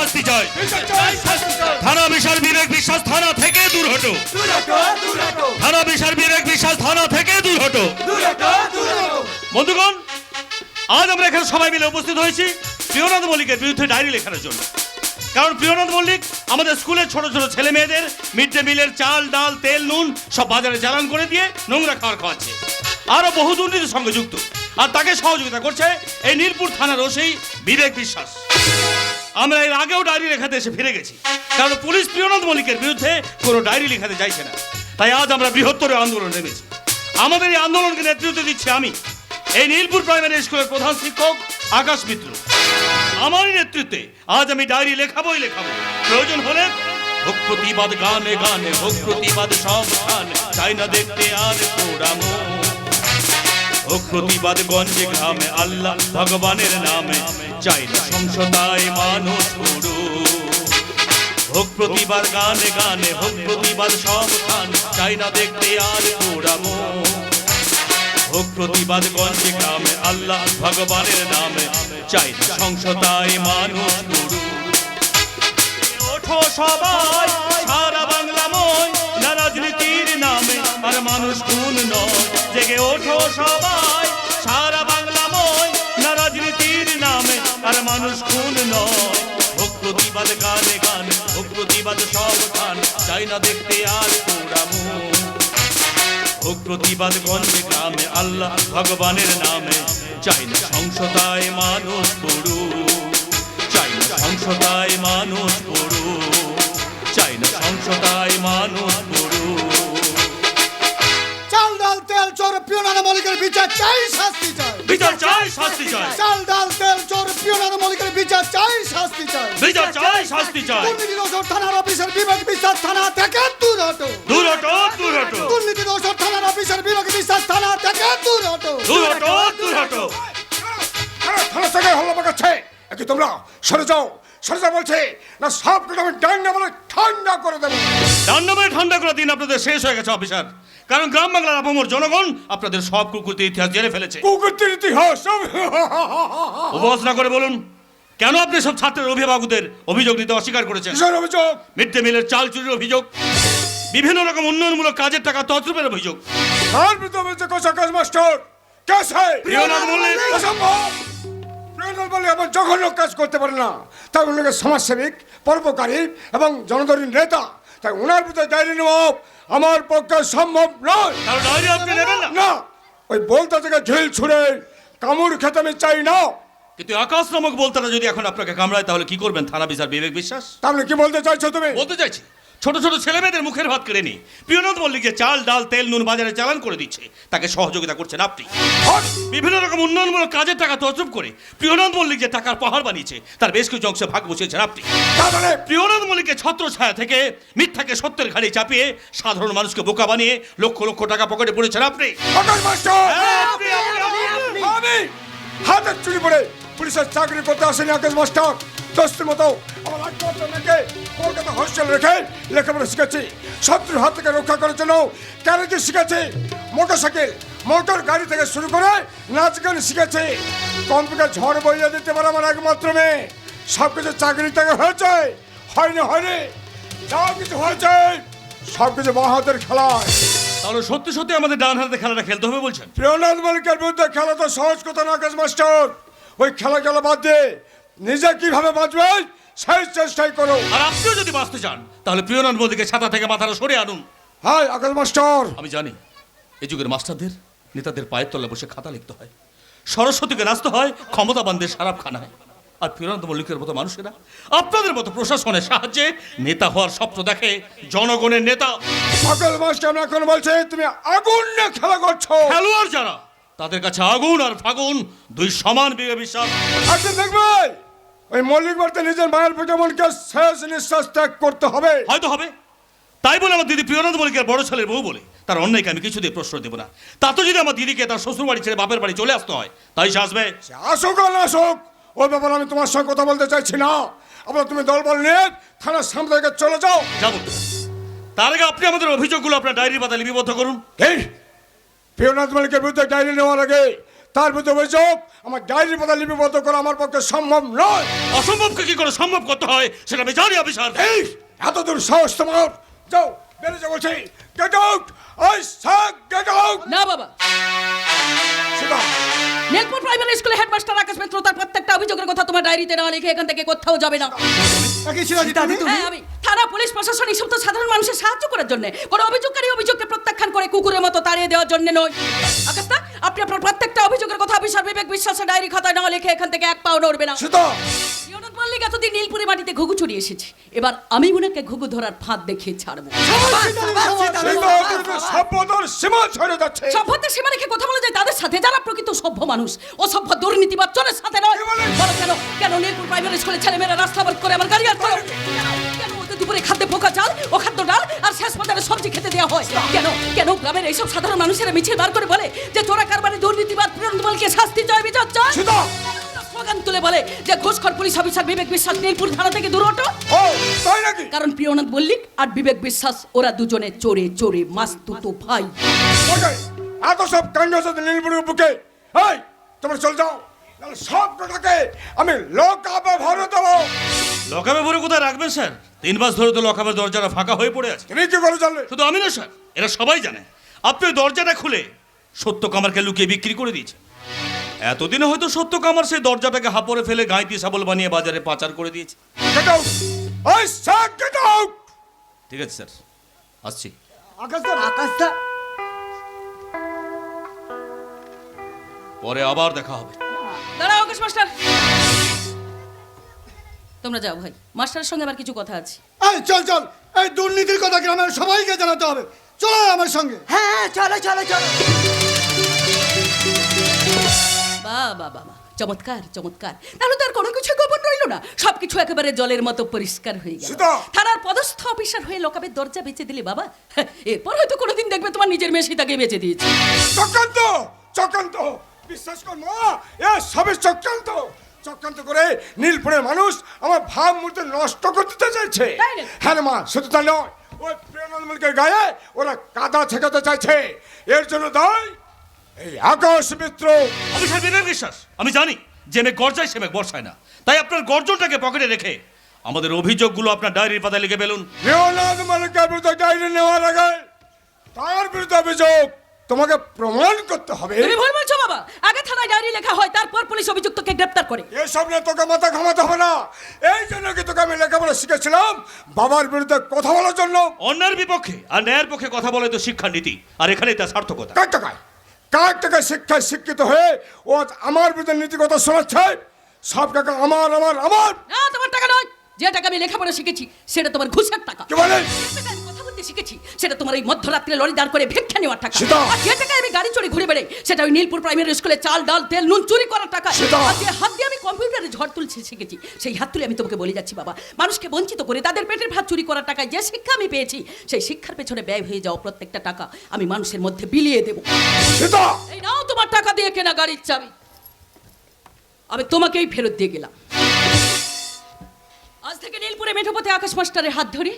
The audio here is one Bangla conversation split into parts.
শাস্তি চাই। থানা বিশাল বিবেক বিশ্বাস থানা থেকে দূর হটো। থানা বিশাল বিবেক বিশ্বাস থানা থেকে দূর হটো। বন্ধুগণ, আজ আমরা এখানে সবাই মিলে উপস্থিত হয়েছি প্রিয়নাথ মল্লিকের বিরুদ্ধে ডায়েরি লেখানোর জন্য। কারণ প্রিয়নাথ মল্লিক আমাদের স্কুলের ছোট ছোট ছেলে মেয়েদের মিড ডে মিলের চাল ডাল তেল নুন সব বাজারে চালান করে দিয়ে নোংরা খাবার খাওয়াচ্ছে, আরো বহু দুর্নীতির সঙ্গে যুক্ত। আর তাকে সহযোগিতা করছে এই নীলপুর থানার ওসি বিবেক বিশ্বাস। আমরা এর আগেও ডায়েরি লেখাতে এসে ফিরে গেছি, কারণ পুলিশ প্রিয়নাথ মল্লিকের বিরুদ্ধে কোনো ডায়েরি লেখাতে চাইছে না। তাই আজ আমরা বৃহত্তর আন্দোলন নেমেছি। আমাদের এই আন্দোলনকে নেতৃত্ব দিচ্ছি আমি, এই নীলপুর প্রাইমারি স্কুলের প্রধান শিক্ষক আকাশ মিত্র। আমারই নেতৃত্বে আজ আমি ডায়েরি লেখাবোই লেখাবো। প্রয়োজন হলে হোক প্রতিবাদ গানে গানে, হোক প্রতিবাদ সব গানে, চাই না দেখতে আর পোড়ামো। হোক প্রতিবাদ গঞ্জে গ্রামে, আল্লাহ ভগবানের নামে, চাই না সংসদায় মানুষ পুরো। হোক প্রতিবাদ গানে গানে, হোক প্রতিবাদ সব গানে, চাই না দেখতে আর পোড়ামো। হোক প্রতিবাদ গঞ্জে গ্রামে, আল্লাহ ভগবানের নামে, চাই না সংসদায় মানুষ পুরো। ওঠো সবাই সারা বাংলাময়, না রাজনীতির নামে আর মানুষ খুন নয়। জেগে ওঠো সবাই সারা বাংলাময়, না রাজনীতির নামে আর মানুষ খুন নয়। হোক প্রতিবাদ গানে গানে, হোক প্রতিবাদ সব গান, চাই না দেখতে আর পোড়ামো। হোক প্রতিবাদ গঞ্জে গ্রামে, আল্লাহ ভগবানের নামে, চাই না সংসদায় মানুষ পড়ু। চাই না সংসদায় মানুষ পড়ু, চাই না সংসদায় মানুষ পড়ু। চাল ডাল তেল চোর প্রিয়নাথ মল্লিকের বিচার চাই, শাস্তি চাই। বিচার চাই, শাস্তি চাই। চাল ডাল তেল চোর প্রিয়নাথ মল্লিকের বিচার চাই, শাস্তি চাই। বিচার চাই, শাস্তি চাই। দুর্নীতি দোষর থানার অফিসার বিবেক বিশ্বাস থানা থেকে দূর হটো। দূর হটো, দূর হটো। দুর্নীতি দোষর থানার অফিসার বিবেক বিশ্বাস থানা থেকে দূর হটো। দূর হটো, দূর হটো। থানা থেকে হল্লা পাকাচ্ছে, কি তোমরা সরে যাও, সরে যাও বলছে না। সব কিছু আমি ডান্ডা বলে ঠান্ডা করে দেবো। ডান্ডামে ঠান্ডা করার দিন আপনাদের শেষ হয়ে গেছে অফিসার। কারণ গ্রাম বাংলার আপামর জনগণ আপনাদের সব কুকুরদের ইতিহাস জেনে ফেলেছে। কুকুরটির ইতিহাস উপবাস না করে বলুন, কেন আপনি সব ছাত্রের অভিভাবকদের অভিযোগ নিতে অস্বীকার করেছেন? কিসের অভিযোগ? মিড ডে মিলের চাল চুরির অভিযোগ, বিভিন্ন রকম উন্নয়নমূলক কাজের টাকা তছরূপের অভিযোগ। তার ভিতরে বলছে কোষাকাশ মাস্টার কেসে প্রিয়নাথ মল্লিক। অসম্ভব। প্রিয়নাথ মল্লিক এমন জঘন্য কাজ করতে পারে না। তাই উনাকে সমাজসেবিক, পরোপকারী এবং জনদরদী নেতা, তাই ওনার ভিতরে ডায়েরি নেওয়া আমার পক্ষে সম্ভব নয়। কারণ ডায়েরি আপনি নেবেন না। না, ওই বলতা থেকে ঝিল ছুঁড়ে কামড় খেতে আমি চাই না। কিন্তু আকাশ নামক বলতারা যদি এখন আপনাকে কামড়ায়, তাহলে কি করবেন থানা বিচার বিবেক বিশ্বাস? তাহলে কি বলতে চাইছো তুমি? বলতে চাইছি, ছোট ছোট ছেলে মেয়েদের মুখের ভাত কেড়ে নি প্রিয়নাথ মল্লিক যে চাল ডাল তেল নুন বাজারে চালান করে দিচ্ছে, তাকে সহযোগিতা করছেন আপনি। বিভিন্ন রকম উন্নয়নমূলক কাজের টাকা তছরূপ করে প্রিয়নাথ মল্লিক যে টাকার পাহাড় বানিয়েছে, তার বেশ কিছু অংশে ভাগ বসিয়েছেন আপনি। তাহলে প্রিয়নাথ মল্লিকের ছত্র ছায়া থেকে মিথ্যাকে সত্যের ঘাড়ি চাপিয়ে সাধারণ মানুষকে বোকা বানিয়ে লক্ষ লক্ষ টাকা পকেটে পড়েছেন আপনি। আকাশ মাস্টার হ্যাঁ, আপনি। আমি হাতের চুরি পড়ে পুলিশের চাকরি করতে আসেনি আকাশ মাস্টার। দোস্তের মতো আমার 8 বছর মেয়েকে কলকাতা হোস্টেল রেখে লেখাপড়া শিখেছি। শত্রুর হাত থেকে রক্ষা করার জন্য ক্যারেজে শিখেছি। মোটরসাইকেল, মোটর গাড়ি থেকে শুরু করে নাচ গান শিখেছি। কম্পিউটার ঝড় বইয়ে দিতে পারে আমার একমাত্র মেয়ে। সব কিছু চাকরি থেকে হয়েছে, হয়নি হয়নি, যা কিছু হয়েছে সব কিছু বাহাদের খেলায়। তাহলে সত্যি সত্যি আমাদের ডান হাতে খেলাটা খেলতে হবে বলছেন? প্রিয়নাথ মল্লিকের বিরুদ্ধে খেলা তো সহজ কথা না আকাশ মাস্টার। ওই খেলা বাদ দিয়ে নিজে কিভাবে বাঁচবে সেই চেষ্টাই করো। আর আপনিও যদি বাঁচতে চান, তাহলে প্রিয়নাথ মল্লিকের ছাতা থেকে মাথাটা সরে আনুন। হ্যাঁ আকাশ মাস্টার। আমি জানি এই যুগের মাস্টারদের নেতাদের পায়ের তলায় বসে খাতা লিখতে হয়, সরস্বতীকে নাচতে হয়, ক্ষমতাবানদের সারাপ খানায়। আর প্রিয়নাথ মল্লিকের মতো মানুষেরা আপনাদের মতো প্রশাসনের সাহায্যে নেতা হওয়ার স্বপ্ন দেখে, জনগণের নেতা। আকাশ মাস্টার এখন বলছে তুমি আগুন নিয়ে খেলা করছো। খেলোয়াড় যারা, তাদের কাছে আগুন আর ফাগুন দুই সমান বিবেক বিশ্বাস। আজকে দেখবে ওই মল্লিক বাড়িতে নিজের মায়ের পেটে মনকে শেষ নিঃশ্বাস ত্যাগ করতে হবে। হয়তো হবে, তাই বলে আমার দিদি প্রিয়নাথ মল্লিকের বড় ছেলের বউ বলে তার অন্যায়কে আমি কিছুতেই প্রশ্রয় দেবো না। তা তো যদি আমার দিদিকে তার শ্বশুর বাড়ি ছেড়ে বাপের বাড়ি চলে আসতে হয়, তাই সে আসবে। সে আসুক আর না আসুক, ওই ব্যাপারে আমি তোমার সঙ্গে কথা বলতে চাইছি না। আবার তুমি দলবল নিয়ে থানার সামনে থেকে চলে যাও। যাবো, তার আগে আপনি আমাদের অভিযোগগুলো আপনার ডায়েরি পাতায় লিপিবদ্ধ করুন। এই প্রিয়নাথ মল্লিকের বিরুদ্ধে ডায়েরি নেওয়ার আগে তার বিরুদ্ধে অভিযোগ আমার ডায়েরির পাতা লিপিবদ্ধ করা আমার পক্ষে সম্ভব নয়। অসম্ভবকে কি করে সম্ভব করতে হয় সেটা আমি জানি অফিসার। এই এত দূর সাহস তোমার, যাও বেরিয়ে যাও বলছি। Get out, I say get out. না বাবা, সেটা নেলপুর প্রাইমারি স্কুলে হেডমাস্টার আকাশ মিত্র তার প্রত্যেকটা অভিযোগের কথা তোমার ডায়েরিতে না লিখে এখান থেকে কোথাও যাবে না। নাকি শিলাজি তুমি? হ্যাঁ, আমি থানা, পুলিশ প্রশাসন এই সব তো সাধারণ মানুষের সাহায্য করার জন্য, কোনো অভিযোগকারী অভিযোগকে প্রত্যাখ্যান করে কুকুরের মতো তাড়িয়ে দেওয়ার জন্য নয়। আকাশটা, আপনি আপনার প্রত্যেকটা অভিযোগের কথা অফিসার বিবেক বিশ্বাসের ডায়েরি খাতায় না লিখে এখান থেকে এক পাও নড়বে না। সেটা ইউনুস মল্লিক এতদিন নীলপুরি মাটিতে ঘুঘু চুরি এসেছে, এবার আমি উনাকে ঘুঘু ধরার ফাঁদ দেখিয়ে ছাড়বো। সভ্যতার সীমা ছড়ে যাচ্ছে। সভ্যতার সীমা রেখে কথা বলা যায় তাদের সাথে যারা প্রকৃত সভ্য মানুষ, অসভ্য দুর্নীতিবাদ চোরের সাথে নয়। বলো কেন, কেন নীলপুর প্রাইমারি স্কুলে ছেলেমেয়েরা রাস্তা অবরোধ করে আমার গাড়ি আর করো? কেন ওদের দুপুরে খাদ্যে পোকা চাল ও খাদ্য ডাল আর শেষ পর্যায়ে সবজি খেতে দেওয়া হয়? কেন, কেন গ্রামের এইসব সাধারণ মানুষেরা মিছিল বার করে বলে যে চোরা কারবারি দুর্নীতিবাদ প্রিয়নদমলকে শাস্তি চায়, বিচার চায়? সেটা স্লোগান তুলে বলে যে ঘুষখোর পুলিশ অফিসার বিবেক বিশ্বাস নীলপুর থানা থেকে দূর হটো। ও তাই নাকি? কারণ প্রিয়নাথ মল্লিক আর বিবেক বিশ্বাস ওরা দুজনে চোরে চোরে মাস্তুতো ভাই। ওকে, এত সব কাণ্ড হচ্ছে নীলপুরের বুকে। এই তোমরা চলে যাও, নাহলে সব কটাকে আমি লকআপে ভরে দেবো। লকআপে ভরে কোথায় রাখবেন স্যার? 3 মাস ধরে তো লকআপের দরজাটা ফাঁকা হয়ে পড়ে আছে। তুমি কি করে জানলে? শুধু আমি না স্যার, এরা সবাই জানে আপনি ওই দরজাটা খুলে সত্য কামারকে লুকিয়ে বিক্রি করে দিয়েছেন। এতদিনে হয়তো সত্য কামার সেই দরজাটাকে হাপড়ে ফেলে গাঁইতি শাবল বানিয়ে বাজারে পাচার করে দিয়েছে। Get out, I say get out. ঠিক আছে স্যার, আসছি। আকাশটা পরে আবার দেখা হবে। দাঁড়াও আকাশ মাস্টার, তোমরা যাও ভাই, মাস্টারের সঙ্গে আমার কিছু কথা আছে। এই চল চল, এই দুর্নীতির কথা গ্রামের সবাইকে জানাতে হবে। চলো আমার সঙ্গে। হ্যাঁ চলো চলো চলো। বাহ বাহ বাহ বাহ, চমৎকার চমৎকার। তাহলে তো আর কোনো কিছু গোপন রইল না, সবকিছু একেবারে জলের মতো পরিষ্কার হয়ে গেল। সীতা! থানার পদস্থ অফিসার হয়ে লকআপের দরজা বেঁচে দিলে বাবা, এরপর হয়তো কোনোদিন দেখবে তোমার নিজের মেয়ে সীতাকে বেঁচে দিয়েছে। চক্রান্ত, চক্রান্ত, বিশ্বাস কর মা, এ সবে চক্রান্ত। চক্রান্ত করে নীলপুরের মানুষ আমার ভাবমূর্তি নষ্ট করতে চাইছে। তাই নাকি? হ্যাঁ রে মা, শুধু তা নয়, ওই প্রিয়নন্দমলকের গায়ে ওরা কাদা ছেঁকাতে চাইছে। এর জন্য দায় এই আকাশ মিত্র। অফিসার বিবেক বিশ্বাস, আমি জানি যে মেঘ গর্জায় সে মেঘ বর্ষায় না, তাই আপনার গর্জনটাকে পকেটে রেখে আমাদের অভিযোগগুলো আপনার ডায়েরির পাতায় লিখে ফেলুন। প্রিয়নন্দমলকের বিরুদ্ধে ডায়েরি নেওয়ার আগে তার বিরুদ্ধে অভিযোগ তোমাকে প্রমাণ করতে হবে। তুমি ভুল বলছো বাবা, আগে থানায় ডায়েরি লেখা হয়, তারপর পুলিশ অভিযুক্তকে গ্রেপ্তার করে। এসব নিয়ে তোকে মাথা ঘামাতে হবে না। এই জন্য কি তোকে আমি লেখাপড়া শিখেছিলাম বাবার বিরুদ্ধে কথা বলার জন্য। অন্যায়ের বিপক্ষে আর ন্যায়ের পক্ষে কথা বলে তো শিক্ষার নীতি, আর এখানেই তার সার্থকতা। কার টাকায় শিক্ষায় শিক্ষিত হয়ে ও আজ আমার বিরুদ্ধে নীতি কথা শোনাচ্ছে। সব টাকা আমার আমার আমার। না, তোমার টাকা নয়। যে টাকা আমি লেখাপড়া শিখেছি সেটা তোমার ঘুষের টাকা। কি বলে? যে টাকা আমি কথা বলতে শিখেছি সেটা তোমার এই মধ্যরাত্রে লরি দাঁড় করে ভিক্ষা নেওয়ার টাকা। সেটা? আর যে টাকা আমি গাড়ি চড়ে ঘুরে বেড়াই সেটা ওই নীলপুর প্রাইমারি স্কুলে চাল ডাল তেল নুন চুরি করার টাকা। সেটা? আর যে হাত দিয়ে আমি কম্পিউটারে ঝড় তুলছি শিখেছি, সেই হাত তুলে আমি তোমাকে বলে যাচ্ছি বাবা, মানুষকে বঞ্চিত করে তাদের পেটের ভাত চুরি করার টাকায় যে শিক্ষা আমি পেয়েছি, সেই শিক্ষার পেছনে ব্যয় হয়ে যাওয়া প্রত্যেকটা টাকা আমি মানুষের মধ্যে বিলিয়ে দেবো। সেটা এই নাও তোমার টাকা দিয়ে কেনা গাড়ির চাবি, আমি তোমাকেই ফেরত দিয়ে গেলাম। আজ থেকে নীলপুরে মেঠোপথে আকাশ মাস্টারের হাত ধরে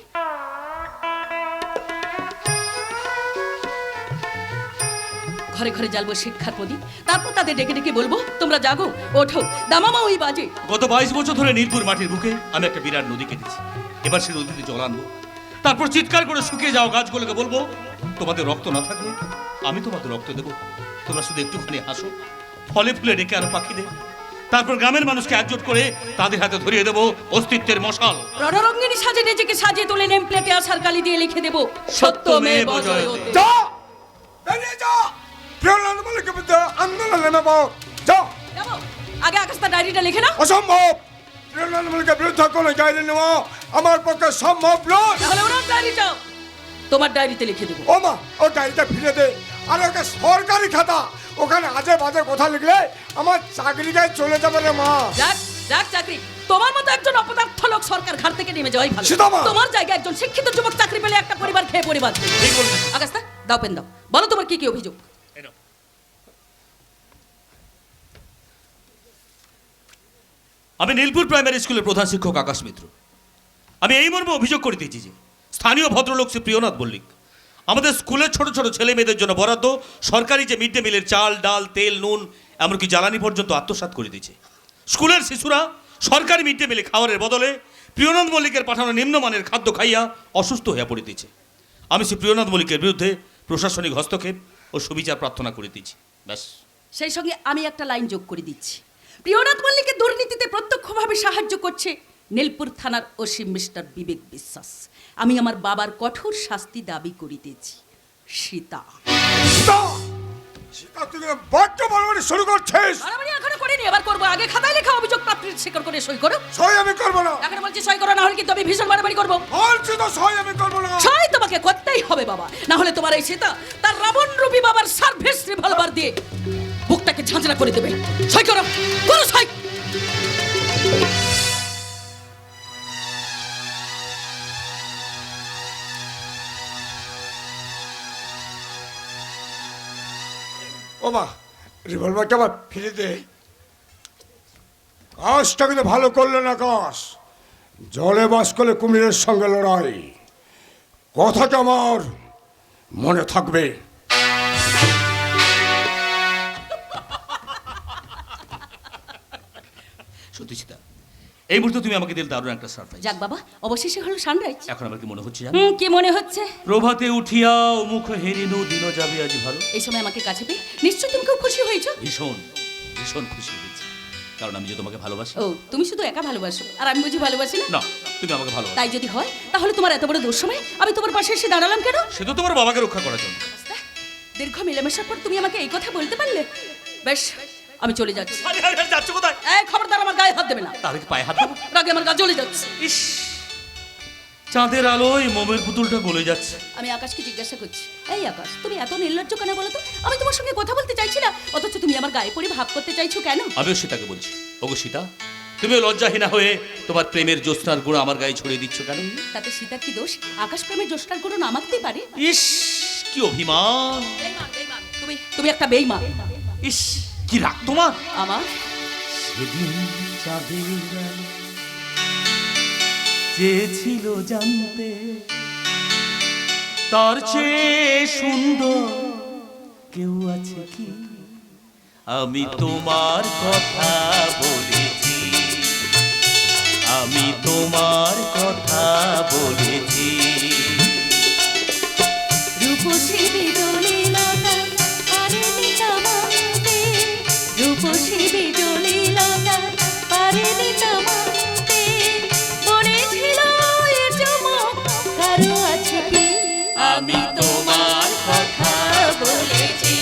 ঘরে ঘরে জ্বালবো শিক্ষার প্রদীপ, তারপর তাদের ডেকে ডেকে বলবো তোমরা জাগো, ওঠো, দামামা ওই বাজে। গত 22 বছর ধরে নীলপুর মাটির বুকে আমি একটা বিরাট নদী কেটেছি। এবার সে নদীতে জল আনবো, তারপর চিৎকার করে শুকিয়ে যাওয়া গাছগুলোকে বলবো তোমাদের রক্ত না থাকলে আমি তোমাদের রক্ত দেবো। তোমরা শুধু একটুখানি হাসো, ফলে ফুলে ডেকে আরো পাখি দেবে। তারপর গ্রামের মানুষকে একজোট করে তাদের হাতে ধরিয়ে দেবো অস্তিত্বের মশাল। রণরঙ্গিনী সাজে নিজেকে সাজিয়ে তুলে নেম প্লেটে আসার কালি দিয়ে লিখে দেবো সত্যমেব জয়তে। যা, বেরিয়ে যা। প্রিয়নন্দমলকের বিরুদ্ধে আন্দোলন নেমে যা। যাবো, আগে আকাশ তার ডায়েরিটা লিখে নাও। অসম্ভব। প্রিয়নন্দমলকের বিরুদ্ধে কোনো ডায়েরি নেওয়া আমার পক্ষে সম্ভব নয়। তাহলে ওনার ডায়েরিটাও তোমার ডায়েরিতে লিখে দেবো। ও মা, ও ডায়েরিটা ফিরে দে। আর ওকে সরকারি খাতা, ওখানে আজে বাজে কথা লিখলে আমার চাকরিটাই চলে যাবে রে মা। যাক যাক চাকরি, তোমার মতো একজন অপদার্থ লোক সরকার ঘাট থেকে নেমে যাওয়াই ভালো। সীতামা! তোমার জায়গায় একজন শিক্ষিত যুবক চাকরি পেলে একটা পরিবার খেয়ে পরিবার। ঠিক বলেছেন। আকাশটা দাও, পেন দাও, বলো তোমার কি কি অভিযোগ। এই নাও। আমি নীলপুর প্রাইমারি স্কুলের প্রধান শিক্ষক আকাশ মিত্র। আমি এই মর্মে অভিযোগ করিতেছি যে স্থানীয় ভদ্রলোক শ্রী প্রিয়নাথ মল্লিক আমাদের স্কুলের ছোট ছোট ছেলে মেয়েদের জন্য বরাদ্দ সরকারি যে মিড ডে মিলের চাল ডাল তেল নুন এমনকি জ্বালানি পর্যন্ত আত্মসাৎ করে দিয়েছে। স্কুলের শিশুরা সরকারি মিড ডে মিলে খাবারের বদলে প্রিয়নাথ মল্লিকের পাঠানো নিম্নমানের খাদ্য খাইয়া অসুস্থ হয়ে পড়িতেছে। আমি শ্রী প্রিয়নাথ মল্লিকের বিরুদ্ধে প্রশাসনিক হস্তক্ষেপ ও সুবিচার প্রার্থনা করে দিচ্ছি। ব্যাস। সেই সঙ্গে আমি একটা লাইন যোগ করে দিচ্ছি। প্রিয়নাথ মল্লিকের দুর্নীতিতে প্রত্যক্ষভাবে সাহায্য করছে নীলপুর থানার ওসি মিস্টার বিবেক বিশ্বাস। আমি আমার বাবার কঠোর শাস্তি দাবি করিতেছি। সীতা সীতা, তুই বড্ড বাড়াবাড়ি শুরু করছিস। বাড়াবাড়ি এখনো করিনি, এবার করবো। আগে খাতায় লেখা অভিযোগ প্রাপ্তির স্বীকার করে সই করো। সই আমি করবো না। এখন বলছি সই করো, না হলে কিন্তু আমি ভীষণ বাড়াবাড়ি করবো। বলছি তো সই আমি করবো না। সই তোমাকে করতেই হবে বাবা, না হলে তোমার এই সীতা তার রাবণ রূপী বাবার সার্ভিস রিভলভার দিয়ে বুকটাকে ঝাঁঝরা করে দেবে। সই করো, করো সই। ও মা, রিভলভারটা আবার ফিরে দে। কাজটা কিন্তু ভালো করলে না। কাজ জলে বাস করলে কুমিরের সঙ্গে লড়াই, কথাটা আমার মনে থাকবে। সত্যি সীতা, এই মুহূর্তে তুমি আমাকে দিলে দারুণ একটা সারপ্রাইজ। যাক বাবা, অবশেষে হলো সানরাইজ। এখন আমার কি মনে হচ্ছে জানো? কি মনে হচ্ছে? প্রভাতে উঠিয়া মুখ হেরিনু দিন যাবে আজ ভালো। এই সময় আমাকে কাছে পেয়ে নিশ্চয় তুমি খুব খুশি হয়েছো। ভীষণ ভীষণ খুশি হয়েছি, কারণ আমি যে তোমাকে ভালোবাসি। ও, তুমি শুধু একা ভালোবাসো আর আমি বুঝি ভালোবাসি না? না, তুমি আমাকে ভালোবাসো। তাই যদি হয় তাহলে তোমার এত বড় দুঃসময় আমি তোমার পাশে এসে দাঁড়ালাম কেন? সে তো তোমার বাবাকে রক্ষা করার জন্য। দীর্ঘ মেলামেশার পর তুমি আমাকে এই কথা বলতে পারলে? বেশ, আমি চলে যাচ্ছি। আরে আরে আরে, যাচ্ছ কোথায়? এই খবরদার আমার গায়ে হাত দেবে না। তাহলে কি পায়ে হাত দেবো? রাগে আমার গা জ্বলে যাচ্ছে। ইস, চাঁদের আলোয় মোমের পুতুলটা গলে যাচ্ছে। আমি আকাশকে জিজ্ঞাসা করছি, এই আকাশ, তুমি এত নির্লজ্জ কেন বলো তো? আমি তোমার সঙ্গে কথা বলতে চাইছি না, অথচ তুমি আমার গায়ে পড়ে ভাব করতে চাইছো কেন? আমিও সীতাকে বলছি, ওগো সীতা, তুমি লজ্জাহীনা হয়ে তোমার প্রেমের জ্যোৎস্নার গুণ আমার গায়ে ছড়িয়ে দিচ্ছ কেন? তাতে সীতার কি দোষ? আকাশ প্রেমের জ্যোৎস্নার গুণ না মাখতেই পারে। ইস, কি অভিমান! তুমি একটা বেঈমান। ইস, কি রাগ তোমার! আমার সেদিন চাঁদের আলো চেয়েছিল জানতে, তার চেয়ে সুন্দর কেউ আছে কি? আমি তোমার কথা বলেছি, আমি তোমার কথা বলেছি। রূপসী বিজলি লতা পারেনি তামাতে, রূপসী বিজলি লতা পারেনি তামাতে, বলেছিল এ চমক কারো আছে কি? আমি তোমার কথা বলেছি,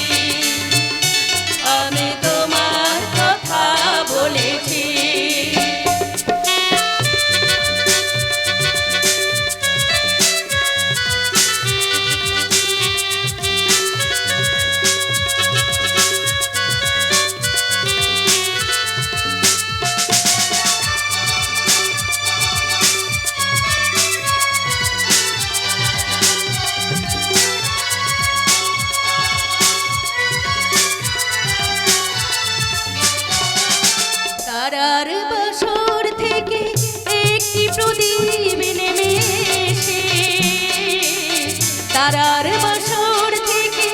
আমি তোমার কথা বলেছি। তারার বাসর থেকে একটি প্রদীপ নেমে এসে, তারার বাসর থেকে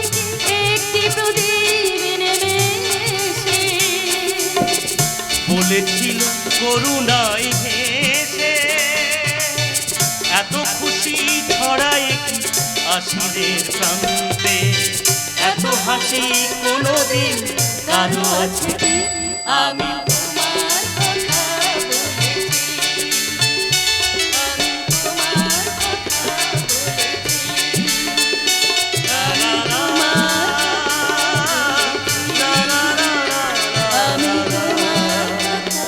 একটি প্রদীপ নেমে এসে বলেছিল করুণায় ভেসে, এত খুশি ছড়ায় কি আশিদের প্রান্তে, এত হাসি কোনোদিন কারো আছে কি? আমি তোমার কথা বলেছি, আমি তোমার কথা বলেছি, আমি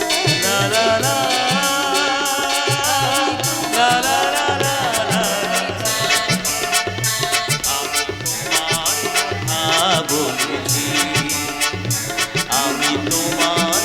বলেছি, আমি তোমার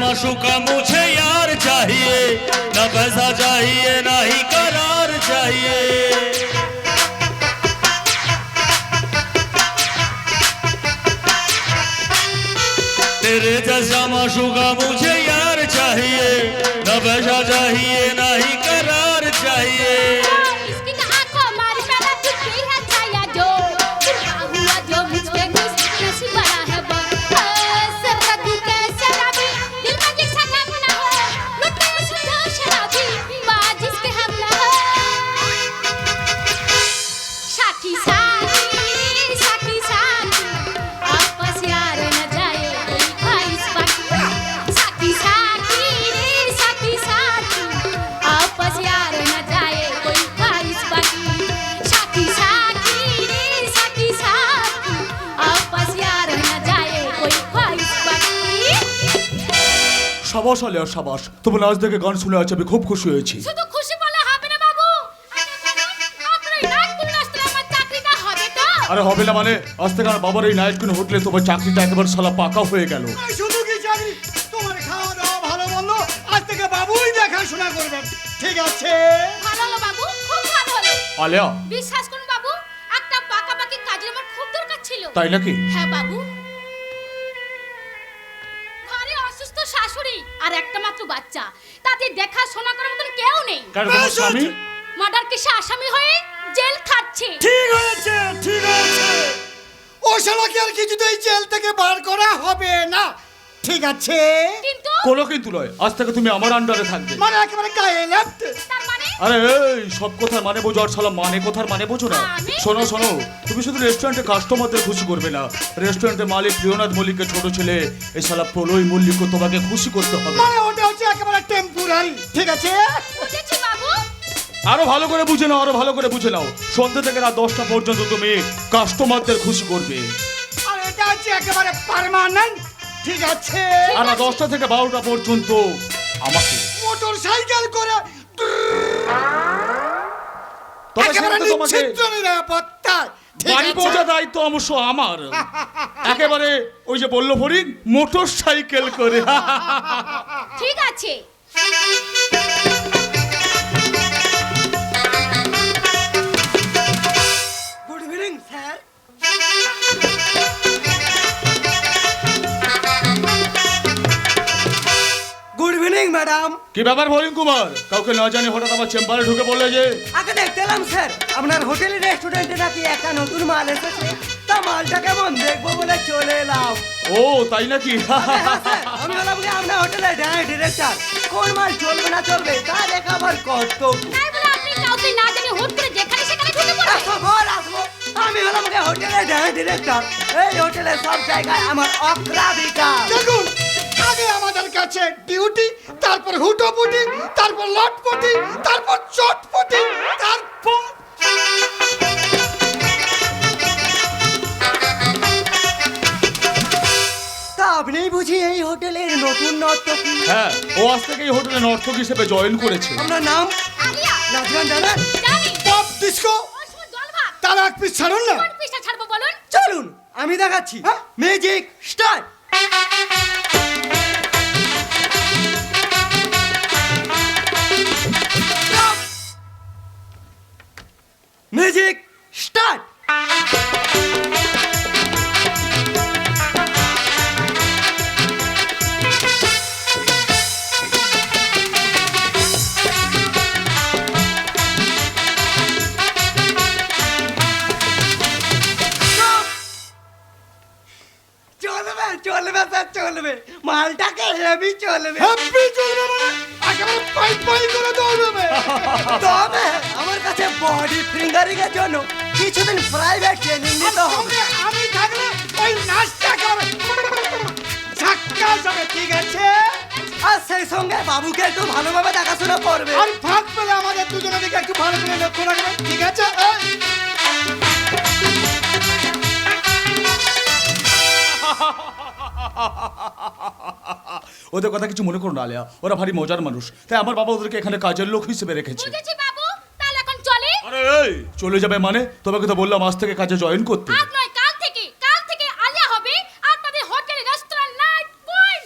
माशूका मुझे यार चाहिए, ना पैसा चाहिए ना ही करार चाहिए। तेरे जैसा माशूका मुझे यार चाहिए, ना पैसा चाहिए ना ही करार चाहिए। इसकी आंखों मारी मेरा तुझ पे है छाया जो फिरका हुआ जो मुझ पे नशी बड़ा है सरदी के शराबी दिल में जिसका काम ना हो लुटे सुनो शराबी बाज जिसके हम ना हो साथी साथी साथी साथी आपस यार न जाए कोई ख्वाहिश बाकी साथी साथी साथी साथी आपस यार न जाए कोई ख्वाहिश बाकी साथी साथी साथी साथी आपस यार न जाए कोई ख्वाहिश बाकी সাবাস আলিয়া সাবাস, তোমার নাচ দেখে গান শুনে আছে আমি খুব খুশি হয়েছি। শুধু খুশি বলে হবে না বাবু আপনার নাচ কোন নাচতে আমার চাকরিটা হবে তো আরে হবে না মানে, আজ থেকে আমার বাবার এই নাইট কোন হোটেলে তোমার চাকরিটা একেবারে সালা পাকা হয়ে গেল। এই শুধু কি জানি তোমার খাওয়া দাওয়া ভালো মন্দ আজ থেকে বাবুই দেখাশোনা করবেন, ঠিক আছে? ভালো হলো বাবু খুব ভালো হলো আলিয়া বিশ্বাস করুন বাবু একটা পাকাপাকি কাজের আমার খুব দরকার ছিল তাই নাকি? হ্যাঁ বাবু ঘরে অসুস্থ শাশুড়ি আর একটা মাত্র বাচ্চা তাতে দেখাশোনা করার মতন কেউ নেই কার তোমার স্বামী? মার্ডার কেসে আসামি হয়ে জেল খাটছে ঠিক হয়েছে, ঠিক হয়েছে। ও শালাকে আর কিছুতেই জেল থেকে বার করা হবে না, ঠিক আছে? কিন্তু কোনো কিন্তু নয়, আজ থেকে তুমি আমার আন্ডারে থাকবে। মানে একেবারে গায়ে লাগতে। তার মানে আরে এই সব কথার মানে বোঝো আর শালা মানে কথার মানে বোঝো না। আমি? শোনো শোনো, তুমি শুধু রেস্টুরেন্টে কাস্টমারদের খুশি করবে না, রেস্টুরেন্টের মালিক প্রিয়নাথ মল্লিকের ছোট ছেলে এই শালা প্রলয় মল্লিকও তোমাকে খুশি করতে হবে। মানে ওটা হচ্ছে একেবারে টেম্পোরারি, ঠিক আছে? বুঝেছি বাবু আরো ভালো করে বুঝে নাও, আরো ভালো করে বুঝে নাও। সন্ধ্যে থেকে রাত 10টা পর্যন্ত তুমি কাস্টমারদের খুশি করবে। আর এটা হচ্ছে একেবারে পার্মানেন্ট, ঠিক আছে? আর রাত 10টা থেকে 12টা পর্যন্ত আমাকে। মোটর সাইকেল করে তবে একেবারে সেটা তোমাকে নিশ্চিত নিরাপত্তা, ঠিক বাড়ি আছে? পৌঁছা দায়িত্ব অবশ্য আমার। একেবারে ওই যে বললো ফরিদ মোটর সাইকেল করে। ঠিক আছে good evening sir. Good evening madam. কি ব্যাপার বলিন কুমার, কাউকে না জানি হঠাৎ আমার চেম্বারে ঢুকে বললে যে? আগে দেখতেলাম স্যার আপনার হোটেলের রেস্টুরেন্টে নাকি একটা নতুন মাল এসেছে, তা মালটা কেমন দেখবো বলে চলে এলাম। ও তাই নাকি? হ্যাঁ, স্যার, আমি বললাম যে আপনার হোটেলের ডিরেক্টর কোন মাল চলবে না চলবে তা দেখা আমার কর্তব্য। তাই বলে আপনি কাউকে না জানি হুট করে যেখানে সেখানে ঢুকে পড়বেন আসবো, আমি হলাম যে হোটেলের ডিরেক্টর, এই হোটেলের সব জায়গায় আমার অগ্রাধিকার। দেখুন, আগে আমাদের কাছে ডিউটি, তারপর হুটোপুটি, তারপর লটপটি, তারপর চটপটি, তারপর তা আপনিই বুঝি এই হোটেলের নতুন নর্তকী? হ্যাঁ, ও আজ থেকে এই হোটেলে নর্তক হিসেবে জয়েন করেছে। আপনার নাম আলিয়া নাচ গান জানেন? জানি পপ ডিস্কো। ওই সময় জল ভাত তার এক পিস ছাড়ুন না। কোন পিসটা ছাড়বো বলুন চলুন আমি দেখাচ্ছি, মিউজিক স্টার্ট। Music start. চলবে চলবে স্যার চলবে, মালটাকে হেভি চলবে। হ্যাপি চলবে মানে একেবারে পাই পাই করে দৌড়বে। তবে আমার কাছে বডি ফিঙ্গারিং এর জন্য কিছুদিন প্রাইভেট ট্রেনিং নিতে হবে। সঙ্গে আমি থাকলে ওই নাচটা একেবারে ঝাক্কা যাবে, ঠিক আছে? আর সেই সঙ্গে বাবুকে একটু ভালোভাবে দেখাশোনা করবে। আর ফাঁক পেলে আমাদের দুজনের দিকে একটু ভালো করে লক্ষ্য রাখবে, ঠিক আছে? ওদের কথা কিছু মনে করো না আলিয়া, ওরা ভারী মজার মানুষ, তাই আমার বাবা ওদেরকে এখানে কাজের লোক হিসেবে রেখেছে। বুঝেছি বাবু তাহলে এখন চলে আরে এই চলে যাবে মানে? তোমাকে তো বললাম আজ থেকে কাজে জয়েন করতে। আজ নয় কাল থেকে আলিয়া হবে আপনাদের হোটেল রেস্টুরেন্ট নাইট পয়েন্ট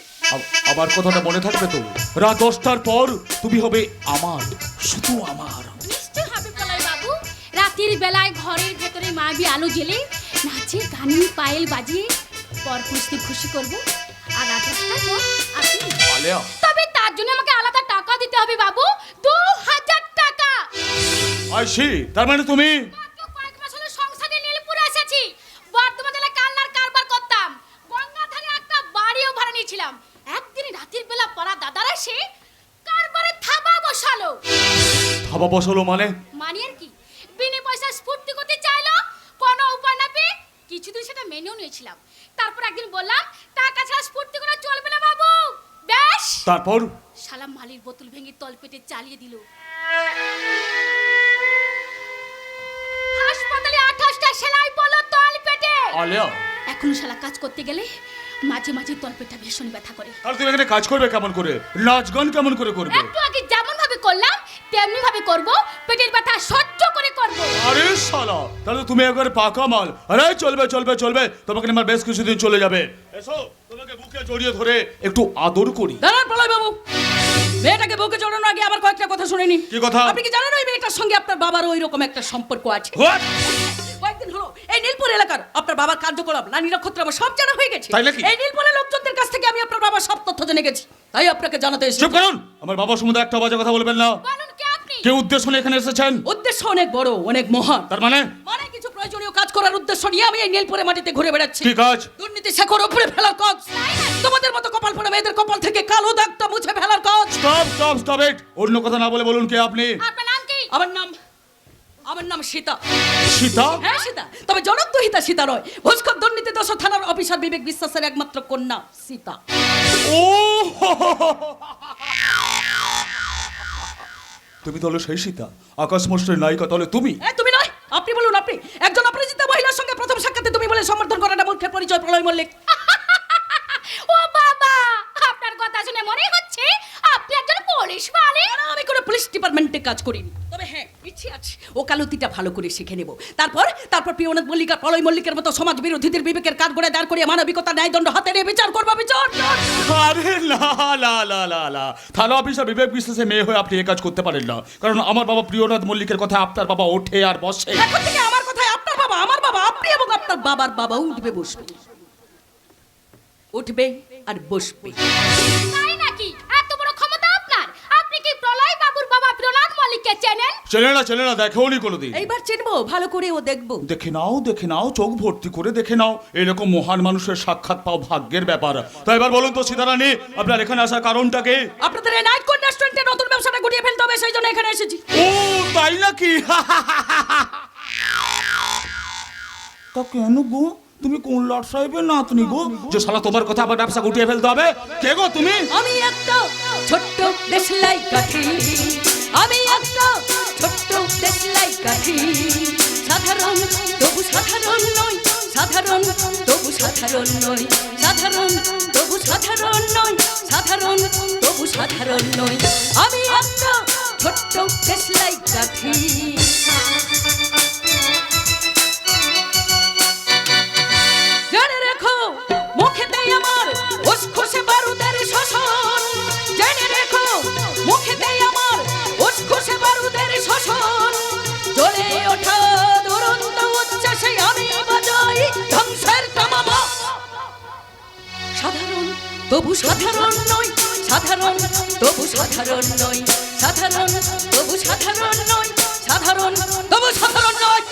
আমার কথাটা মনে থাকবে তো? রাত 10টার পর তুমি হবে আমার, শুধু আমার। নিশ্চয় হবে পলাই বাবু। রাতের বেলায় ঘরের ভেতরে মায়াবী আলো জ্বেলে নাচে গানে পায়েল বাজিয়ে পর পুষতে খুশি করব। আর রাত 10টার পর আপনি। আলেয়া, তবে তার জন্য আমাকে আলাদা টাকা দিতে হবে বাবু, 2000 টাকা। আইসি, তার মানে তুমি মাত্র কয়েক মাস হলো সংসারে নীলপুরে এসেছি। বর্ধমান জেলায় কালনার কারবার করতাম। গঙ্গাধারে একটা বাড়িও ভাড়া নিয়েছিলাম। একদিন রাতের বেলা পাড়া দাদারা এসে কারবারে থাবা বসালো। থাবা বসালো মানে? মানে আর কি, বিনে পয়সা স্ফূর্তি করতে চাইলো। কোনো উপায় না পেয়ে কিছুদিন সেটা মেনেও নিয়েছিলাম। তারপর একদিন বললাম টাকা ছাড়া স্ফূর্তি করা চলবে না বাবু। বেশ, তারপর শালা মালির বোতল ভেঙে তলপেটে চালিয়ে দিল। হাসপাতালে 28টা সেলাই পড়লো তলপেটে। আলেয়া, এখন শালা কাজ করতে গেলে মাঝে মাঝে তলপেটটা ভীষণ ব্যথা করে। তাহলে তুমি এখানে কাজ করবে কেমন করে? নাচ গান কেমন করে করবে? একটু আগে যেমন ভাবে করলাম তেমনি ভাবে করব। পেটের ব্যথা সহ্য করে করব। আরে শালা, তাহলে তুমি একবার পাকা মাল। আরে চলবে চলবে চলবে, তোমাকে নিয়ে আমার বেশ কিছুদিন চলে যাবে। এসো, তোমাকে বুকে জড়িয়ে ধরে একটু আদর করি। দাঁড়ান পলাই বাবু, মেয়েটাকে বুকে জড়ানোর আগে আমার কয়েকটা কথা শুনে নিন। কি কথা? আপনি কি জানেন ওই মেয়েটার সঙ্গে আপনার বাবার ওই রকম একটা সম্পর্ক আছে? What? কয়েকদিন হলো এই নীলপুর এলাকার আপনার বাবার কার্যকলাপ, নানি নক্ষত্র আমার সব জানা হয়ে গেছে। তাই নাকি? এই নীলপুরের লোকজনদের কাছ থেকে আমি আপনার বাবার সব তথ্য জেনে গেছি, তাই আপনাকে জানাতে এসেছি। চুপ করুন, আমার বাবার সম্বন্ধে একটা বাজে কথা বলবেন না। বলুন কে আপনি? কে উদ্দেশ্য নিয়ে এখানে এসেছেন? উদ্দেশ্য অনেক বড়, অনেক মহান। তার মানে মানে কিছু প্রয়োজনীয় কাজ করার উদ্দেশ্য নিয়ে আমি এই নীলপুরে মাটিতে ঘুরে বেড়াচ্ছি। কি কাজ? দুর্নীতি শেখর উপরে ফেলার কাজ। তোমাদের মতো কপাল পোড়া মেয়েদের কপাল থেকে কালো দাগটা মুছে ফেলার কাজ। Stop stop stop it. অন্য কথা না বলে বলুন কে আপনি? আপনার নাম কি? আমার নাম সীতা। সীতা? হ্যাঁ সীতা, তবে জনদ্রোহিতা সীতা নয়। ঘুষখোর দুর্নীতি দোষ থানার অফিসার বিবেক বিশ্বাসের একমাত্র কন্যা সীতা। ও তুমি তাহলে সেই সীতা, আকাশ মস্টের নায়িকা তাহলে তুমি? তুমি নয়, আপনি বলুন। আপনি একজন অপরিচিত মহিলার সঙ্গে প্রথম সাক্ষাতে তুমি বলে সম্বোধন করাটা মূর্খের পরিচয়। প্রলয় মল্লিক। ও বাবা, আপনার কথা শুনে মনে হচ্ছে আপনি একজন পুলিশ মালিক। না, আমি কোনো পুলিশ ডিপার্টমেন্টে কাজ করিনি, তবে হ্যাঁ ইচ্ছে আছে ওকালতিটা ভালো করে শিখে নেব। তারপর প্রিয়নাথ মল্লিক আর প্রলয় মল্লিকের মতো সমাজ বিরোধীদের বিবেকের কাঠ গড়ে দাঁড় করিয়ে মানবিকতা ন্যায়দণ্ড হাতে নিয়ে বিচার করবো। বিচার। আরে না লা লা লা লা, থানা অফিসার বিবেক বিশ্বাসে মেয়ে হয়ে আপনি এই কাজ করতে পারেন না। কারণ আমার বাবা প্রিয়নাথ মল্লিকের কথা আপনার বাবা ওঠে আর বসে। এখন থেকে আমার কথায় আপনার বাবা, আমার বাবা, আপনি এবং আপনার বাবার বাবা উঠবে বসবে, উঠবে আর বসবে। তাই নাকি? এত বড় ক্ষমতা আপনার? আপনি কি প্রলয় বাবুর বাবা প্রিয়নাথ মল্লিককে চেনেন? চেনে না, দেখেওনি কোনোদিন। এইবার চিনবো, ভালো করে ও দেখবো। দেখে নাও, চোখ ভর্তি করে দেখে নাও। এরকম মহান মানুষের সাক্ষাৎ পাও ভাগ্যের ব্যাপার। তো এবার বলুন তো সীতারানী, আপনার এখানে আসার কারণটা কি? আপনাদের এই নাইট কোড রেস্টুরেন্টে নতুন ব্যবসাটা গুটিয়ে ফেলতে হবে, সেই জন্য এখানে এসেছি। ও তাই নাকি? তা কেন গো, তুমি কোন লর্ড সাহেবের নাতনি গো যে শালা তোমার কথা আবার ব্যবসা গুটিয়ে ফেলতে হবে? কে গো তুমি? আমি একটা ছোট্ট দেশলাই কাঠি, আমি একটা ছোট্ট দেশলাই কাঠি। সাধারণ তবু সাধারণ নয়, সাধারণ তবু সাধারণ নয়, সাধারণ তবু সাধারণ নয়, সাধারণ তবু সাধারণ নয়। আমি একটা ছোট্ট দেশলাই কাঠি। জেনে রেখো মুখেতেই আমার উসখুসে বারুদের শোষণ। জেনে রেখো মুখেতেই আমার উসখুসে বারুদের শোষণ। জ্বলে ওঠা দুরন্ত উচ্ছ্বাসে আমি বাজাই ধ্বংসের তামামা। সাধারণ তবু সাধারণ নয়, সাধারণ তবু সাধারণ নয়, সাধারণ তবু সাধারণ নয়, সাধারণ তবু সাধারণ নয়।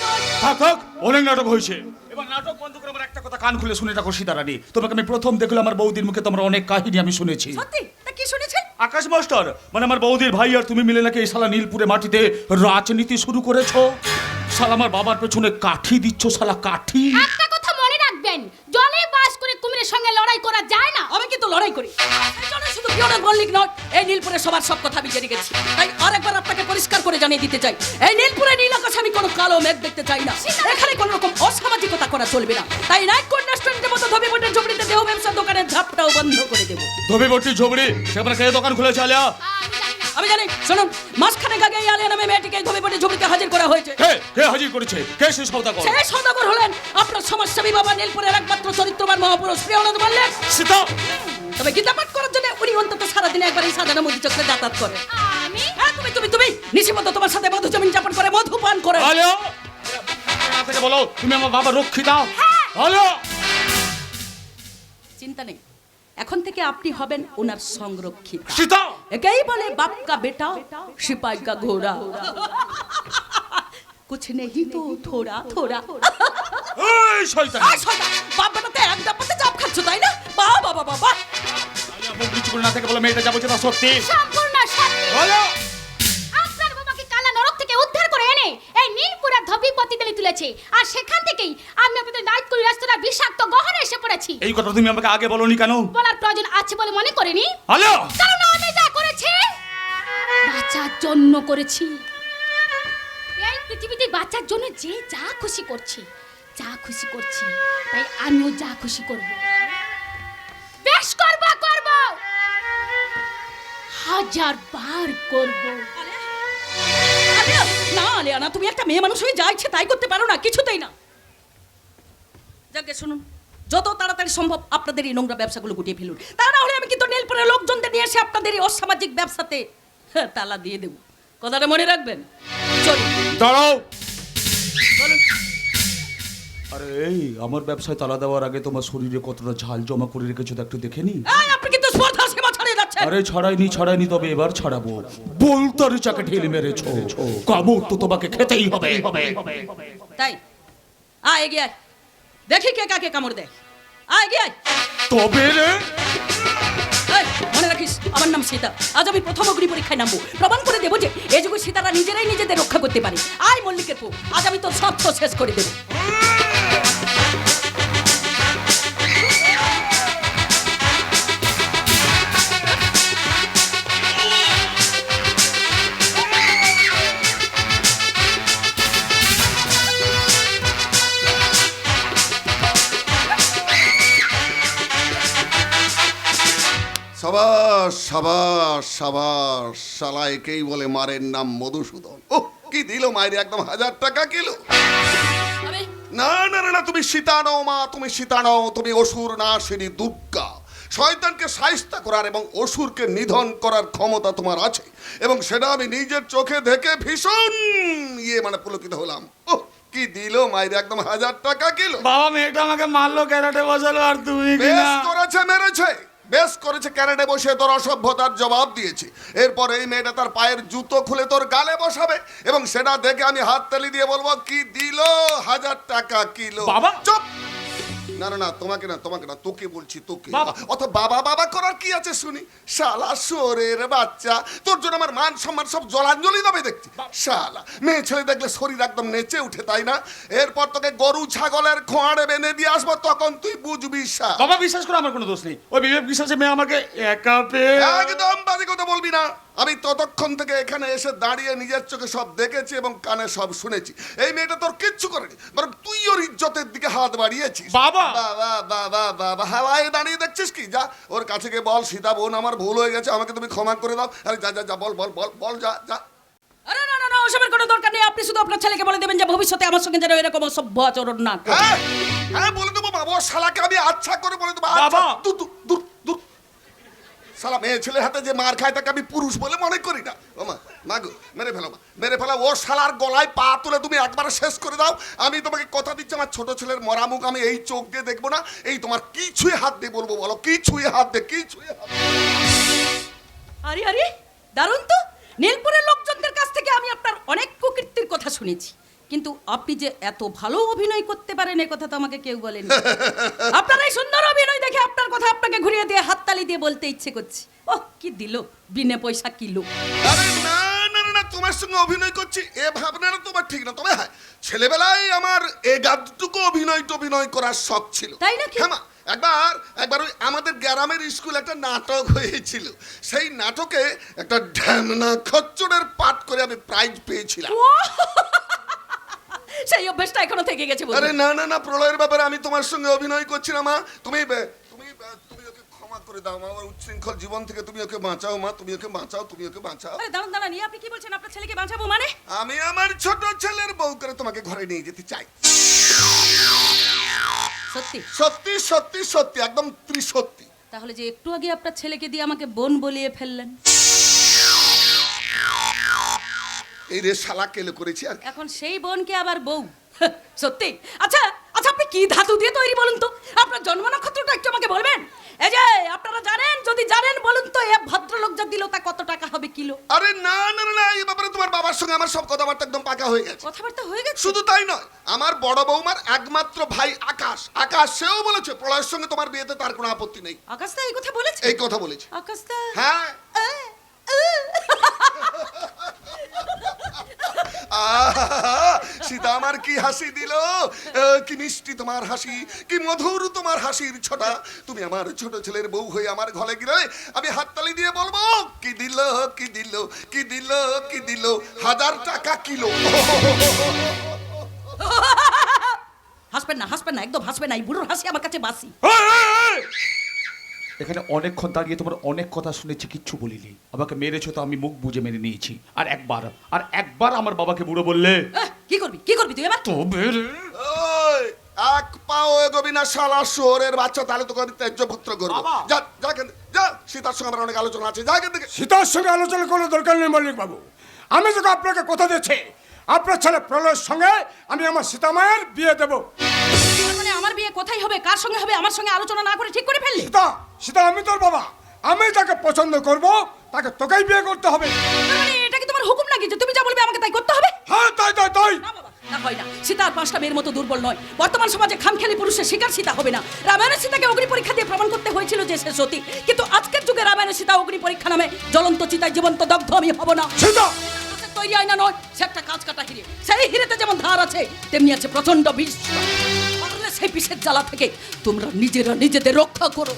থাক, অনেক নাটক হয়েছে। এবার নাটক বন্ধ করে আমার একটা কথা কান খুলে শুনে রাখো সীতারানী। তোমাকে আমি প্রথম দেখলাম আমার বৌদির মুখে তোমার অনেক কাহিনী আমি শুনেছি। সত্যি? তা কি শুনেছেন? আকাশ মাস্টার মানে আমার বৌদির ভাই আর তুমি মিলে নাকি এই শালা নীলপুরে মাটিতে রাজনীতি শুরু করেছো। শালা আমার বাবার পেছনে কাঠি দিচ্ছ, শালা কাঠি। একটা কথা মনে রাখবেন, জলে বাস করে কুমিরের সঙ্গে লড়াই করা যায় না। আমি কিন্তু লড়াই করি। সেই জন্য শুধু প্রিয়নাথ মল্লিক নয়, এই নীলপুরে সবার সব কথা আমি জেনে গেছি। তাই আরেকবার আপনাকে পরিষ্কার করে জানিয়ে দিতে চাই, এই নীলপুরে নীল আকাশে আমি কোনো কালো মেঘ দেখতে চাই না। এখানে কোনো রকম অসামাজিকতা করা চলবে না। তাই নাইট কোড রেস্টুরেন্টের মতো ধবি বোটের ঝুপড়িতে দেহ ব্যবসার দোকানের ঝাপটাও বন্ধ করে দেবো। ধবি বটি ঝবড়ি সেখানে কে দোকান খুলে চালিয়া? আমি জানি না। আমি জানি। শুনুন, মাসখানেক আগে এই আলিয়া নামে মেয়েটিকে ধবি বোটের ঝুপড়িতে হাজির করা হয়েছে। কে হাজির করেছে? কে সে সওদাগর? সেই সওদাগর হলেন আপনার সমাজসেবী বাবা নীলপুরের একমাত্র চরিত্রবান মহাপুরুষ প্রিয়নাথ মল্লিক। সীতা তবে গীতা পাঠ করার জন্য উনি অন্তত সারাদিনে একবার এই সাজানো মধু চক্রে যাতায়াত করে। আমি হ্যাঁ, তুমি নিশিমতো তোমার সাথে মধু জমিন যাপন করে, মধু পান করে। হ্যালো থেকে বলো তুমি আমার বাবা রক্ষী দাও। হ্যালো চিন্তা নেই, এখন থেকে আপনি হবেন ওনার সংরক্ষিত। সীতা একেই বলে বাপ কা বেটা সিপাही का घोड़ा कुछ नहीं तो थोड़ा थोड़ा। এই শয়তান আয় শয়তান, বাপ বেটাতে এক ডাপাতে চাপ খাচ্ছ তাই না? বাবা বাবা বাবা, মুখ নিচু করে না থেকে বলো মেয়েটা যাবো যেটা সত্যি। সম্পূর্ণ সত্যি। হ্যালো আপনার বাবাকে কালা নরক থেকে উদ্ধার করে এনে এই নীলপুরা ধবিপতি তেলে তুলেছে, আর সেখান থেকেই আমি আপনাদের নাইটকুলি রেস্তোরাঁ বিষাক্ত গহনে এসে পড়েছি। এই কথা তুমি আমাকে আগে বলনি কেন? বলার প্রয়োজন আছে বলে মনে করিনি, হ্যালো কারণ আমি যা করেছি বাচ্চার জন্য করেছি। এই পৃথিবীতে বাচ্চার জন্য যে যা খুশি করছে, তাই আমিও যা খুশি করব, বেশ করব, 1000 বার করব। আলিয়া, না আলিয়া না, তুমি একটা মেয়ে মানুষ হয়ে যা ইচ্ছে তাই করতে পারো না, কিছুতেই না। যাকে শুনুন, যত তাড়াতাড়ি সম্ভব আপনাদের এই নোংরা ব্যবসাগুলো গুটিয়ে ফেলুন, তা না হলে আমি কিন্তু নীলপুরের লোকজনদের নিয়ে এসে আপনাদের এই অসামাজিক ব্যবসাতে তালা দিয়ে দেবো। কথাটা মনে রাখবেন। চলুন দাঁড়াও। আরে এই আমার ব্যবসায় তালা দেওয়ার আগে তোমার শরীরে কতটা ঝাল জমা করে রেখেছো তো একটু দেখে নি। এই, আপনি কিন্তু স্পর্ধা সীমা ছাড়িয়ে যাচ্ছেন। আরে ছাড়াইনি তবে এবার ছাড়াবো। বলতারি চাকে ঢেলে মেরেছো, কামড় তো তোমাকে খেতেই হবে। তাই আয় এগিয়ে আয়, দেখি কে কাকে কামড় দেয়। আয় এগিয়ে আয়। তবে রে এই, মনে রাখিস আমার নাম সীতা। আজ আমি প্রথম অগ্নি পরীক্ষায় নামবো, প্রমাণ করে দেবো যে এই যুগে সীতারা নিজেরাই নিজেদের রক্ষা করতে পারে। আয় মল্লিকের পো, আজ আমি তোর সব শেষ করে দেবো। সাবাস সাবাস সাবাস, শালা একেই বলে মারের নাম মধুসূদন। ও কি দিল মায়ের, একদম 1000 টাকা কিলো। আরে, না না না না, তুমি সীতা নও মা, তুমি সীতা নও, তুমি অসুর নাশিনী দুর্গা। শয়তানকে শায়েস্তা করার এবং অসুরকে নিধন করার ক্ষমতা তোমার আছে, এবং সেটা আমি নিজের চোখে দেখে ভীষণ পুলকিত হলাম। ও কি দিল মায়ের, একদম 1000 টাকা কিলো। বাবা মেয়েটা আমাকে মারলো, ক্যারাটে বসালো, আর তুমি বেশ করেছে, মেরেছে, বেশ করেছে, ক্যারেটে বসে তোর অসভ্যতার জবাব দিয়েছি। এরপর এই মেয়েটা তার পায়ের জুতো খুলে তোর গালে বসাবে, এবং সেটা দেখে আমি হাততালি দিয়ে বলবো কি দিল, 1000 টাকা কিলো। বাবা! চুপ! না না না, তোমাকে না, তোকে বলছি, তোকে। বাবা! অত বাবা বাবা করার কি আছে শুনি? শালা শোরের বাচ্চা, তোর জন্য আমার মান সম্মান সব জলাঞ্জলি দেবে দেখছি। শালা মেয়ে ছেলে দেখলে শরীর একদম নেচে উঠে, তাই না? এরপর তোকে গরু ছাগলের খোঁয়াড়ে বেঁধে দিয়ে আসবো, তখন তুই বুঝবি। বাবা বিশ্বাস করো, আমার কোনো দোষ নেই। ওই বিবেক বিশ্বাসে মেয়ে আমাকে একা পেয়ে। একদম বাজে কথা বলবি না। আমি ততক্ষণ থেকে এখানে এসে দাঁড়িয়ে নিজের চোখে সব দেখেছি এবং কানে সব শুনেছি। এই মেয়েটা তোর কিচ্ছু করেনি, বরং তুই ওর ইজ্জতের দিকে হাত বাড়িয়েছিস। বাবা! বাবা বাবা বাবা, হাওয়ায় দাঁড়িয়ে দেখছিস কি? যা ওর কাছে গিয়ে বল, সীতা বোন আমার ভুল হয়ে গেছে, আমাকে তুমি ক্ষমা করে দাও। আরে যা যা যা, বল বল বল বল, যা যা। আরে না না না, ওসবের কোনো দরকার নেই। আপনি শুধু আপনার ছেলেকে বলে দেবেন যে ভবিষ্যতে আমার সঙ্গে যেন এরকম অসভ্য আচরণ না করে। হ্যাঁ হ্যাঁ, বলে দেবো বাবা, ওর শালাকে আমি আচ্ছা করে বলে দেবো। বাবা! দূর দূর দূর দূর। শালা মেয়ে ছেলের হাতে যে মার খায় তাকে আমি পুরুষ বলে মনে করি না। ও মা, মা গো, মেরে ফেলো মা, মেরে ফেলো। ও শালার গলায় পা তুলে তুমি একবারে শেষ করে দাও। আমি তোমাকে কথা দিচ্ছি, আমার ছোট ছেলের মরা মুখ আমি এই চোখ দিয়ে দেখবো না। এই তোমার কি ছুঁয়ে হাত দিয়ে বলবো, বলো কি ছুঁয়ে হাত দিয়ে, কি ছুঁয়ে হাত দিয়ে? আরে আরে, দারুণ তো। নীলপুরের লোকজনদের কাছ থেকে আমি আপনার অনেক কুকীর্তির কথা শুনেছি, কিন্তু আপনি যে এত ভালো অভিনয় করতে পারেন এ কথা তো আমাকে কেউ বলেনি। আপনার এই সুন্দর অভিনয় দেখে আপনার কথা আপনাকে ঘুরিয়ে দিয়ে হাততালি দিয়ে বলতে ইচ্ছে করছে, ওহ কি দিল, বিনে পয়সা কিলো। আরে না না না না, তোমার সঙ্গে অভিনয় করছি এ ভাবনাটা তোমার ঠিক না। তবে হ্যাঁ, ছেলেবেলায় আমার এ গাদটুকু অভিনয় করার শখ ছিল। তাই নাকি? হ্যাঁ মা, একবার ওই আমাদের গ্রামের স্কুল একটা নাটক হয়েছিল। সেই নাটকে একটা ঢ্যামনা খচ্চরের পাঠ করে আমি প্রাইজ পেয়েছিলাম। সেই অভ্যাসটা এখনো থেকে গেছে। আরে না না না, প্রলয়ের ব্যাপারে আমি তোমার সঙ্গে অভিনয় করছি না মা। তুমি ওকে ক্ষমা করে দাও মা, আমার উচ্ছৃঙ্খল জীবন থেকে তুমি ওকে বাঁচাও মা, তুমি ওকে বাঁচাও, তুমি ওকে বাঁচাও। আরে দাঁড়ান দাঁড়ান, আপনি কি বলছেন আপনার ছেলেকে বাঁচাবো মানে? আমি আমার ছোট ছেলের বউ করে তোমাকে ঘরে নিয়ে যেতে চাই। সত্যি? সত্যি সত্যি সত্যি, একদম ত্রিসত্যি। তাহলে যে একটু আগে আপনার ছেলেকে দিয়ে আমাকে বোন বলিয়ে ফেললেন, এই রে শালা কেলে করেছি আর কি। এখন সেই বোনকে আবার বউ? সত্যি? আচ্ছা আচ্ছা, আপনি কি ধাতু দিয়ে তৈরি বলুন তো? আপনার জন্ম নক্ষত্রটা একটু আমাকে বলবেন? এই যে আপনারা জানেন, যদি জানেন বলুন তো, এ ভদ্রলোক যা দিল তা কত টাকা হবে কিলো? আরে না না না না, এই ব্যাপারে তোমার বাবার সঙ্গে আমার সব কথাবার্তা একদম পাকা হয়ে গেছে। কথাবার্তা হয়ে গেছে? শুধু তাই নয়, আমার বড় বৌমার একমাত্র ভাই আকাশ, আকাশ সেও বলেছে প্রলয়ের সঙ্গে তোমার বিয়েতে তার কোনো আপত্তি নেই। আকাশদা এই কথা বলেছে? এই কথা বলেছে। আকাশদা? হ্যাঁ। সীতা আমার কি হাসি দিল, কি মিষ্টি তোমার হাসি, কি মধুর তোমার হাসির ছটা। তুমি আমার ছোট ছেলের বউ হয়ে আমার ঘরে গেলে আমি হাততালি দিয়ে বলবো, কি দিল কি দিল কি দিল কি দিল, 1000 টাকা কিলো। হাসবেন না, হাসবেন না, একদম হাসবেন না, এই বুড়োর হাসি আমার কাছে বাসি। এখানে অনেকক্ষণ দাঁড়িয়ে তোমার অনেক কথা শুনেছি, কিচ্ছু বলিনি। আমাকে মেরেছো তো আমি মুখ বুজে মেনে নিয়েছি। আর একবার আমার বাবাকে বুড়ো বললে কি করবি, কি করবি তুই এবার? তো বেরে ওই, এক পাও এগোবি না শালা শুয়োরের বাচ্চা, তাহলে তোকে আমি ত্যায্য পুত্র করবো। যা যা এখান থেকে, যা, সীতার সঙ্গে আমার অনেক আলোচনা আছে, যা এখান থেকে। সীতার সঙ্গে আলোচনা কোনো দরকার নেই মল্লিক বাবু। আমি তোকে আপনাকে কথা দিচ্ছি, আপনার ছেলে প্রলয়ের সঙ্গে আমি আমার সীতামায়ের বিয়ে দেবো। মানে আমার বিয়ে কোথায় হবে, কার সঙ্গে হবে, আমার সঙ্গে আলোচনা না করে ঠিক করে ফেললি? সীতা, সীতা আমি তোর বাবা, আমি তাকে পছন্দ করব, তাকে তোকেই বিয়ে করতে হবে। মানে এটা কি তোমার হুকুম নাকি যে তুমি যা বলবে আমাকে তাই করতে হবে? হ্যাঁ তাই তাই তাই। না বাবা, না হয় না। সীতা আর 5টা মেয়ের মতো দুর্বল নয়। বর্তমান সমাজে খামখেয়ালি পুরুষের শিকার সীতা হবে না। রামায়ণের সীতাকে অগ্নি পরীক্ষা দিয়ে প্রমাণ করতে হয়েছিল যে সে সতী, কিন্তু আজকের যুগে রামায়ণের সীতা অগ্নি পরীক্ষা নামে জ্বলন্ত চিতায় জীবন্ত দগ্ধ আমি হব না। সীতা, তৈরি আয়না নয়, সে একটা কাঁচ কাটা হিরে। সেই হিরেতে যেমন ধার আছে, তেমনি আছে প্রচন্ড বিষ। পারলে সেই বিষের জ্বালা থেকে তোমরা নিজেরা নিজেদের রক্ষা করো।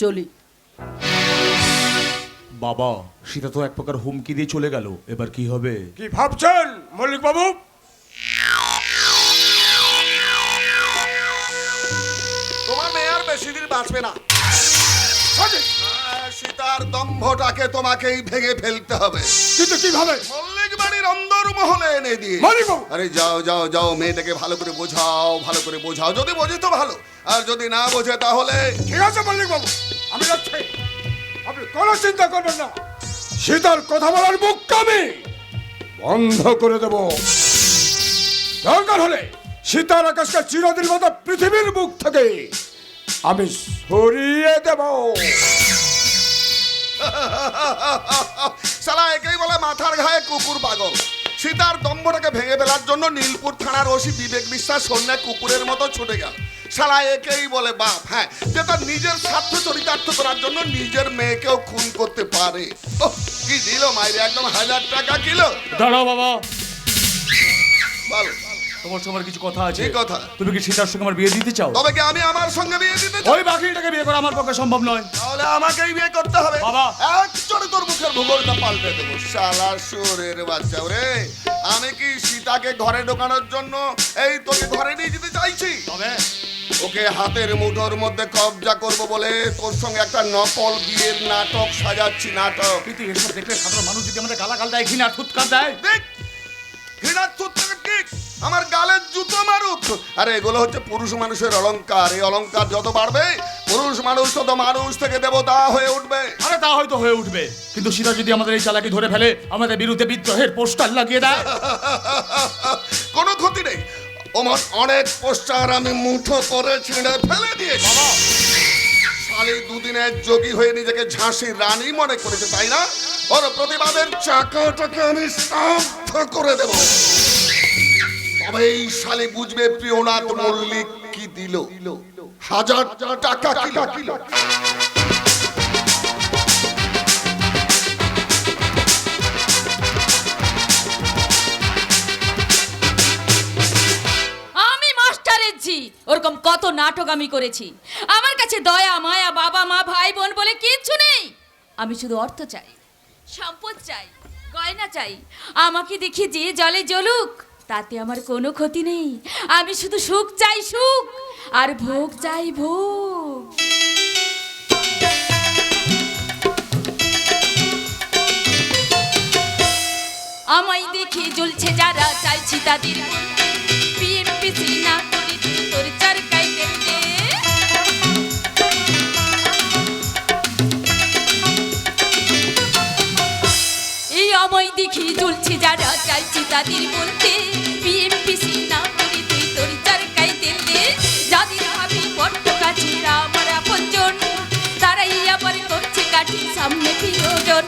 চলি। বাবা, সীতা তো এক প্রকার হুমকি দিয়ে চলে গেল, এবার কি হবে? কি ভাবছেন মল্লিক বাবু? তোমার মেয়ে আর বেশি দিন বাঁচবে না। সীতার দম্ভটাকে তোমাকেই ভেঙে ফেলতে হবে। কিন্তু কিভাবে? মল্লিক বাড়ির অন্দর মহলে এনে দিয়ে। মল্লিক বাবু, আরে যাও যাও যাও, মেয়েটাকে ভালো করে বোঝাও, ভালো করে বোঝাও। যদি বোঝে তো ভালো, আর যদি না বোঝে তাহলে ঠিক আছে মল্লিক বাবু, আমি যাচ্ছি, আপনি কোনো চিন্তা করবেন না। সীতার কথা বলার মুখ আমি বন্ধ করে দেব। দরকার হলে সীতার আকাশকে চিরদিন মতো পৃথিবীর মুখ থেকে আমি সরিয়ে দেব। শালা একেই বলে মাথার ঘায়ে কুকুর পাগল। সীতার দম্ভটাকে ভেঙে ফেলার জন্য নীলপুর থানার ওসি বিবেক বিশ্বাস সন্ধ্যা কুকুরের মতো ছুটে গেল। শালা একেই বলে বাপ, হ্যাঁ, যে তার নিজের স্বার্থ চরিতার্থ করার জন্য নিজের মেয়েকেও খুন করতে পারে। ওহ, কি দিল মাইরে, একদম 1000 টাকা কিলো। দাঁড়াও বাবা, বলো, তোমার সঙ্গে আমার কিছু কথা আছে। কি কথা? তুমি কি সীতার সঙ্গে আমার বিয়ে দিতে চাও? তবে কি আমি আমার সঙ্গে বিয়ে দিতে চাই? ওই বাকিটাকে বিয়ে করা আমার পক্ষে সম্ভব নয়। তাহলে আমাকেই বিয়ে করতে হবে। বাবা। এক চড়ে তোর মুখের ভূগোলটা পাল্টে দেবো। শালা শুয়োরের বাচ্চা রে, আমি কি সীতাকে ঘরে ঢোকানোর জন্য এই তোকে ঘরে নিয়ে যেতে চাইছি? তবে ওকে হাতের মুঠোর মধ্যে কবজা করব বলে তোর সঙ্গে একটা নকল বিয়ের নাটক সাজাচ্ছি, নাটক। কিন্তু এসব দেখলে সাধারণ মানুষ যদি আমাদের গালাগাল দেয়, ঘৃণা থুৎকার দেয়, দেখ, ঘৃণার থুতটাকে ঠিক আমার গালের জুতো মারুক। আরে এগুলো হচ্ছে পুরুষ মানুষের অলংকার। এই অলংকার যত বাড়বে, পুরুষ মানুষ তত মানুষ থেকে দেবতা হয়ে উঠবে। আরে তা হয়তো হয়ে উঠবে, কিন্তু সীতা যদি আমাদের এই চালাকি ধরে ফেলে, আমাদের বিরুদ্ধে বিদ্রোহের পোস্টার লাগিয়ে দেয়, কোনো ক্ষতি নেই। ওমর অনেক পোস্টার আমি মুঠো করে ছিঁড়ে ফেলে দিয়েছি। শালি দুদিনের যোগী হয়ে নিজেকে ঝাঁসির রানী মনে করেছে, তাই না? ওর প্রতিবাদের চাকাটাকে আমি স্তব্ধ করে দেব। তবে এই শালি বুঝবে প্রিয়নাথ মল্লিক কি দিল। 1000 টাকা কিলো। আমি মাস্টারের ঝি, ওরকম কত নাটক আমি করেছি। আমার কাছে দয়া মায়া বাবা মা ভাই বোন বলে কিচ্ছু নেই। আমি শুধু অর্থ চাই, সম্পদ চাই, গয়না চাই। আমাকে দেখে যে জলে জ্বলুক, তাতে আমার কোনো ক্ষতি নেই। আমি শুধু সুখ চাই, সুখ, আর ভোগ চাই, ভোগ। আমায় দেখে জ্বলছে যারা, চাইছি তাদের বিএমপিসি না করে তোর চারকাইতে আমায় দেখি জ্বলছে যারা চাইছি তাদের বলতে বিএমপিসি না করে তুই তোর চারকাই দিল্লি যাদের ভাবি বড্ড কাছে আমার আপনজন তারাই আবার করছে কাঠি সামনে প্রিয়জন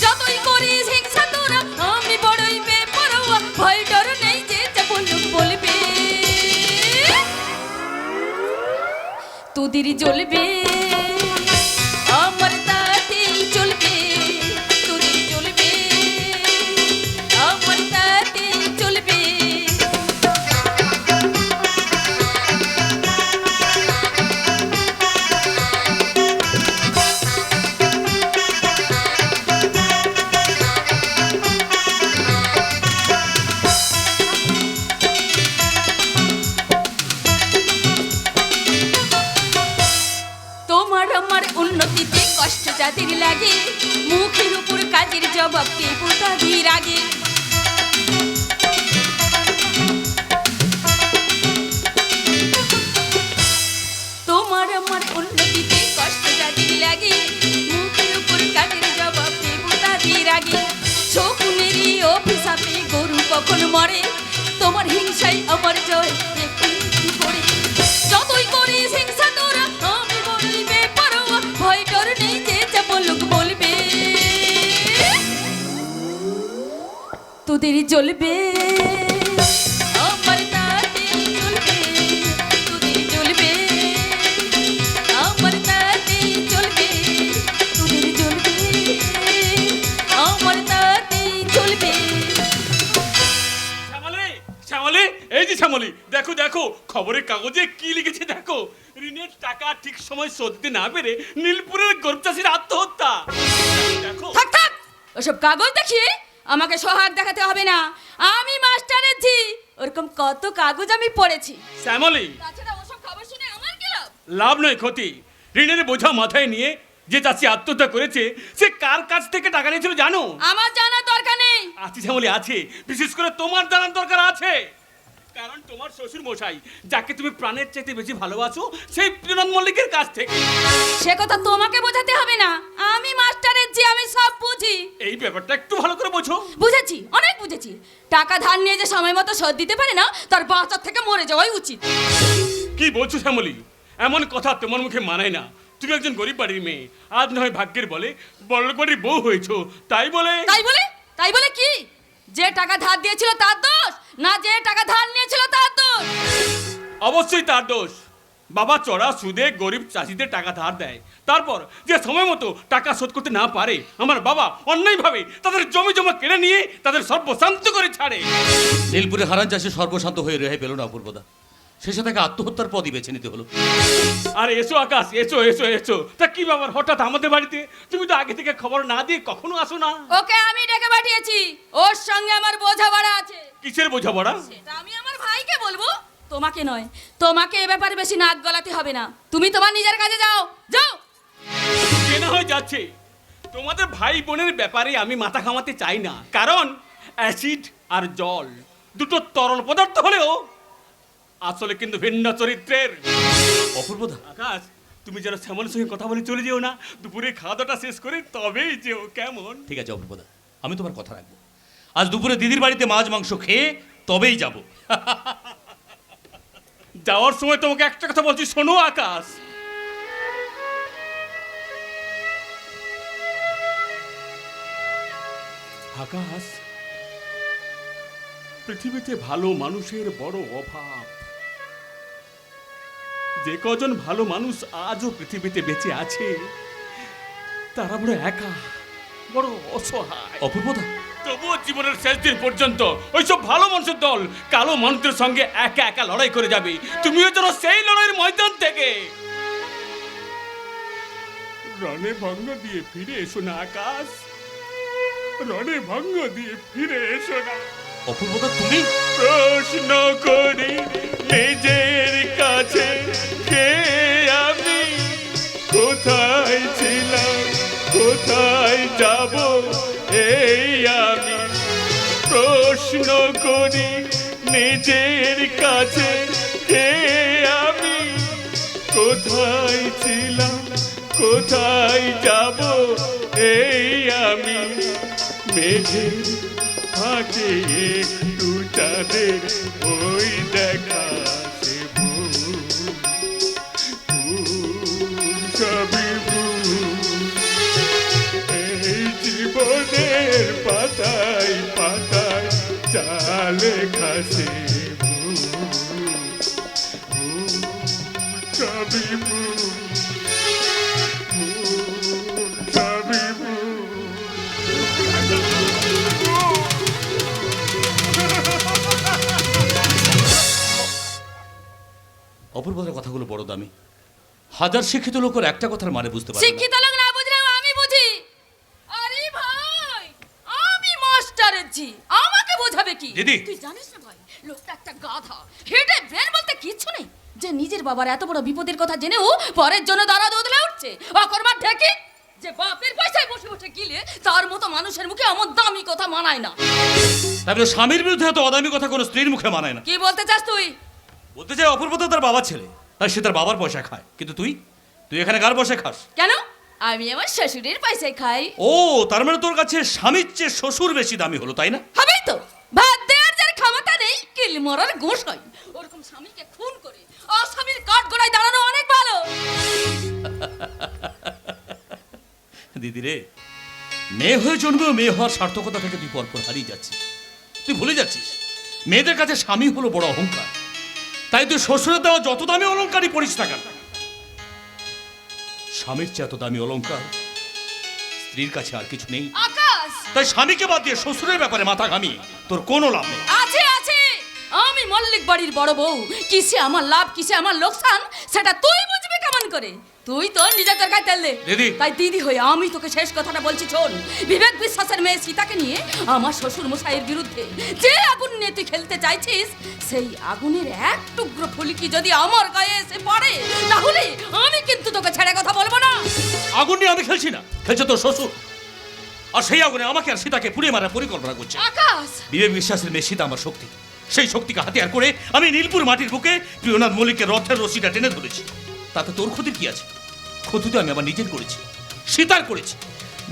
যতই করিস হিংসা তোরা আমি বড়ই বেপরোয়া ভয় ডর নেই যে বলুক বলবে তোদের জ্বলবে আমার তাতেই চলবে তোদের জ্বলবে আমার তাতেই চলবে তোমার আমার উন্নতিতে কষ্ট যাদের লাগে মুখের উপর কাজের জবাব দেব তাদের আগে তোমার আমার উন্নতিতে কষ্ট যাদের লাগে মুখের উপর কাজের জবাব দেব তাদের আগে শকুনেরই অভিশাপে গরু কখন মরে তোমার হিংসাই আমার জয় একটু একটু করে যতই করিস হিংসা তোরা আমি বড়ই বেপরোয়া ভয় ডর নেই যে যা বলুক বলবে তোদের জ্বলবে আমার তাতেই চলবে তোদের জ্বলবে আমার তাতেই চলবে তোদের জ্বলবে আমার তাতেই চলবে শ্যামলী শ্যামলী এই যে শ্যামলী দেখো দেখো খবরের কাগজে কি লিখেছে দেখো ঋণের টাকা ঠিক সময় শোধ দিতে না পেরে নীলপুরের গরিব চাষির আত্মহত্যা দেখো থাক থাক ওসব কাগজ দেখিয়ে আমাকে সোহাগ দেখাতে হবে না আমি মাস্টারের ঝি ওরকম কত কাগজ আমি পড়েছি শ্যামলী তাছাড়া ওসব খবর শুনে আমার কি লাভ লাভ নয় ক্ষতি ঋণের বোঝা মাথায় নিয়ে যে চাষি আত্মহত্যা করেছে সে কার কাছ থেকে টাকা নিয়েছিল জানো আমার জানার দরকার নেই আছে শ্যামলী আছে বিশেষ করে তোমার জানার দরকার আছে কারণ তোমার শ্বশুর মশাই যাকে তুমি প্রাণের চাইতে বেশি ভালোবাসো সেই প্রিয়নাথ মল্লিকের কাছ থেকে সে কথা তোমাকে বোঝাতে হবে না আমি মাস্টারের ঝি আমি সব বুঝি এই ব্যাপারটা একটু ভালো করে বোঝো বুঝেছি অনেক বুঝেছি টাকা ধার নিয়ে যে সময় মতো শোধ দিতে পারে না তার বাঁচার থেকে মরে যাওয়াই উচিত কি বলছো শ্যামলী এমন কথা তোমার মুখে মানায় না তুমি একজন গরিব বাড়ির মেয়ে আজ নয় ভাগ্যের বলে বড়লোক বাড়ির বউ হয়েছো তাই বলে তাই বলে কি যে টাকা ধার দিয়েছিল তার দোষ না যে টাকা ধার নিয়েছিল তার দোষ অবশ্যই তার দোষ বাবা চড়া সুদে গরিব চাষিদের টাকা ধার দেয় তারপর যে সময় মতো টাকা শোধ করতে না পারে আমার বাবা অন্যায়ভাবে তাদের জমি জমা কেড়ে নিয়ে তাদের সর্বশান্ত করে ছাড়ে নীলপুরে হারান চাষে সর্বশান্ত হয়ে রেহাই পেল না অপূর্বদা শেষে তাকে আত্মহত্যার পদই বেছে নিতে হলো আর এসো আকাশ এসো এসো এসো তা কি ব্যাপার হঠাৎ আমাদের বাড়িতে তুমি তো আগে থেকে খবর না দিয়ে কখনো আসো না ওকে আমি ডেকে পাঠিয়েছি ওর সঙ্গে আমার বোঝাপড়া আছে কিসের বোঝাপড়া সেটা আমি আমার ভাইকে বলবো তোমাকে নয় তোমাকে এ ব্যাপারে বেশি নাক গলাতে হবে না তুমি তোমার নিজের কাজে যাও যাও সে না হয়ে যাচ্ছে তোমাদের ভাই বোনের ব্যাপারে আমি মাথা ঘামাতে চাই না কারণ অ্যাসিড আর জল দুটো তরল পদার্থ হলেও আসলে কিন্তু ভিন্ন চরিত্রের অপূর্বদা আকাশ তুমি যেন শ্যামলের সঙ্গে কথা বলে চলে যেও না দুপুরে খাওয়া দাওয়াটা শেষ করে তবেই যেও কেমন ঠিক আছে অপূর্বদা আমি তোমার কথা রাখবো আজ দুপুরে দিদির বাড়িতে মাছ মাংস খেয়ে তবেই যাব যাওয়ার সময় তোমাকে একটা কথা বলছি শোনো আকাশ আকাশ পৃথিবীতে ভালো মানুষের বড় অভাব যে কজন ভালো মানুষ আজও পৃথিবীতে বেঁচে আছে তারা বড় একা বড় অসহায় অপূর্বদা তবুও জীবনের শেষ দিন পর্যন্ত ওইসব ভালো মানুষের দল কালো মানুষের সঙ্গে একা একা লড়াই করে যাবে তুমিও যেন সেই লড়াইয়ের ময়দান থেকে রণে ভঙ্গ দিয়ে ফিরে এসো না আকাশ রণে ভঙ্গ দিয়ে ফিরে এসো না অপূর্বদা তুমি প্রশ্ন করি নিজের কাছে কে আমি কোথায় ছিলাম কোথায় যাব এই আমি প্রশ্ন করি নিজের কাছে কে আমি কোথায় ছিলাম কোথায় যাব এই আমি মেঘের ফাঁকে একটু চাঁদের ওই দেখা সে সবই এই জীবনের পাতায় পাতায় চালে খাসে সবই সবই অপূর্বতার কথাগুলো বড় দামি। হাজার শিক্ষিত লোকের একটা কথার মানে বুঝতে পারে না। শিক্ষিত লোক না বুঝলেও আমি বুঝি। আরে ভাই, আমি মাস্টারের জি, আমাকে বোঝাবে কি? দিদি। তুই জানিস না ভাই, লোকটা একটা গাধা। হেডে ব্রেন বলতে কিচ্ছু নেই, যে নিজের বাবার এত বড় বিপদের কথা জেনেও পরের জন্য দাঁড়া দোদলে উঠছে। অকর্মার ঢেকে যে বাপের পয়সায় বসে বসে গিলে, তার মতো মানুষের মুখে আমার দামি কথা মানায় না। তারপরে স্বামীর বিরুদ্ধে এত অদামি কথা কোনো স্ত্রীর মুখে মানায় না। কি বলতে চাস তুই? বলতে চাই অপূর্বতা তার বাবার ছেলে, তাই সে তার বাবার পয়সা খায়, কিন্তু তুই এখানে কার পয়সা খাস? কেন? আমি আমার শ্বশুরের পয়সায় খাই। ও, তার মানে তোর কাছে স্বামীর চেয়ে শ্বশুর বেশি দামি হলো, তাই না? হবেই তো, ভাত দেওয়ার যার ক্ষমতা নেই, কিল মরার গোশ হয়। ওরকম স্বামীকে খুন করে অস্বামীর কাঠ গড়ায় দাঁড়ানো অনেক ভালো। দিদি রে, মেয়ে হয়ে জন্মেও মেয়ে হওয়ার সার্থকতা থেকে তুই পরপর হারিয়ে যাচ্ছিস। তুই ভুলে যাচ্ছিস মেয়েদের কাছে স্বামী হলো বড় অহংকার। তাই তুই শ্বশুরের দেওয়া যত দামি অলংকারই পড়িস না কেন, স্বামীর চেয়ে এত দামি অলংকার স্ত্রীর কাছে আর কিছু নেই। আকাশ, তাই স্বামীকে বাদ দিয়ে শ্বশুরের ব্যাপারে মাথা ঘামিয়ে তোর কোনো লাভ নেই। আছে আছে, আমি মল্লিক বাড়ির বড় বউ, কিসে আমার লাভ কিসে আমার লোকসান সেটা তুই বুঝবি কেমন করে? তুই তো নিজের দরকার তেললে। দিদি। তাই দিদি হয়ে আমি তোকে শেষ কথাটা বলছি, শোন। বিবেক বিশ্বাসের মেয়ে সীতাকে নিয়ে আমার শ্বশুর মশাইয়ের বিরুদ্ধে যে আগুন নিয়ে তুই খেলতে চাইছিস, সেই আগুনের এক টুকরো ফুলকি যদি আমার গায়ে এসে পড়ে, তাহলে আমি কিন্তু তোকে ছেড়ে কথা বলবো না। আগুন নিয়ে আমি খেলছি না, খেলছে তোর শ্বশুর। আর সেই আগুনে আমাকে আর সীতাকে পুড়িয়ে মারার পরিকল্পনা করছে। আকাশ, বিবেক বিশ্বাসের মেয়ে সীতা আমার শক্তি, সেই শক্তিকে হাতিয়ার করে আমি নীলপুর মাটির বুকে প্রিয়নাথ মল্লিকের রথের রশিটা টেনে ধরেছি। তাতে তোর ক্ষতির কি আছে? ক্ষতি তো আমি আমার নিজের করেছি, সীতার করেছি।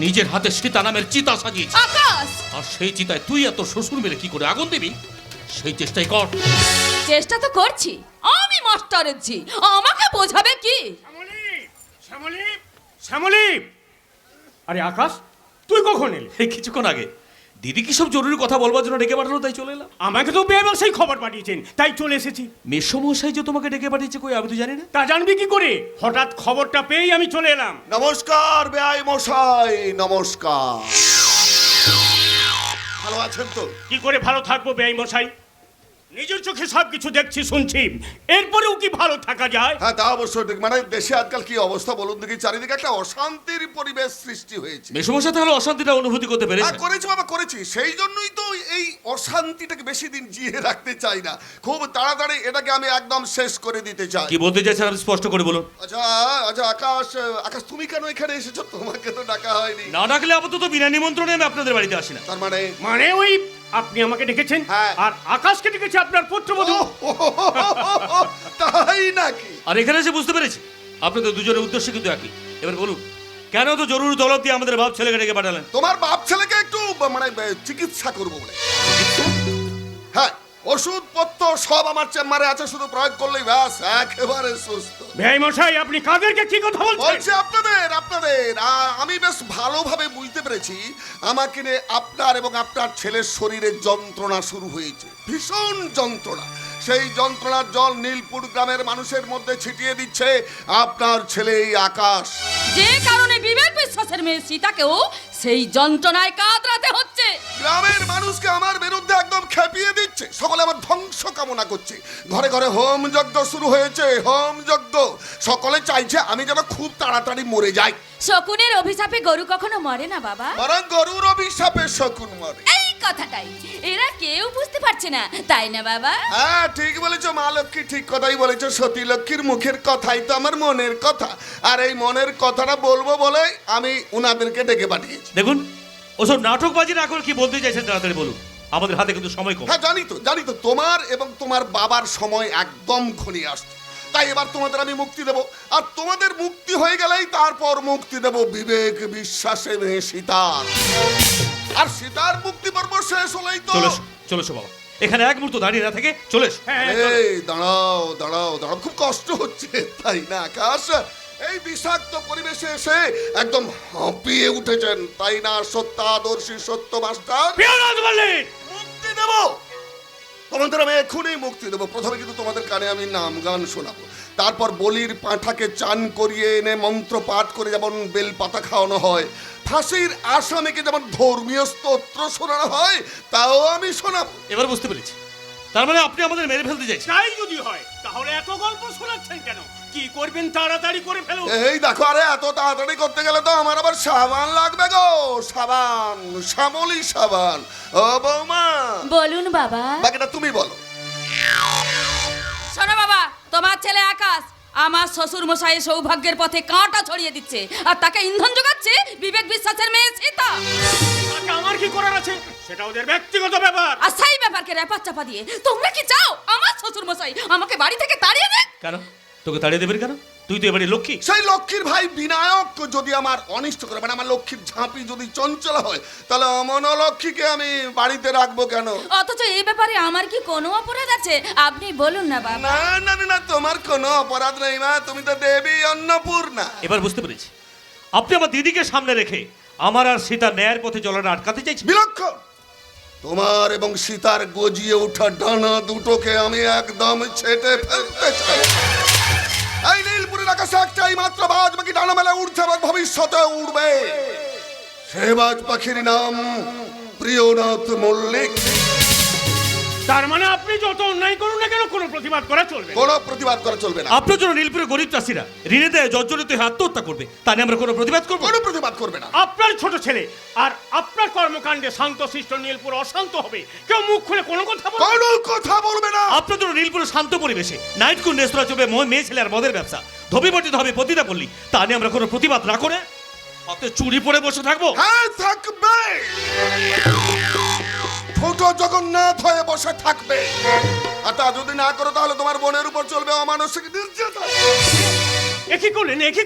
নিজের হাতে সীতা নামের চিতা সাজিয়েছি, আকাশ, আর সেই চিতায় তুই এত শ্বশুর মেলে কি করে আগুন দিবি, সেই চেষ্টাই কর। চেষ্টা তো করছি, আমি মাস্টারের জি, আমাকে বোঝাবে কি? শ্যামলী, শ্যামলী! আরে আকাশ, তুই কখন এলি? এই কিছুক্ষণ আগে। দিদি কি সব জরুরি কথা বলবার জন্য ডেকে পাঠালো, তাই চলে এলাম। আমাকে তো বেবসায়ী খবর পাঠিয়েছেন, তাই চলে এসেছি। মেসমশাই যে তোমাকে ডেকে পাঠিয়েছে, কই আমি তো জানি না। তা জানবি কি করে? হঠাৎ খবরটা পেয়েই আমি চলে এলাম। নমস্কার বেআই মশাই, নমস্কার। ভালো আছেন তো? কি করে ভালো থাকবো বেআই মশাই? নিজের চোখে সবকিছু দেখছি শুনছি, এরপরেও কি ভালো থাকা যায়? হ্যাঁ, তা অবশ্যই ঠিক। মানে দেশে আজকাল কি অবস্থা বলুন দেখি, চারিদিকে একটা অশান্তির পরিবেশ সৃষ্টি হয়েছে। মেসমশাই তাহলে অশান্তিটা অনুভূতি করতে পেরেছে? হ্যাঁ, করেছি বাবা, করেছি। সেই জন্যই তো এই অশান্তিটাকে বেশি দিন জিয়ে রাখতে চাই না। খুব তাড়াতাড়ি এটাকে আমি একদম শেষ করে দিতে চাই। কি বলতে চাইছেন আপনি স্পষ্ট করে বলুন। আচ্ছা আচ্ছা, আকাশ, আকাশ তুমি কেন এখানে এসেছো? তোমাকে তো ডাকা হয়নি। না ডাকলে আপাতত বিনা নিমন্ত্রণে আমি আপনাদের বাড়িতে আসি না। তার মানে মানে ওই আপনি আমাকে ডেকেছেন, হ্যাঁ। আর আকাশকে ডেকেছে আপনার পুত্রবধূ। তাই নাকি? আর এখানে এসে বুঝতে পেরেছি আপনাদের দুজনের উদ্দেশ্য কিন্তু একই। এবার বলুন, কেন তো জরুরি তলব দিয়ে আমাদের বাপ ছেলেকে ডেকে পাঠালেন? তোমার বাপ ছেলেকে একটু মানে চিকিৎসা করবো বলে। হ্যাঁ, ওষুধপত্র সব আমার চেম্বারে আছে, শুধু প্রয়োগ করলেই ব্যাস একেবারে সুস্থ। বেআই মশাই, আপনি কাদেরকে কি কথা বলছেন? বলছি আপনাদের আমি বেশ ভালোভাবে বুঝতে পেরেছি আমাকে নিয়ে আপনার এবং আপনার ছেলের শরীরে যন্ত্রণা শুরু হয়েছে, ভীষণ যন্ত্রণা। সেই যন্ত্রণার জল নীলপুর গ্রামের মানুষের মধ্যে ছিটিয়ে দিচ্ছে আপনার ছেলে এই আকাশ। যে কারণে বিবেক বিশ্বাসের মেয়ে সীতাকেও সেই যন্ত্রণায় কাতরাতে হচ্ছে। গ্রামের মানুষকে আমার বিরুদ্ধে একদম খেপিয়ে দিচ্ছে, সকলে আমার ধ্বংস কামনা করছে। ঘরে ঘরে হোম যজ্ঞ শুরু হয়েছে, হোম যজ্ঞ। সকলে চাইছে আমি যেন খুব তাড়াতাড়ি মরে যাই। শকুনের অভিশাপে গরু কখনো মরে না বাবা, বরং গরুর অভিশাপে শকুন মরে। এই কথাটাই এরা কেউ বুঝতে পারছে না, তাই না বাবা? হ্যাঁ, ঠিক বলেছো মা লক্ষ্মী, ঠিক কথাই বলেছো। সতী লক্ষ্মীর মুখের কথাই তো আমার মনের কথা, আর এই মনের কথাটা বলবো বলে আমি উনাদেরকে ডেকে পাঠিয়েছি। দেখুন, ওসব নাটকবাজি না করে কি বলতে চাইছেন তাড়াতাড়ি বলুন, আমাদের হাতে কিন্তু সময় কম। হ্যাঁ, জানি তো তোমার এবং তোমার বাবার সময় একদম ঘনিয়ে আসছে। তাই এবার তোমাদের আমি মুক্তি দেব, আর তোমাদের মুক্তি হয়ে গেলেই তারপর মুক্তি দেব বিবেক বিশ্বাসে মেয়ে সীতার। আর সীতার মুক্তি পর্ব শেষ হলেই তো চলে এসো, চলে এসো বাবা, এখানে এক মুহূর্ত দাঁড়িয়ে না থেকে চলে এসো। এই দাঁড়াও দাঁড়াও দাঁড়াও, খুব কষ্ট হচ্ছে তাই না আকাশ? এই বিষাক্ত পরিবেশে এসে একদম হাঁপিয়ে উঠেছেন তাই না সত্যাদর্শী সত্য মাস্টার? প্রিয়নাথ মল্লিক, মুক্তি দেব তোমাদের, আমি এক্ষুনি মুক্তি দেবো। প্রথমে কিন্তু তোমাদের কানে আমি নাম গান শোনাবো, তারপর বলির পাঁঠাকে চান করিয়ে এনে মন্ত্র পাঠ করে যেমন বেল পাতা খাওয়ানো হয়, ফাঁসির আসামিকে যেমন ধর্মীয় স্তোত্র শোনানো হয়, তাও আমি শোনাবো। এবার বুঝতে পেরেছি, তার মানে আপনি আমাদের মেরে ফেলতে চাইছেন। তাই যদি হয় তাহলে এত গল্প শোনাচ্ছেন কেন? কি করবেন তাড়াতাড়ি করে ফেলুন। এই দেখো, আরে এত তাড়াতাড়ি করতে গেলে তো আমার আবার সাবান লাগবে গো, সাবান, শ্যামলি সাবান। ও বৌমা, বলুন বাবা। বাকিটা তুমি বলো। শোনো বাবা, তোমার ছেলে আকাশ আমার শ্বশুর মশাই সৌভাগ্যের পথে কাঁটা ছড়িয়ে দিচ্ছে, আর তাকে ইন্ধন যোগাচ্ছে বিবেক বিশ্বাসের মেয়ে সীতা। তাকে আমার কি করার আছে? সেটা ওদের ব্যক্তিগত ব্যাপার। আর সেই ব্যাপারকে রেপার চাপা দিয়ে তোমরা কি চাও আমার শ্বশুর মশাই আমাকে বাড়ি থেকে তাড়িয়ে দেন? কেন তোকে তাড়িয়ে দেবেন কেন? তুই তো এবারে লক্ষ্মী। সেই লক্ষ্মীর ভাই বিনায়ক যদি আমার অনিষ্ট করে, মানে আমার লক্ষ্মীর ঝাঁপি যদি চঞ্চল হয়, তাহলে অমন লক্ষ্মীকে আমি বাড়িতে রাখবো কেন? অথচ এই ব্যাপারে আমার কি কোনো অপরাধ আছে? আপনি বলুন না বাবা। না না না, তোমার কোনো অপরাধ নেই মা, তুমি তো দেবী অন্নপূর্ণা। এবার বুঝতে পেরেছি, আপনি আমার দিদিকে সামনে রেখে আমার আর সীতা ন্যায়ের পথে চলাটা আটকাতে চাইছেন। বিলক্ষণ, তোমার এবং সীতার গজিয়ে ওঠা ডানা দুটোকে আমি একদম ছেটে ফেলতে চাই। এই নীলপুরের আকাশে একটাই মাত্র বাজ পাখি ডানা মেলে উঠছে এবং ভবিষ্যতে উড়বে। সে বাজ পাখির নাম প্রিয়নাথ মল্লিক। তার মানে আপনি যত অন্যায় করুন না কেন কোনো প্রতিবাদ করা চলবে না। কোনো প্রতিবাদ করা চলবে না। আপনার জন্য নীলপুরের গরিব চাষিরা ঋণে দেয় জর্জরিত হয়ে আত্মহত্যা করবে, তা নিয়ে আমরা কোনো প্রতিবাদ করবো? কোনো প্রতিবাদ করবে না। আপনার ছোট ছেলে আর আপনার কর্মকাণ্ডে শান্ত শিষ্ট নীলপুর অশান্ত হবে, কেউ মুখ খুলে কোনো কথা বলবে? কোনো কথা বলবে না। আপনার জন্য নীলপুরের শান্ত পরিবেশে নাইট কোন রেস্তোরাঁ চলবে মেয়ে ছেলে আর মদের ব্যবসা, ধবিবর্জিত হবে প্রতিটা পল্লী, তা নিয়ে আমরা কোনো প্রতিবাদ না করে হাতে চুরি পরে বসে থাকবো? হ্যাঁ থাকবে, ছোট জগন্নাথ হয়ে বসে থাকবে। আর তা যদি না করো তাহলে তোমার বোনের উপর চলবে অমানসিক নির্যাতন। একই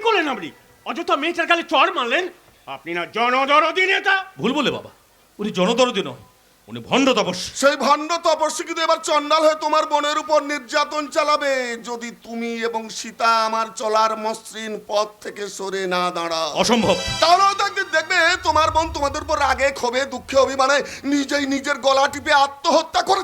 করলেন আপনি, অযথা মেয়েটার গালে চড় মারলেন। আপনি না জনদরদি নেতা। ভুল বলে বাবা, উনি জনদরদি নন, উনি ভণ্ড তপস্বী। সেই ভণ্ড তপস্বী কিন্তু এবার চন্ডাল হয়ে তোমার বোনের উপর নির্যাতন চালাবে যদি তুমি এবং সীতা আমার চলার মসৃণ পথ থেকে সরে না দাঁড়াও। অসম্ভব। তাহলে হয়তো একদিন দেখবে তোমার বোন তোমাদের উপর রাগে ক্ষোভে দুঃখে অভিমানে নিজেই নিজের গলা টিপে আত্মহত্যা করে।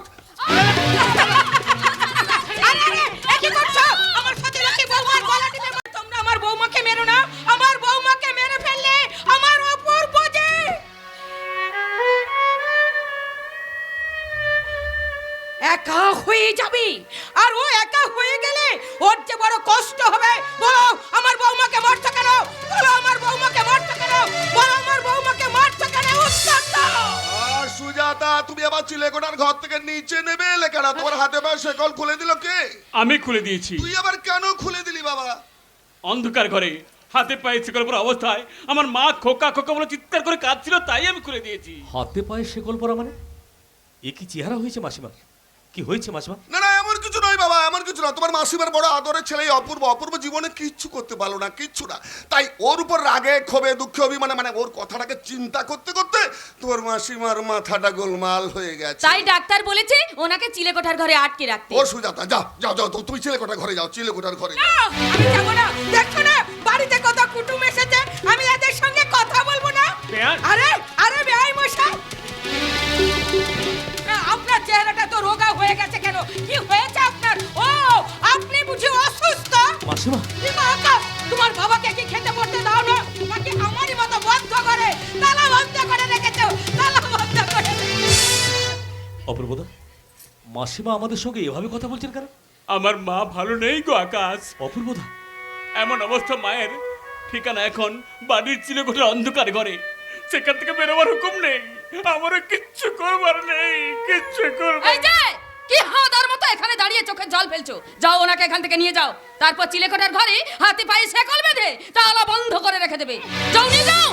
তোমরা আমার বৌমাকে মেরো না, আমার বৌমাকে মেরে ফেললে আমার অপূর্ব যে একা হয়ে যাবে, আর ও একা হয়ে গেলে ওর যে বড় কষ্ট হবে। বলো আমার বৌমাকে মারছো কেন? বলো আমার বৌমাকে মারছো কেন? বলো আমার বৌমাকে মারছো কেন? উত্তর দাও। আর সুজাতা, তুমি আবার চিলেকোঠার ঘর থেকে নিচে নেবে লেখাটা, তোমার হাতে পায়ে শেকল খুলে দিল কে? আমি খুলে দিয়েছি। তুই আবার কেন খুলে দিলি বাবা? অন্ধকার ঘরে হাতে পায়ে শিকল পরা অবস্থায় আমার মা খোকা খোকা বলে চিৎকার করে কাঁদছিল, তাই আমি খুলে দিয়েছি। হাতে পায়ে শেকল পরা মানে এ কি চেহারা হয়েছে মাসিমার? কি হয়েছে মাসিমা? না না, এমন কিছু নয় বাবা, এমন কিছু না। তোমার মাসিমার বড় আদরের ছেলে অপূর্ব, অপূর্ব জীবনে কিচ্ছু করতে পারলো না, কিচ্ছু না। তাই ওর উপর রাগে ক্ষোভে দুঃখে অভিমানে, মানে ওর কথাটাকে চিন্তা করতে করতে তোমার মাসিমার মাথাটা গোলমাল হয়ে গেছে। তাই ডাক্তার বলেছে ওনাকে চিলেকোঠার ঘরে আটকে রাখতে। ও সুজাতা, যাও যাও যাও, তুমি চিলেকোঠার ঘরে যাও, চিলেকোঠার ঘরে যাও। আমি যাবো না। দেখো না বাড়িতে কত কুটুম এসেছে, আমি এদের সঙ্গে কথা বলবো না। বেয়ান। আরে আরে বেআই মশাই, আপনার চেহারাটা তো রোগা হয়ে গেছে কেন? কি হয়েছে আপনার? ও আপনি বুঝি অসুস্থ? মাসিমা, তোমার বাবাকে কি খেতে পড়তে দাও না? নাকি আমারই মতো বন্ধ করে তালা বন্ধ করে রেখেছো? তালা বন্ধ করে অপূর্বদা, মাসিমা আমাদের সঙ্গে এভাবে কথা বলছেন কেন? আমার মা ভালো নেই গো আকাশ। অপূর্বদা, এমন অবস্থা মায়ের, ঠিকানা এখন বাড়ির চিলেকোঠার অন্ধকার ঘরে, সেখান থেকে বেরোবার হুকুম নেই। আমারও কিচ্ছু করবার নেই, কিচ্ছু করবার। এই যে কি হাওদার মতো এখানে দাঁড়িয়ে চোখে জল ফেলছো? যাও ওনাকে এখান থেকে নিয়ে যাও, তারপর চিলেকোঠার ঘরে হাতে পায়ে শেকল বেঁধে তালা বন্ধ করে রেখে দেবে। যাও নিয়ে যাও।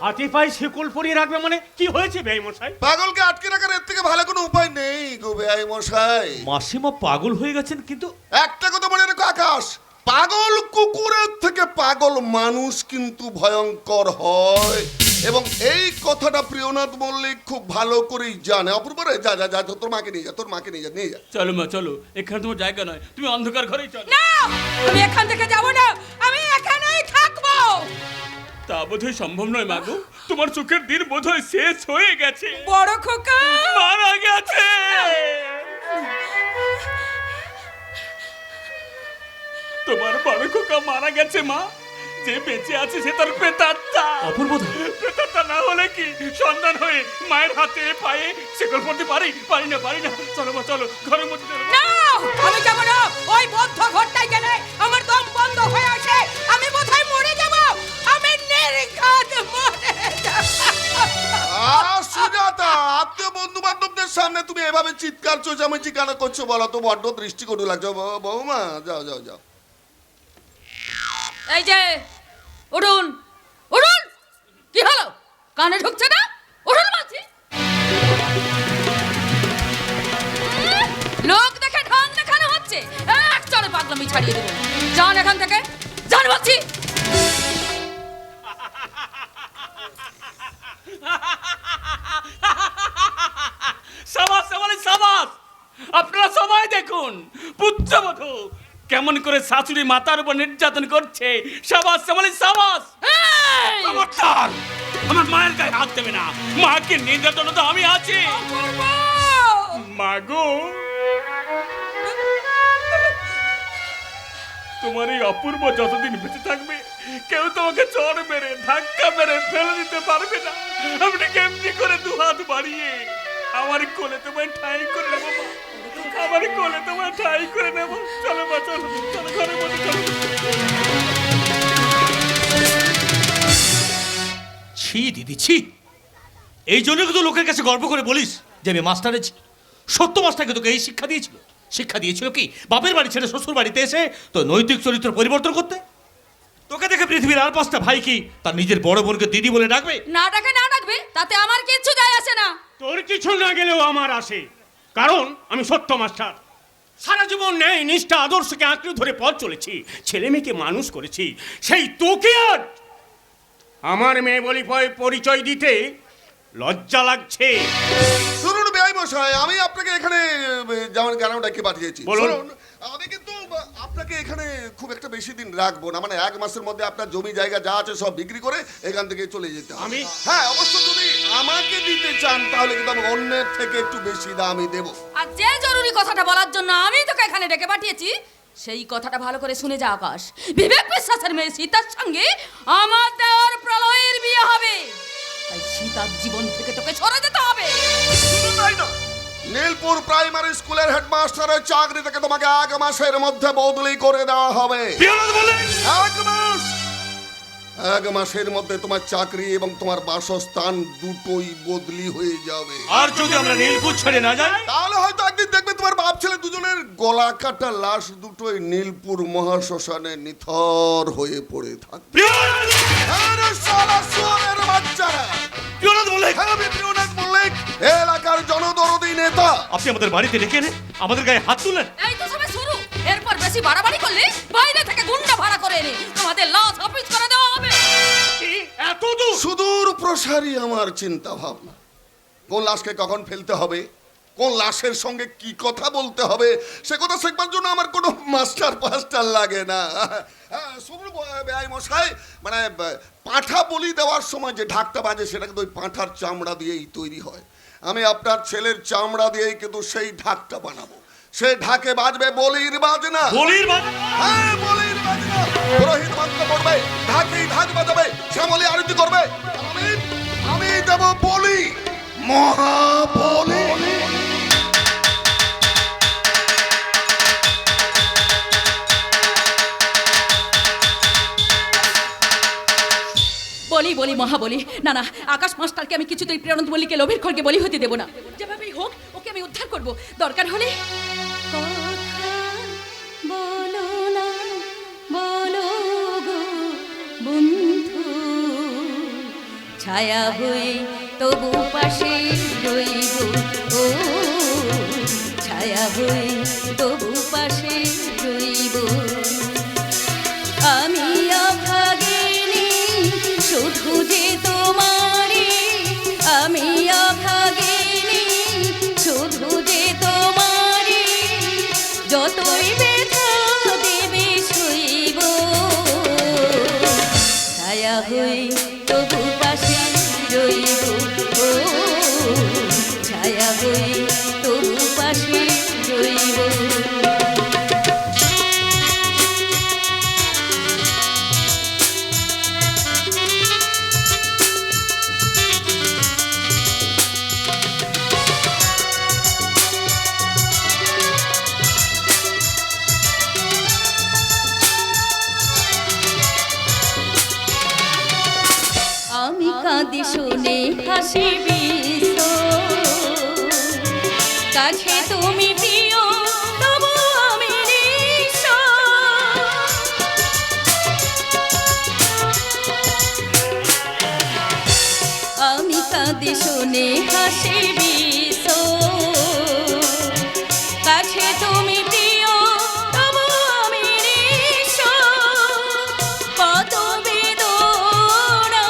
হাতে পায়ে শেকল পরিয়ে রাখবে মানে কি হয়েছে বেআই মশাই? পাগলকে আটকে রাখার এর থেকে ভালো কোনো উপায় নেই গো বেআই মশাই। মাসিমা পাগল হয়ে গেছেন, কিন্তু একটা কথা মনে রেখো আকাশ, পাগল কুকুরের থেকে পাগল মানুষ কিন্তু ভয়ঙ্কর হয়। এবং এই কথাটা প্রিয়নাথ মল্লিক খুব ভালো করেই জানে। অপূর্ব রে, যা যা যা, তোর মাকে নিয়ে যা, তোর মাকে নিয়ে যা, নিয়ে যা। চলো মা চলো, এখানে তোমার জায়গা নয়, তুমি অন্ধকার ঘরেই চলো। না, আমি এখান থেকে যাব না, আমি এখানেই থাকবো। তা বোধহয় সম্ভব নয় মাগো, তোমার চোখের দিন বোধহয় শেষ হয়ে গেছে, বড় খোকা মারা গেছে। তোমার বড় খোকা মারা গেছে মা, যে বেঁচে আছে সে তার প্রেতাত্মা। অপূর্ব প্রেতাত্মা না হলে কি সন্তান হয়ে মায়ের হাতে পায়ে শেকল পড়তে পারি? পারি না, পারি না। চলো মা চলো, ঘরের মধ্যে চলো। না, আমি যাব না। ওই বদ্ধ ঘরটায় গেলে আমার দম বন্ধ হয়ে আসে, আমি বোধহয় মরে যাব, আমি নির্ঘাত মরে যাব। সুজাতা, আত্মীয় বন্ধু বান্ধবদের সামনে তুমি এভাবে চিৎকার চেঁচামেচি কেন করছো বলো তো? বড্ড দৃষ্টিকটু লাগছে। বৌমা, যাও যাও যাও। এই যে উঠুন, উঠুন। কি হলো, কানে ঢুকছে না? উঠুন বলছি। লোক দেখে ঢং দেখানো হচ্ছে, এক চড়ে পাগলামি ছাড়িয়ে দেবো। যান এখান থেকে, যান বলছি। সাবাস সাবাস সাবাস, আপনারা সবাই দেখুন পুত্রবধূ কেমন করে শাশুড়ি মাতার উপর নির্যাতন করছে। সাবাস সাবাস সাবাস। এই! খবরদার, আমার মায়ের গায়ে হাত দেবে না, মাকে নির্যাতন তো আমি আছি। অপূর্ব! মাগো, তোমার এই অপূর্ব যতদিন বেঁচে থাকবে কেউ তোমাকে চড় মেরে ধাক্কা মেরে ফেলে দিতে পারবে না। আপনি কেমনি করে দু হাত বাড়িয়ে আমার কোলে তোমায় ঠাই করে নেবো মা, আমার কোলে তোমায় ঠাই করে নেবো। চলো মা চলো, চলো ঘরের মধ্যে চলো। ছি দিদি, ছি। এই জন্য কিন্তু লোকের কাছে গর্ব করে বলিস যে আমি মাস্টারে ছি। সত্য মাস্টারকে তোকে এই শিক্ষা দিয়েছিল। শিক্ষা দিয়েছিল কি, বাপের বাড়ি ছেড়ে শ্বশুর বাড়িতে এসে তো নৈতিক চরিত্র পরিবর্তন করতে। তোকে দেখে পৃথিবীর আর 5টা ভাই কি তার নিজের বড় বোনকে দিদি বলে ডাকবে? না ডাকে না ডাকবে, তাতে আমার কিচ্ছু যায় আসে না। তোর কিছু না গেলেও আমার আসে, কারণ আমি সত্য মাস্টার। সারা জীবন ন্যায় নিষ্ঠা আদর্শকে আঁকড়ে ধরে পথ চলেছি, ছেলে মেয়েকে মানুষ করেছি। সেই তোকে আজ আমার মেয়ে বলি পরিচয় দিতে লজ্জা লাগছে। শুনুন বেআই মশাই, আমি আপনাকে এখানে যেমন কেন ডেকে পাঠিয়েছি। বলুন। শুনুন, আমি কিন্তু আপনাকে এখানে খুব একটা বেশি দিন রাখবো না। মানে 1 মাসের মধ্যে আপনার জমি জায়গা যা আছে সব বিক্রি করে এখান থেকে চলে যেতে হবে। আমি- হ্যাঁ, অবশ্য যদি আমাকে দিতে চান তাহলে কিন্তু আমি অন্যের থেকে একটু বেশি দামই দেবো। আর যে জরুরি কথাটা বলার জন্য আমি তোকে এখানে ডেকে পাঠিয়েছি, সেই কথাটা ভালো করে শুনে যা আকাশ। বিবেক বিশ্বাসের মেয়ে সীতার সঙ্গে আমার দেওয়ার প্রলয়ের বিয়ে হবে, তাই সীতার জীবন থেকে তোকে সরে যেতে হবে। শুধু তাই না, নীলপুর প্রাইমারি স্কুলের হেডমাস্টারের চাকরি থেকে তোমাকে 1 মাসের মধ্যে বদলি করে দেওয়া হবে। প্রিয়নাথ মল্লিক! 1 মাস! 1 মাসের মধ্যে তোমার চাকরি এবং তোমার বাসস্থান দুটোই বদলি হয়ে যাবে। আর যদি আমরা নীলপুর ছেড়ে না যাই, তাহলে হয়তো একদিন দেখবে তোমার বাপ ছেলে দুজনের গলা কাটা লাশ দুটোই নীলপুর মহাশ্মশানে নিথর হয়ে পড়ে থাকবে। প্রিয়নাথ! আরে শালা শুয়োরের বাচ্চারা! প্রিয়নাথ মল্লিক! হ্যাঁ, আমি প্রিয়নাথ মল্লিক, এলাকার জনদরদি নেতা। আপনি আমাদের বাড়িতে ডেকে এনে আমাদের গায়ে হাত তুললেন। এই তো সবে শুরু, এরপর বেশি বাড়াবাড়ি করলে বাইরে থেকে গুন্ডা ভাড়া করে এনে আমাদের লাশ অফিস করে দেওয়া হবে। কি এত দূর? সুদূর প্রসারী আমার চিন্তা ভাবনা। কোন লাশকে কখন ফেলতে হবে, কোন লাশের সঙ্গে কি কথা বলতে হবে, সে কথা শেখবার জন্য আমার কোনো মাস্টার লাগে না। শুনুন বেআই মশাই, মানে পাঁঠা বলি দেওয়ার সময় যে ঢাকটা বাজে সেটা কিন্তু ওই পাঁঠার চামড়া দিয়েই তৈরি হয়। আমি আপনার ছেলের চামড়া দিয়েই কিন্তু সেই ঢাকটা বানাবো। সে ঢাকে বাজবে বলির বাজনা। বলির বাজনা? হ্যাঁ, বলির বাজনা। পুরোহিত মন্ত্র পড়বে, ঢাকেই ঢাক বাজাবে, শ্যামলী আরতি করবে। আমি দেব বলি, মহাবলি। বলি বলি মহাবলি, না না, আকাশ মাস্টারকে আমি কিছুতেই প্রিয়নাথ মল্লিককে লোভের খড়কে বলি হতে দেব না। যেভাবেই হোক ওকে আমি উদ্ধার করব, দরকার হলে বলো না, বলো গো বন্ধু, ছায়া হয়ে তবু পাশে রইব, ও ছায়া হয়ে তবু পাশে রইব। আমি অভাগিনী শুধু যে তোমার হাসি বিষ কাছে তুমি প্রিয় তবু আমি নিঃস্ব। আমি কাঁদে শুনে হাসি বিষ কাছে তুমি প্রিয় তবু আমি নিঃস্ব। কত বেদনা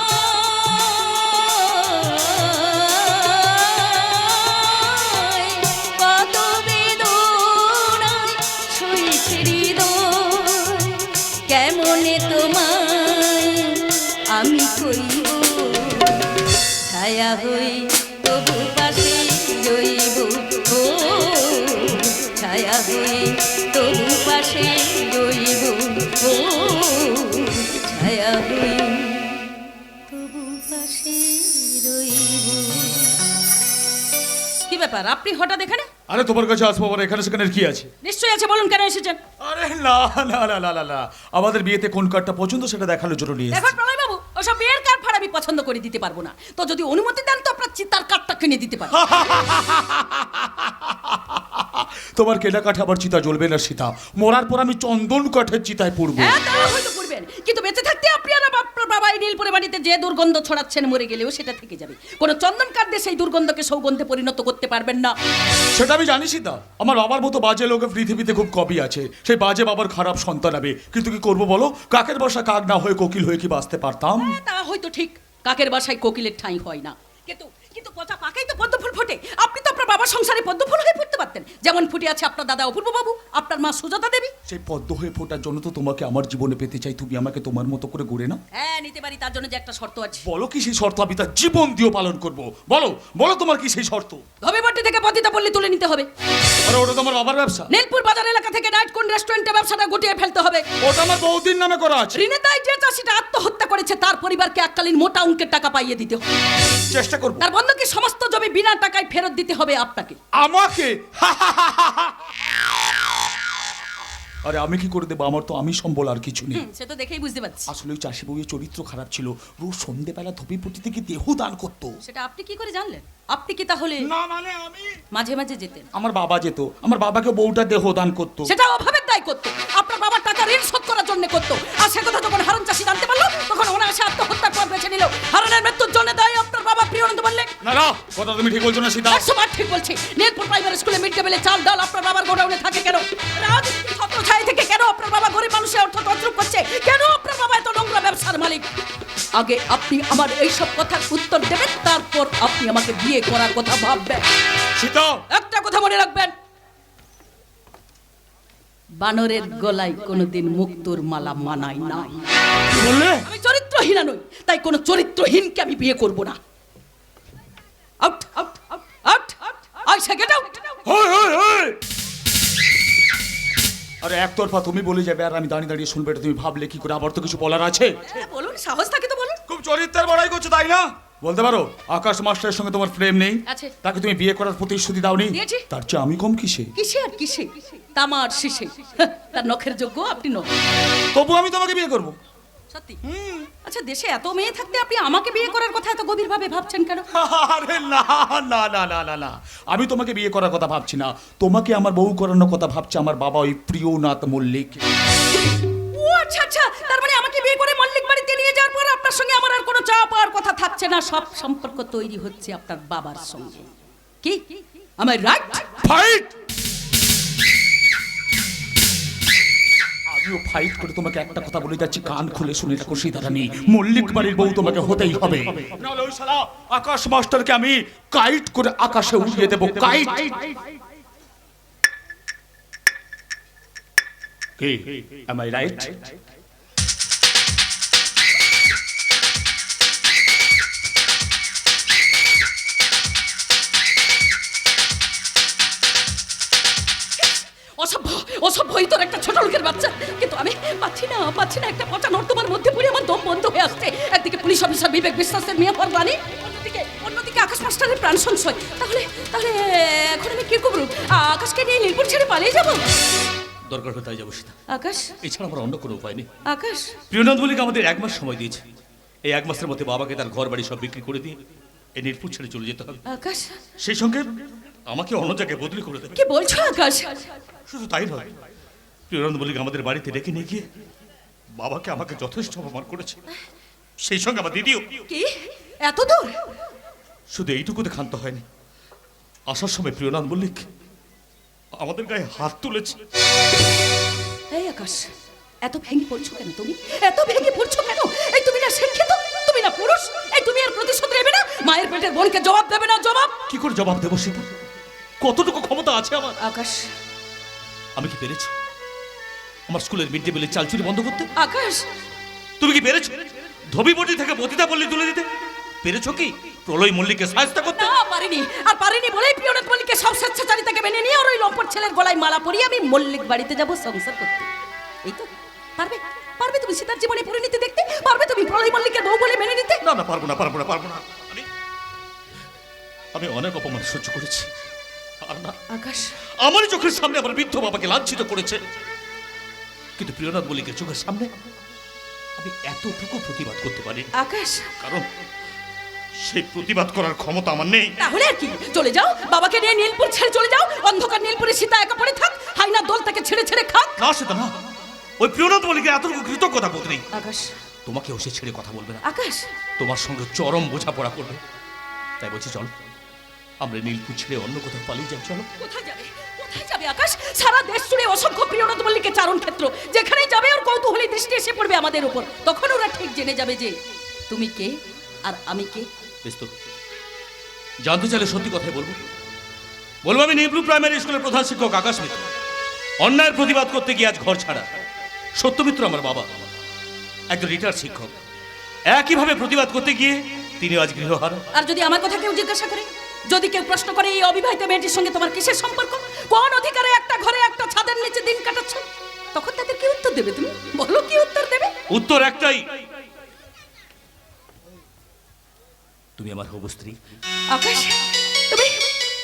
কত বেদনায় ছুঁয়েছে হৃদয় কেমনে তোমায় আমি করিব ছায়া হই তবু পাশে রইব ও ছায়া হই তবু পাশে রইব ও ছায়া হই তবু পাশে রইব। কি ব্যাপার আপনি হঠাৎ এখানে? আরে তোমার কাছে আসবো আবার এখানে সেখানে কি আছে? নিশ্চয়ই আছে, বলুন কেন এসেছেন? আরে না না না না না না আমাদের বিয়েতে কোন কার্ডটা পছন্দ সেটা দেখানোর জন্য নিয়ে দেখুন প্রলয় বাবু, ওসব বিয়ের কার্ড ফাড় আমি পছন্দ করে দিতে পারবো না। তো যদি অনুমতি দেন তো আপনার চিতার কার্ডটা কিনে দিতে পারি। তোমার কেনা কাঠে আবার চিতা জ্বলবে না সীতা, মরার পর আমি চন্দন কাঠের চিতায় পড়বো। হ্যাঁ তা হয়তো করবেন, কিন্তু বেঁচে থাকতে আপনি আর আপনার বাবা এই নীলপুরে বাড়িতে যে দুর্গন্ধ ছড়াচ্ছেন মরে গেলেও সেটা থেকে যাবে। কোনো চন্দন কাঠ দিয়ে সেই দুর্গন্ধকে সৌগন্ধে পরিণত করতে পারবেন না। সেটা আমি জানি সীতা, আমার বাবার মতো বাজে লোক পৃথিবীতে খুব কমই আছে। সেই বাজে বাবার খারাপ সন্তান হবে, কিন্তু কি করবো বলো, কাকের বাসা কাক না হয়ে কোকিল হয়ে কি বাঁচতে পারতাম? হ্যাঁ, তা হয়তো ঠিক, কাকের বাসায় কোকিলের ঠাঁই হয় না, কিন্তু কিন্তু পচা পাকাই তো পদ্ম ফুল ফোটে। আপনি তো আপনার বাবার সংসারে পদ্ম ফুল হয়ে ফুটতে পারতেন, যেমন ফুটে আছে আপনার দাদা অপূর্ব বাবু, আপনার মা সুজাতা দেবী। সেই পদ্ম হয়ে ফোটার জন্য তো তোমাকে আমার জীবনে পেতে চাই, তুমি আমাকে তোমার মতো করে গড়ে নাও। হ্যাঁ নিতে পারি, তার জন্য যে একটা শর্ত আছে। বলো কি সেই শর্ত? আমি তার জীবন দিয়েও পালন করবো। বলো বলো তোমার কি সেই শর্ত? ধবিবাটি থেকে পতিতা পল্লী তুলে নিতে হবে। আরে ওটা তোমার বাবার ব্যবসা। নীলপুর বাজার এলাকা থেকে নাইট কোন রেস্টুরেন্টে ব্যবসাটা গুটিয়ে ফেলতে হবে। ওটা আমার বৌদির নামে করা আছে। ঋণের দায় যে চাষিটা আত্মহত্যা করেছে তার পরিবারকে এককালীন মোটা অঙ্কের টাকা পাইয়ে দিতে হবে। চেষ্টা করবো। তার বন্ধুকে সমস্ত জমি বিনা টাকায় ফেরত দিতে হবে আপনাকে। আমাকে? আরে আমি কি করে দেবো? আমার তো আমি সম্বল আর কিছু নেই। সে তো দেখেই বুঝতে পারছি। আসলে ওই চাষি বউয়ের চরিত্র খারাপ ছিল, রোজ সন্ধেবেলা ধপিপটি থেকে দেহ দান করতো। সেটা আপনি কি করে জানলেন? আপনি কি তাহলে না মানে আমি মাঝে মাঝে যেতেন? আমার বাবা যেত, আমার বাবাকে বউটা দেহ দান করতো। সেটা অভাবের দায় করতো, আপনার বাবার টাকা ঋণ শোধ করার জন্য করতো। আর সে কথা যখন হারন চাষি জানতে পারলো তখন অনায়াসে আত্মহত্যার পথ বেছে নিল। হারনের মৃত্যুর জন্য দায়ী আপনার বাবা প্রিয়ানন্দ বললেন। না না, কথা তুমি ঠিক বলছো না সীতা। 100 বার ঠিক বলছি। নীলপুর প্রাইমারি স্কুলে মিড ডে মিলের চাল ডাল আপনার বাবার গোডাউনে থাকে কেন? রাজনীতি ছত্রছায়া থেকে কেন আপনার বাবা গরিব মানুষের অর্থ তছরূপ করছে? কেন আপনার বাবা এত নোংরা ব্যবসার মালিক? আগে আপনি আমার এইসব কথার উত্তর দেবেন, তারপর আপনি আমাকে বিয়ে করার কথা ভাববেন। সীতা, একটা কথা মনে রাখবেন, বানরের গলায় কোনোদিন মুক্তোর মালা মানাই না। কি বললে? আমি চরিত্রহীনা নই, তাই কোনো চরিত্রহীনকে আমি বিয়ে করব না। Out out out out I say get out. হয়, হয়, হয়। আরে একতরফা তুমি বলে যাবে আর আমি দাঁড়িয়ে দাঁড়িয়ে শুনবে, এটা তুমি ভাবলে কি করে? আবার তো কিছু বলার আছে। বলুন, সাহস থাকে তো বলুন। খুব চরিত্রের বড়াই করছো তাই না? বলতে পারো আকাশ মাস্টারের সঙ্গে তোমার প্রেম নেই, আছে। তাকে তুমি বিয়ে করার প্রতিশ্রুতি দাওনি। দিয়েছি। তার চেয়ে আমি কম কিসে? কিসে আর কিসে? তামার শিশে তার নখের যোগ্য আপনি নন। তবু আমি তোমাকে বিয়ে করব। সত্যি? আচ্ছা, দেশে এত মেয়ে থাকতে আপনি আমাকে বিয়ে করার কথা এত গভীরভাবে ভাবছেন কেন? আরে না না না না না না, আমি তোমাকে বিয়ে করার কথা ভাবছি না, তোমাকে আমার বউ করানোর কথা ভাবছে আমার বাবা ওই প্রিয়নাথ মল্লিক। ও আচ্ছা আচ্ছা, তার মানে আমাকে বিয়ে করে মল্লিক বাড়িতে নিয়ে যাওয়ার পর আপনার সঙ্গে আমার আর কোনো চাপ আর কথা থাকছে না, সব সম্পর্ক তৈরি হচ্ছে আপনার বাবার সঙ্গে। কি আমার রাইট? ফাইট! আমিও ফাইট করে তোমাকে একটা কথা বলে যাচ্ছি, কান খুলে শুনে রাখো সীতারানী, মল্লিক বাড়ির বউ তোমাকে হতেই হবে, নাহলে ওই শালা আকাশ মাস্টারকে আমি কাইট করে আকাশে উড়িয়ে দেবো। কাইট! কি am I right? অসভ্য অসভ্য, এই তোর একটা ছোট লোকের বাচ্চা। কিন্তু আমি পাচ্ছি না একটা পচা নর্দমার মধ্যে পড়ে আমার দম বন্ধ হয়ে আসছে। একদিকে পুলিশ অফিসার বিবেক বিশ্বাসের মেয়ে পরবানি, অন্যদিকে আকাশ মাস্টারের প্রাণ সংশয়। তাহলে এখন আমি কি করবো? আকাশকে নিয়ে নীলপুর ছেড়ে পালিয়ে যাবো? দরকার হয়ে তাই যাবো সীতা, আকাশ এছাড়া আমার অন্য কোনো উপায় নেই। আকাশ প্রিয়নাথ মল্লিক আমাদের 1 মাস সময় দিয়েছে, এই 1 মাসের মধ্যে বাবাকে তার ঘর বাড়ি সব বিক্রি করে দিয়ে এই নীলপুর ছেড়ে চলে যেতে হবে। আকাশ, সেই সঙ্গে আমাকে অন্য জায়গায় বদলি করে দেবে। কি বলছো আকাশ? শুধু তাই নয়, প্রিয়নন্দ মল্লিক আমাদের বাড়িতে ডেকে নিয়ে গিয়ে বাবাকে আমাকে যথেষ্ট অপমান করেছে, সেই সঙ্গে আমার দিদিও। কি এত দূর? শুধু এইটুকুতে ক্ষান্ত হয়নি, আসার সময় প্রিয়নাথ মল্লিক আমাদের গায়ে হাত তুলেছে। এই আকাশ, এত ভেঙে পড়ছো কেন তুমি? এত ভেঙে পড়ছো কেন? এই তুমি না শিক্ষিত, তুমি না পুরুষ, এই তুমি আর প্রতিশোধ নেবে না? মায়ের পেটের বোনকে জবাব দেবে না? জবাব কি করে জবাব দেবো সীতা? কতটুকু ক্ষমতা আছে আমার? আকাশ, আমি কি পেরেছি আমার স্কুলের মিড ডে মিলের চাল চুরি বন্ধ করতে? আকাশ, তুমি কি পেরেছো ধবিপটি থেকে পতিতা পল্লী তুলে দিতে? পেরেছো কি প্রলয় মল্লিককে সাহায্য করতে? না পারিনি, আর পারিনি বলেই প্রিয়নাথ মল্লিককে সব স্বেচ্ছাচারিতাকে মেনে নিয়ে আর ওই লম্পট ছেলের গলায় মালা পরিয়ে আমি মল্লিক বাড়িতে যাব সংসার করতে। এই তো পারবে? পারবে তুমি সীতার জীবনে পরিণতি দেখতে? পারবে তুমি প্রলয় মল্লিকের বউ বলে মেনে নিতে? না না, পারবো না, পারবো না, পারবো না। আমি অনেক অপমান সহ্য করেছি, আর না, আকাশ, আমার চোখের সামনে আমার বৃদ্ধ বাবাকে লাঞ্ছিত করেছে, কিন্তু প্রিয়নাথ মল্লিকের চোখের সামনে আমি এতটুকু প্রতিবাদ করতে পারি। আকাশ, কারণ সেই প্রতিবাদ করার ক্ষমতা আমার নেই। তাহলে আর কি, চলে যাও, বাবাকে নিয়ে নীলপুর ছেড়ে চলে যাও। অন্ধকার নীলপুরে সীতা একা পড়ে থাক, হাইনা দোল তাকে ছেড়ে ছেড়ে খাক। না সেটা না, ওই প্রিয়নাথ মল্লিকের এতটুকু কৃতজ্ঞতা বোধ নেই। আকাশ, তোমাকেও সে ছেড়ে কথা বলবে না, আকাশ, তোমার সঙ্গে চরম বোঝাপড়া করবে। তাই বলছি চল, আমরা নীলপুর ছেড়ে অন্য কোথাও পালিয়ে যাই। চলো। কোথায় যাবে? কোথায় যাবে আকাশ? সারা দেশ জুড়ে অসংখ্য প্রিয়নাথ মল্লিকের চারণ ক্ষেত্র, যেখানেই যাবে ওর কৌতূহলী দৃষ্টি এসে পড়বে আমাদের উপর। তখন ওরা ঠিক জেনে যাবে যে তুমি কে আর আমি কে। বেশ তো, জানতে চাইলে সত্যি কথাই বলবো। বলবো আমি নীলপুর প্রাইমারি স্কুলের প্রধান শিক্ষক আকাশ মিত্র, অন্যায়ের প্রতিবাদ করতে গিয়ে আজ ঘর ছাড়া। সত্যমিত্র আমার বাবা, একজন রিটায়ার্ড শিক্ষক, একইভাবে প্রতিবাদ করতে গিয়ে তিনি আজ গৃহহারা। আর যদি আমার কথা কেউ জিজ্ঞাসা করে, যদি কেউ প্রশ্ন করে এই অবিবাহিত মেয়েটির সঙ্গে তোমার কিসের সম্পর্ক, কোন অধিকারে একটা ঘরে একটা ছাদের নিচে দিন কাটাচ্ছ, তখন তাদের কি উত্তর দেবে? তুমি বলো, কি উত্তর দেবে? উত্তর একটাই, তুমি আমার হবু স্ত্রী। আকাশ, তুমি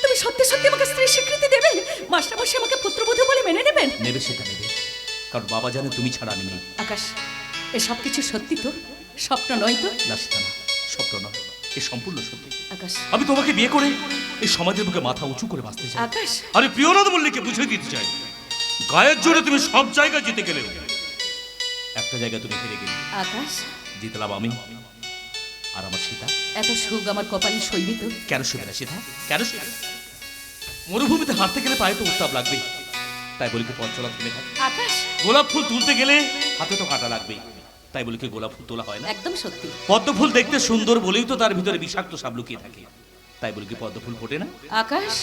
তুমি সত্যি সত্যি আমাকে স্ত্রীর স্বীকৃতি দেবে? মাস্টারমশাই আমাকে পুত্রবধূ বলে মেনে নেবেন? নেবে, সেটা নেবে, কারণ বাবা জানে তুমি ছাড়া আমি নেই। আকাশ, এসব কিছু সত্যি তো? স্বপ্ন নয় তো? না সেটা না, স্বপ্ন নয়, এ সম্পূর্ণ সত্যি। আকাশ, আমি তোমাকে বিয়ে করে এই সমাজের বুকে মাথা উঁচু করে বাঁচতে চাই। আকাশ, আমি প্রিয়নাথ মল্লিককে বুঝিয়ে দিতে চাই, গায়ের জোরে তুমি সব জায়গায় জিতে গেলে, একটা জায়গায় তুমি হেরে গেলে। আকাশ, জিতলাম আমি আর আমার সীতা। এত সুখ আমার কপালে সইবে তো? কেন শুবে না সীতা? কেন শুবে না? মরুভূমিতে হাঁটতে গেলে পায়ে তো উত্তাপ লাগবে, তাই বলি কি পথ চলা থেমে থাকে? আকাশ, গোলাপ ফুল তুলতে গেলে হাতে তো কাঁটা লাগবে, তাই বলি কি গোলাপ ফুল তোলা হয় না? একদম সত্যি। পদ্ম ফুল দেখতে সুন্দর বলেই তো তার ভিতরে বিষাক্ত সাপ লুকিয়ে থাকে, তাই বলি কি পদ্ম ফুল ফোটে না? আকাশ,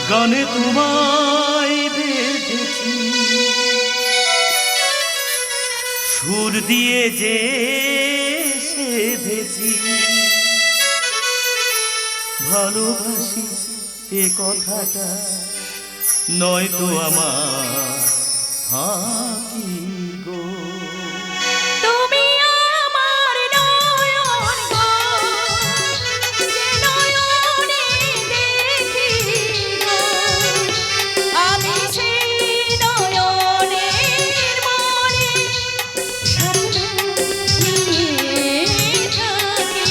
গানে তোমায় বেঁধেছি, সুর দিয়ে যে সেধেছি, ভালোবাসি এ কথাটা নয় তো আমার ফাঁকি গো। তুমি আমার নয়ন গো, যে নয়নে দেখি গো, আমি সেই নয়নের মনে স্বপ্ন নিয়ে থাকি।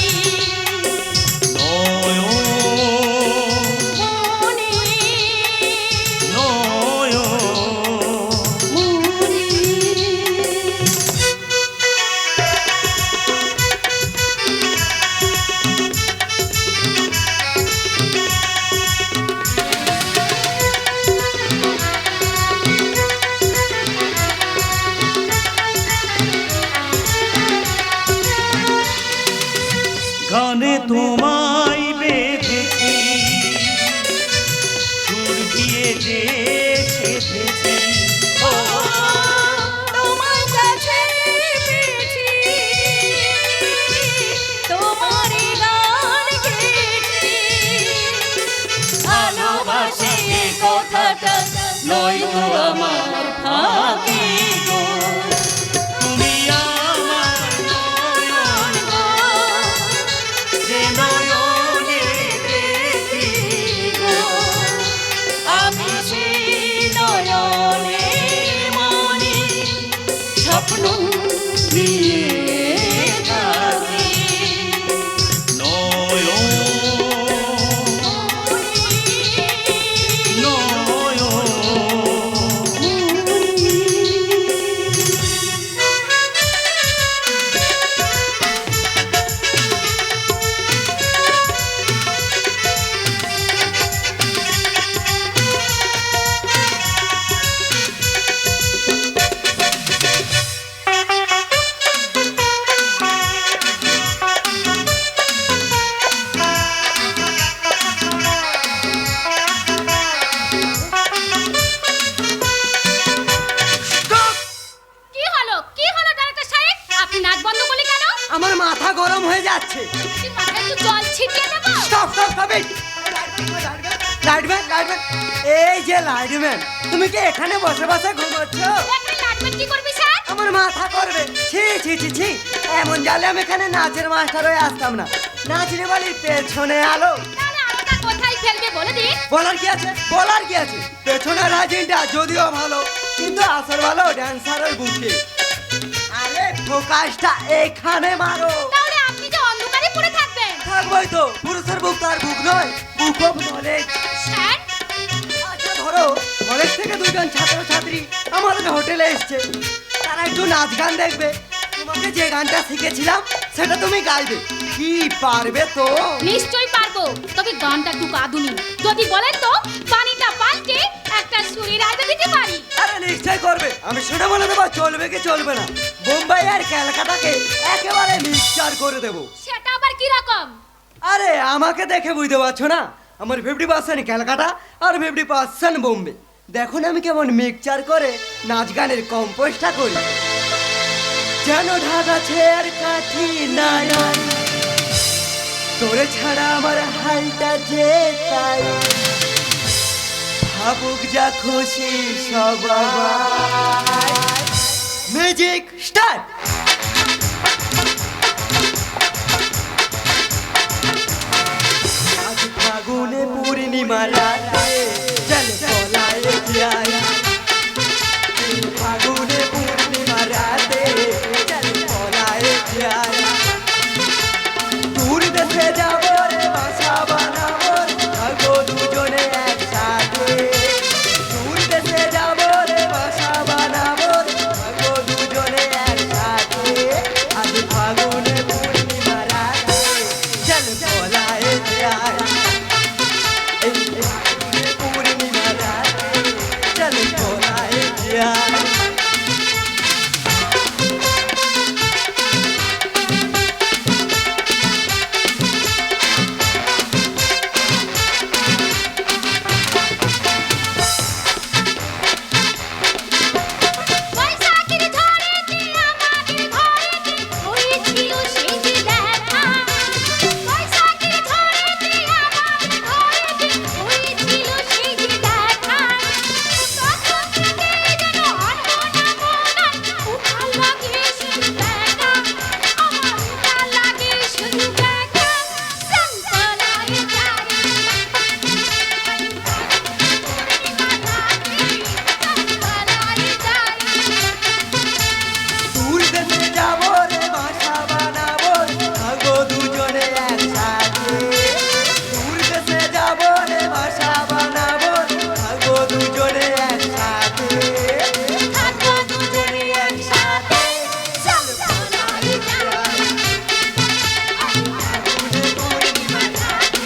নয়ন মনে গানে তোমায় বেঁধেছি, সুর দিয়ে যে সেধেছি, ও তোমার কাছে পেয়েছি, তোমার গান গেয়েছি, ভালোবাসি এ কথাটা নয় তো আমার ফাঁকি গো। তুমি আমার নয়ন গো, যে নয়নে দেখি গো, আমি সেই নয়নের মনে স্বপ্ন নিয়ে থাকি। নয়ন স্টপ ইট। লাইটম্যান, এই যে লাইটম্যান, তুমি কি এখানে বসে বসে ঘুমোচ্ছ? এখানে লাটমেন্ট কি করবি স্যার? আমার মাথা করবে। ছি ছি ছি ছি, এমন জালে আমি এখানে নাচের মাস্টার হয়ে আসতাম না। নাচলে বাড়ির পেছনে আলো। তাহলে আলোটা কোথায় ফেলবে বলে দিন। বলার কি আছে, পেছনে রাজিনটা যদিও ভালো, কিন্তু আসল ভালো ড্যান্সারের বুকে। আরে ফোকাসটা এখানে মারো। তাহলে আপনি যে অন্ধকারে পড়ে থাকবেন। থাকবোই তো, পুরুষের বুক তার বুক নয়, বুক অফ নলেজ। স্যার, আচ্ছা ধরো, কলেজ থেকে দুজন ছাত্রছাত্রী আমাদের হোটেলে এসছে, তারা একটু নাচ গান দেখবে। তোমাকে যে গানটা শিখেছিলাম সেটা তুমি গাইবে, কি পারবে তো? নিশ্চয়ই পারবো, তবে গানটা একটু আধুনিক। যদি বলেন তো পানিটা পাল্টে একটা সুরের আয়দা দিতে পারি। আরে নিশ্চয় করবে, আমি সেটা বলে দেবো চলবে কি চলবে না। বোম্বাই আর ক্যালকাটাকে একেবারে মিক্সচার করে দেবো। সেটা আবার কি রকম? আরে আমাকে দেখে বুঝতে পারছো না, আমার 50% ক্যালকাটা আর 50% বোম্বে। দেখুন আমি কেমন মিক্সচার করে নাচ গানের কম্পোজটা করি। যেন ঢাকাছে আর কাঠি নাই, তোরে ছাড়া আমার হালটা যে তাই, ভাবুক যা খুশি সবাই। Music start. আজ ফাগুনে পূর্ণিমা রাতে চল পলায় যাই, ফাগুনে পূর্ণিমা রাতে চল পলায় যাই। দূর দেশে যাবো রে বাসা বানাবো, থাকবো দুজনে একসাথে। দূর দেশে যাবো রে বাসা বানাবো, থাকবো দুজনে একসাথে। আজ ফাগুনে পূর্ণিমা রাতে চল পলায় যাই, এই ফাগুনে পূর্ণিমা রাতে চল পলায় যাই। বৈশাখের ঝড়েতে আমাদের ঘরেতে হয়েছিল সেই যে দেখা। বৈশাখের ঝড়েতে আমাদের ঘরেতে হয়েছিল সেই যে দেখা। প্রথম থেকে যেন আনমনা মনা, উঠাল লাগে শুধু দেখা। আমার উঠাল লাগে শুধু দেখা। সন্তলায় যাই, সন্তলায় যাই। দূর দেশে যাবো রে বাসা বানাবো, থাকবো দুজনে একসাথে। দূর দেশে যাবো রে বাসা বানাবো, থাকবো দুজনে একসাথে। থাকবো দুজনে একসাথে। চল পলায় যাই, ফাগুনে পূর্ণিমা রাতে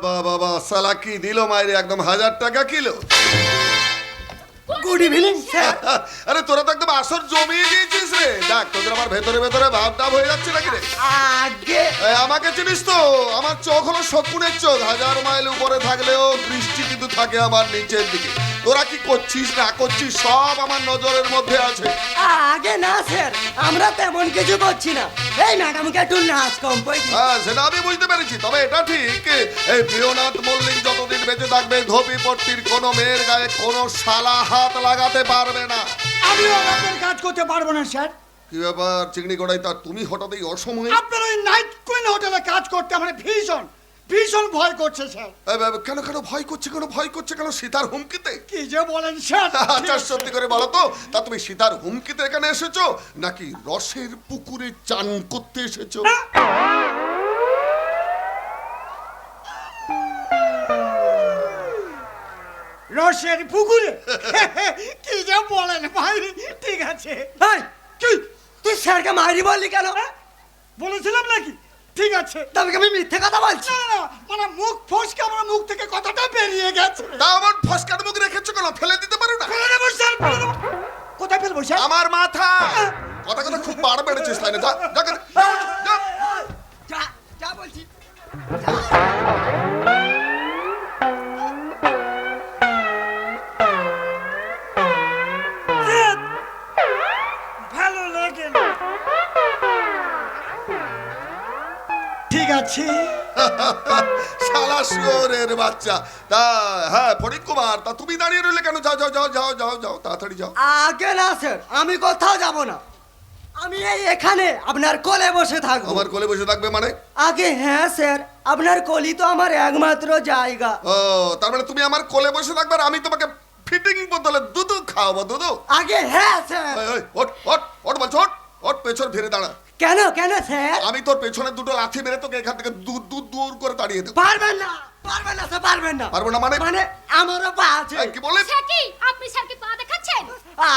বাবা বাবা সালা কি দিল মাইরে, একদম 1000 টাকা কিলো। Good evening sir. আরে তোরা তো একদম আসর জমিয়ে দিয়েছিস রে। দেখ তোদের আমার ভেতরে ভেতরে ভাব টাব হয়ে যাচ্ছে নাকি রে? আগে এই, আমাকে চিনিস তো, আমার চোখ হলো শকুনের চোখ। 1000 মাইল উপরে থাকলেও দৃষ্টি কিন্তু থাকে আমার নিচের দিকে। তোরা কি করছিস না করছিস সব আমার নজরের মধ্যে আছে। আগে না স্যার, আমরা তেমন কিছু করছি না। এই ম্যাডামকে একটু নাচ কম্পোজ। হ্যাঁ সেটা আমি বুঝতে পেরেছি, তবে এটা ঠিক এই প্রিয়নাথ মল্লিক যতদিন বেঁচে থাকবে ধোপিপট্টির কোনো মেয়ের গায়ে কোনো শালা হাত লাগাতে পারবে না। আমিও আপনার কাজ করতে পারবো না স্যার। কি ব্যাপার চিংড়ি গড়াই, তা তুমি হঠাৎ এই অসময়ে? আপনার ওই নাইট কুইন হোটেলে কাজ করতে আমার ভীষণ ভীষণ ভয় করছে স্যার। কেন কেন ভয় করছে, কেন ভয় করছে কেন? সীতার হুমকিতে? কি যে বলেন স্যার। আচ্ছা সত্যি করে বলো তো, তা তুমি সীতার হুমকিতে এখানে এসেছো নাকি রসের পুকুরে চান করতে এসেছো? রসের পুকুরে? কি যে বলেন ভাই। ঠিক আছে। এই, তুই স্যারকে মারি বললি কেন? বলেছিলাম নাকি? ঠিক আছে। তবে আমি মিথ্যে কথা বলছি? না না, মানে মুখ ফসকে আমার মুখ থেকে কথাটা বেরিয়ে গেছে। তা আমার ফসকার মুখ রেখেছো কেন? ফেলে দিতে পারো না? ফেলে দেবো স্যার, ফেলে দেবো। কোথায় ফেলবো স্যার? আমার মাথা। কথা কথা খুব বার বেড়েছিস তাই না? যা যা যা, যা। যা যা বলছি। আছে? শালা শুয়োরের বাচ্চা। তা হ্যাঁ ফরিদ কুমার, তা তুমি দাঁড়িয়ে রইলে কেন? যাও যাও যাও যাও যাও যাও, তাড়াতাড়ি যাও। আগে না স্যার, আমি কোথাও যাব না। আমি এখানে আপনার কোলে বসে থাকবো। আমার কোলে বসে থাকবে মানে? আগে হ্যাঁ স্যার, আপনার কোলই তো আমার একমাত্র জায়গা। ও তার মানে তুমি আমার কোলে বসে থাকবে আর আমি তোমাকে ফিটিং বদলে দুধ খাওয়াবো? দুধ? আগে হ্যাঁ স্যার। ওই, ওই, ওঠ ওঠ ওঠ বলছো, ওঠ ওঠ, পেছন ফিরে দাঁড়া। কেন কেন স্যার? আমি তোর পেছনে দুটো লাথি মেরে তোকে এখান থেকে দূর দূর দূর করে তাড়িয়ে দেবো। পারবেন না, পারবেন না স্যার, পারবেন না। পারবো না মানে? মানে আমারও পা আছে। এই, কি বলে? সে কি আপনি স্যারকে পা দেখাচ্ছেন?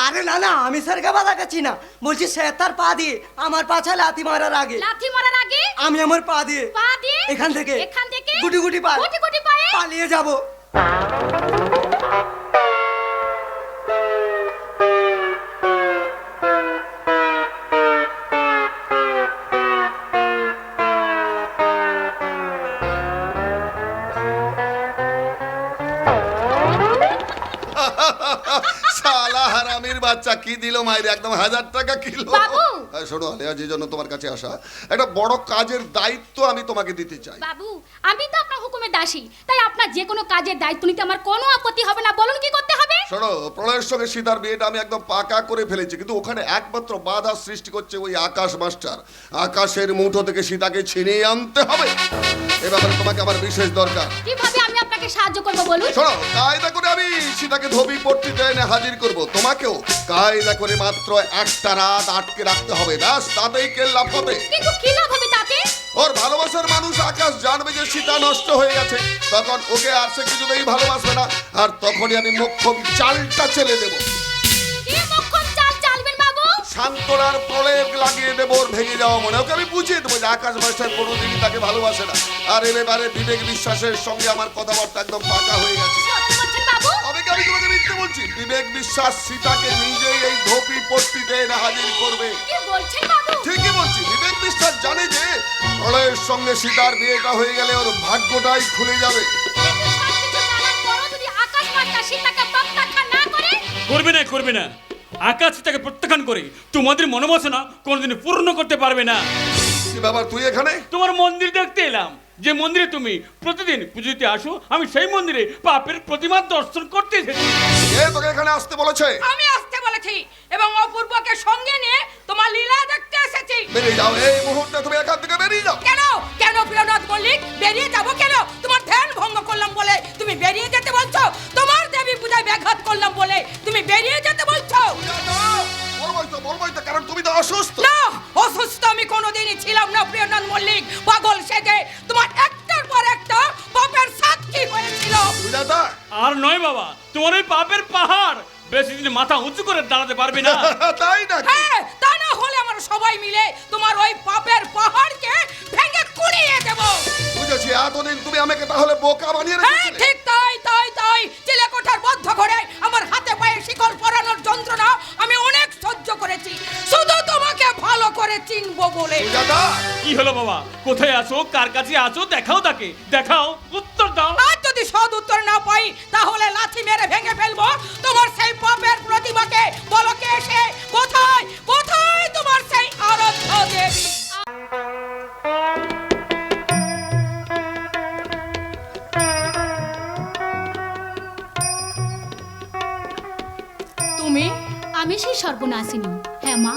আরে না না, আমি স্যারকে পা দেখাচ্ছি না, বলছি স্যার তার পা দিয়ে আমার পাছা লাথি মারার আগে লাথি মারার আগে আমি আমার পা দিয়ে এখান থেকে গুটি গুটি পা গুটি গুটি পায়ে পালিয়ে যাব। শালা হারামির বাচ্চা কি দিল মাইরে, একদম 1000 টাকা কিলো। বাবু! শোনো আলিয়া, যে জন্য তোমার কাছে আসা, একটা বড় কাজের দায়িত্ব আমি তোমাকে দিতে চাই। বাবু, আমি তো আপনার হুকুমের দাসী, তাই আপনার যে কোনো কাজের দায়িত্ব নিতে আমার কোনো আপত্তি হবে না। বলুন কি করতে হবে? শোনো, প্রলয়ের সঙ্গে সীতার বিয়েটা আমি একদম পাকা করে ফেলেছি, কিন্তু ওখানে একমাত্র বাধা সৃষ্টি করছে ওই আকাশ মাস্টার। আকাশের মুঠো থেকে সীতাকে ছিনিয়ে আনতে হবে। এ ব্যাপারে তোমাকে আমার বিশেষ দরকার। কিভাবে আমি আপনাকে সাহায্য করব বলুন? শোনো, কায়দা করে আমি সীতাকে ধোবি পট্টিতে এনে হাজির করব। তোমাকেও কায়দা করে মাত্র একটা রাত আটকে রাখতে হবে, ব্যাস, তাতেই কেল্লা হবে। কিন্তু কি লাভ হবে তাতে? ওর ভালোবাসার মানুষ আকাশ জানবে যে সীতা নষ্ট হয়ে গেছে, তখন ওকে আর সে কিছুতেই ভালোবাসবে না, আর তখনই আমি মোক্ষম চালটা চেলে দেবো। কি মোক্ষম চাল চালবেন বাবু? শান্তনার প্রলেপ লাগিয়ে দেবো ওর ভেঙে যাওয়া মনে। ওকে আমি বুঝিয়ে দেবো যে আকাশ মাস্টার কোনোদিনই তাকে ভালোবাসে না, আর এ ব্যাপারে বিবেক বিশ্বাসের সঙ্গে আমার কথাবার্তা একদম পাকা হয়ে গেছে। সত্যি বলছেন বাবু? আমি তোমাকে মিথ্যে বলছি? বিবেক বিশ্বাস সীতাকে নিজেই এই ধোপি পট্টিতে এনে হাজির করবে। কি বলছেন বাবু? ঠিকই বলছি, বিবেক বিশ্বাস জানে যে প্রলয়ের সঙ্গে সীতার বিয়েটা হয়ে গেলে ওর ভাগ্যটাই খুলে যাবে। কিন্তু সবকিছু জানার পরও যদি আকাশ মাস্টার সীতাকে প্রত্যাখ্যান না করে? করবে না, করবে না। আকাশ তাকে প্রত্যাখ্যান করে তোমাদের মনোবাসনা কোনোদিন পূর্ণ করতে পারবে না। কি ব্যাপার, তুই এখানে? তোমার মন্দির দেখতে এলাম, যে মন্দিরে তুমি প্রতিদিন পুজো দিতে আসো, আমি সেই মন্দিরে পাপের প্রতিমার দর্শন করতে এসেছি। কে তোকে এখানে আসতে বলেছে? আমি আসতে বলেছি এবং অপূর্বকে সঙ্গে নিয়ে তোমার লীলা দেখতে এসেছি। বেরিয়ে যাও, এই মুহূর্তে তুমি এখান থেকে বেরিয়ে যাও। কেন কেন প্রিয়নাথ মল্লিক, বেরিয়ে যাব কেন? তোমার ধ্যান ভঙ্গ করলাম বলে তুমি বেরিয়ে যেতে বলছো? তোমার দেবী পূজায় ব্যাঘাত করলাম বলে তুমি বেরিয়ে যেতে বলছো? বলবোই তো, কারণ তুমি তো অসুস্থ। না, অসুস্থ আমি কোনোদিনই ছিলাম না প্রিয়নাথ মল্লিক। পাগল সেজে তোমার একটার পর একটা পাপের সাক্ষী হয়েছিল। আর নয় বাবা, তোমার ওই পাপের পাহাড় বেশি দিন মাথা উঁচু করে দাঁড়াতে পারবে না। তাই না? হ্যাঁ, তা না হলে আমরা সবাই মিলে তোমার ওই পাপের পাহাড়কে ভেঙে কুড়িয়ে দেব। বুঝেছি, এতদিন তুমি আমাকে তাহলে বোকা বানিয়ে হ্যাঁ, রেখেছিলে। ঠিক তাই তাই তাই। চিলেকোঠার বদ্ধ ঘরে আমার হাতে পায়ে শিকল পরানোর যন্ত্রণা আমি অনেক সহ্য করেছি, শুধু তোমাকে ভালো করে চিনবো বলে। কি হলো বাবা, কোথায় আছো, কার কাছে আছো? দেখাও তাকে, দেখাও, উত্তর দাও। আর যদি সদ উত্তর না পাই তাহলে লাথি মেরে ভেঙে ফেলবো তোমার সেই পাপের প্রতিমাকে। বলো কে সে? কোথায় কোথায় তোমার সেই আরাধ্য দেবী? তুমি? আমি সেই সর্বনাশিনী। হ্যাঁ মা,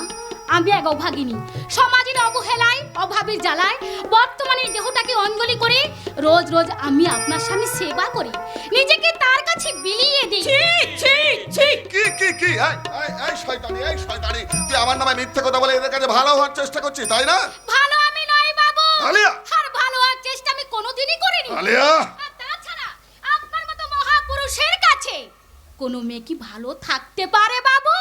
আমি এক অভাগিনী। সমাজের অবহেলায়, অভাবের জ্বালায় বর্তমানে এই দেহটাকে অঞ্জলি করে রোজ রোজ আমি আপনার স্বামী সেবা করি, নিজেকে তার কাছে বিলিয়ে দিই। ছি ছি ছি! কি কি কি এই শয়তানি, এই শয়তানি, তুই আমার নামে মিথ্যে কথা বলে এদের কাছে ভালো হওয়ার চেষ্টা করছিস, তাই না? ভালো আমি নই বাবু। আলিয়া! আর ভালো হওয়ার চেষ্টা আমি কোনোদিনই করিনি। আলিয়া! আর তাছাড়া আপনার মতো মহাপুরুষের কাছে কোনো মেয়ে কি ভালো থাকতে পারে বাবু?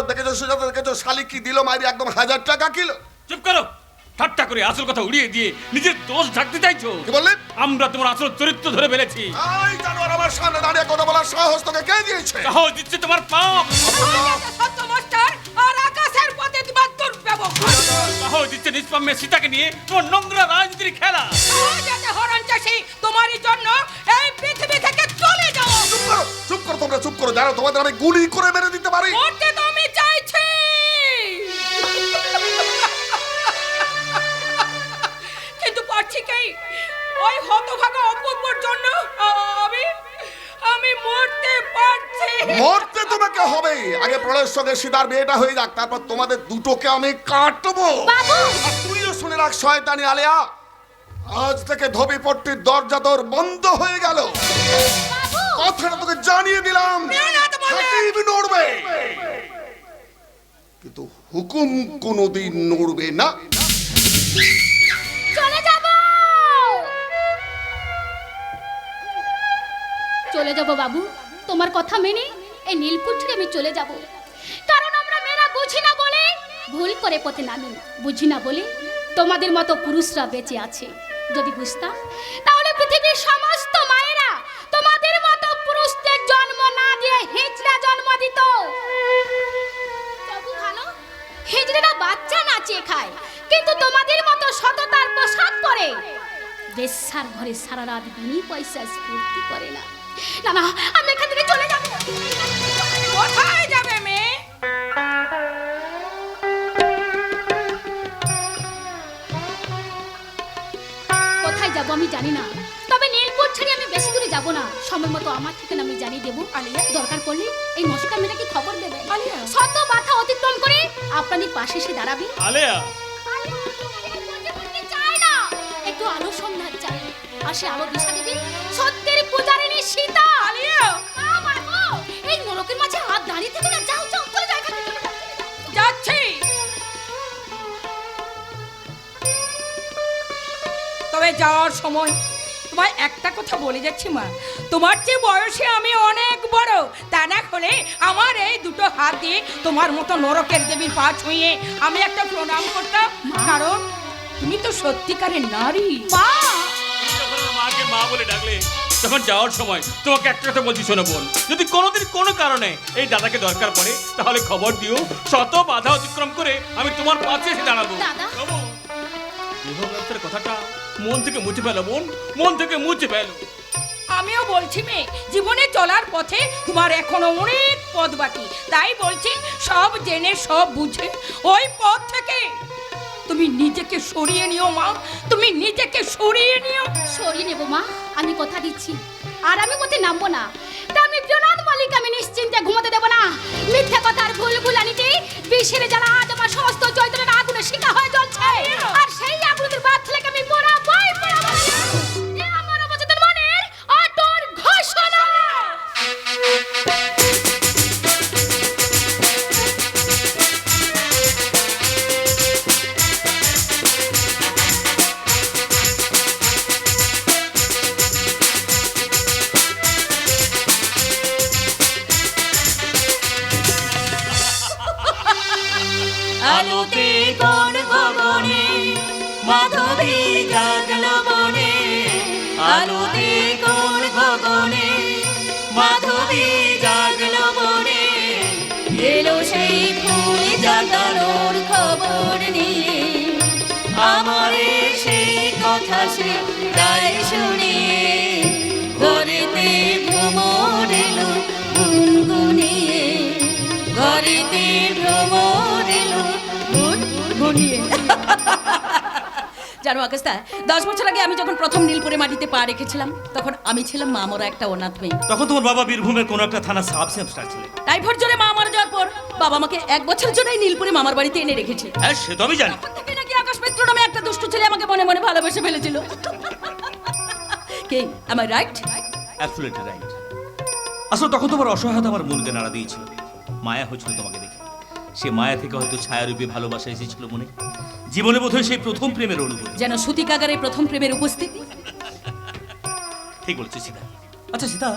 দেখেছো সুজাতা, দেখেছো শালি কি দিল মাইরি, একদম 1000 টাকা কিলো। চুপ করো, ঠাট্টা করে আসল কথা উড়িয়ে দিয়ে নিজের দোষ ঢাকতে চাইছো। কি বললি? আমরা তোমার আসল চরিত্র ধরে ফেলেছি। এই জানোয়ার, আমার সামনে দাঁড়িয়ে কথা বলার সাহস তোকে কে দিয়েছে? সাহস দিচ্ছে তোমার পাপ, সত্য মাস্টার আর আকাশের পথে তোমার দুর্ব্যবহার। সাহস দিচ্ছে নিষ্পাম্যে সীতাকে নিয়ে তোমার নোংরা রাজনীতির খেলা। যাতে হরণ চাষি তোমারই জন্য এই পৃথিবী থেকে চলে যাও। চুপ করো তোমরা, চুপ করো, জানো তোমাদের আমি গুলি করে মেরে দিতে পারি। মরতে তো আমি চাইছি। বলছি কি ওই হতভাগা অপূর্বর জন্য আমি আমি মরতে পারছি। মরতে তোমাকে হবে, আগে প্রলয়ের সঙ্গে সীতার বিয়েটা হয়ে যাক, তারপর তোমাদের দুটোকে আমি কাটবো। বাবু! আর তুইও শুনে রাখ শয়তানি আলেয়া, আজ থেকে ধবিপট্টির দরজা তোর বন্ধ হয়ে গেল। কথাটা তোকে জানিয়ে দিলাম, হাকিম নড়বে কিন্তু হুকুম কোনোদিন নড়বে না। চলে যাব, চলে যাব বাবু, তোমার কথা মেনে এই নীলপুর ছেড়ে আমি চলে যাব। কারণ আমরা মেয়েরা বুঝি না বলে ভুল করে পথে নামি, বুঝি না বলে তোমাদের মতো পুরুষরা বেঁচে আছে। যদি বুঝতাম তাহলে পৃথিবীর সমস্ত মায়েরা তোমাদের মতো পুরুষদের জন্ম না দিয়ে হিজড়া জন্ম দিত। তবু ভালো, হিজড়েরা বাচ্চা নাচিয়ে খায়, কিন্তু তোমাদের মতো সততার পোশাক পরে বেশ্যার ঘরে সারা রাত বিনি পয়সা স্ফূর্তি করে না। না না, আমি এখান থেকে চলে যাব। কোথায় যাবে মেয়ে? কোথায় যাব আমি জানি না, তবে নীলপুর ছেড়ে আমি বেশি দূরে যাব না। সময় মতো আমার ঠিকানা আমি জানিয়ে দেবো। আলিয়া? দরকার পড়লে এই মশকা মেয়েটাকে খবর দেবে। আলিয়া? শত বাধা অতিক্রম করে আপনাদের পাশে এসে দাঁড়াবে। আলেয়া, চাই না, একটু আলো সন্ধান চাই, আর সে আলো দিশা দেবে সত্যের পূজারিণী সীতা। আলিয়া? এই নরকের মাঝে হাত দাঁড়িয়ে থেকে না, যাও যাও, চলে যাও এখান থেকে, চলে যাও। যাচ্ছি। তবে যাওয়ার সময় তোমায় একটা কথা বলে যাচ্ছি মা, তোমার যে বয়সে আমি অনেক বড়, তা না হলে আমার এই দুটো হাত দিয়ে তোমার মতো নরকের দেবীর পা ছুঁয়ে আমি একটা প্রণাম করতাম। কারণ তুমি তো সত্যিকারের নারী। মা, তুমি যখন আমার মাকে মা বলে ডাকলে, তখন যাওয়ার সময় তোমাকে একটা কথা বলছি, শোনো বোন, যদি কোনোদিন কোনো কারণে এই দাদাকে দরকার পড়ে তাহলে খবর দিও। শত বাধা অতিক্রম করে আমি তোমার পাশে এসে দাঁড়াবো। দাদা। বিবাহ ব্যবসার কথাটা মন থেকে মুছে ফেলো বোন, মন থেকে মুছে ফেলো। আমিও বলছি মেয়ে, জীবনে চলার পথে তোমার এখনো অনেক পথ বাকি, তাই বলছি সব জেনে সব বুঝে ওই পথ থেকে তুমি নিজেকে সরিয়ে নিও মা, তুমি নিজেকে সরিয়ে নিও। সরিয়ে নেবো মা, আমি কথা দিচ্ছি। আর আমি পথে নামবো না, তা আমি প্রিয়নাথ মল্লিক আমি নিশ্চিন্তে ঘুমাতে দেবো না। মিথ্যা কথার ভুল ভুলানিতে বিষের জ্বালা আজ আমার সমস্ত চৈতন্যের আগুনে শিখা হয়ে জ্বলছে, আর সেই আগুনের বাদ থেকে আমি পড়াবই পড়াবো। এ আমার অবচেতন মনের অটর ঘোষণা। আলোতে কোন গগনে মাধবী জাগলো বনে, আলোতে কোন গগনে মাধবী জাগলো বনে, এলো সেই ফুল জাগানোর খবর নিয়ে, আমারে সেই কথা সে তাই শুনিয়ে, ঘরেতে ভ্রমর এলো গুনগুনিয়ে, ঘরেতে ভ্রমর এলো গুনগুনিয়ে। জানো আকাশদা, 10 বছর আগে আমি যখন প্রথম নীলপুরে মাটিতে পা রেখেছিলাম, তখন আমি ছিলাম মা মরা একটা অনাথ মেয়ে। তখন তোমার বাবা বীরভূমের কোনো একটা থানা সাব ইন্সপেক্টর ছিলেন। টাইফয়েড জ্বরে মা মারা যাওয়ার পর বাবা আমাকে 1 বছরের জন্যই নীলপুরে মামার বাড়িতে এনে রেখেছে। হ্যাঁ, সে তো আমি জানি। তখন থেকে নাকি আকাশ মিত্র নামে একটা দুষ্টু ছেলে আমাকে মনে মনে ভালোবেসে ফেলেছিল। কে, am I right? Absolutely right. আসলে তখন তোমার অসহায়তা আমার মনকে নাড়া দিয়েছিল, মায়া হয়েছিল তোমাকে দেখে। সে মায়া থেকে হয়তো ছায়ারূপে ভালোবাসা এসেছিল মনে। জীবনে বোধহয় সেই প্রথম প্রেমের অনুভূতি, যেন সুতিকাগারে প্রথম প্রেমের উপস্থিতি। ঠিক বলছো সীতা। আচ্ছা সীতা,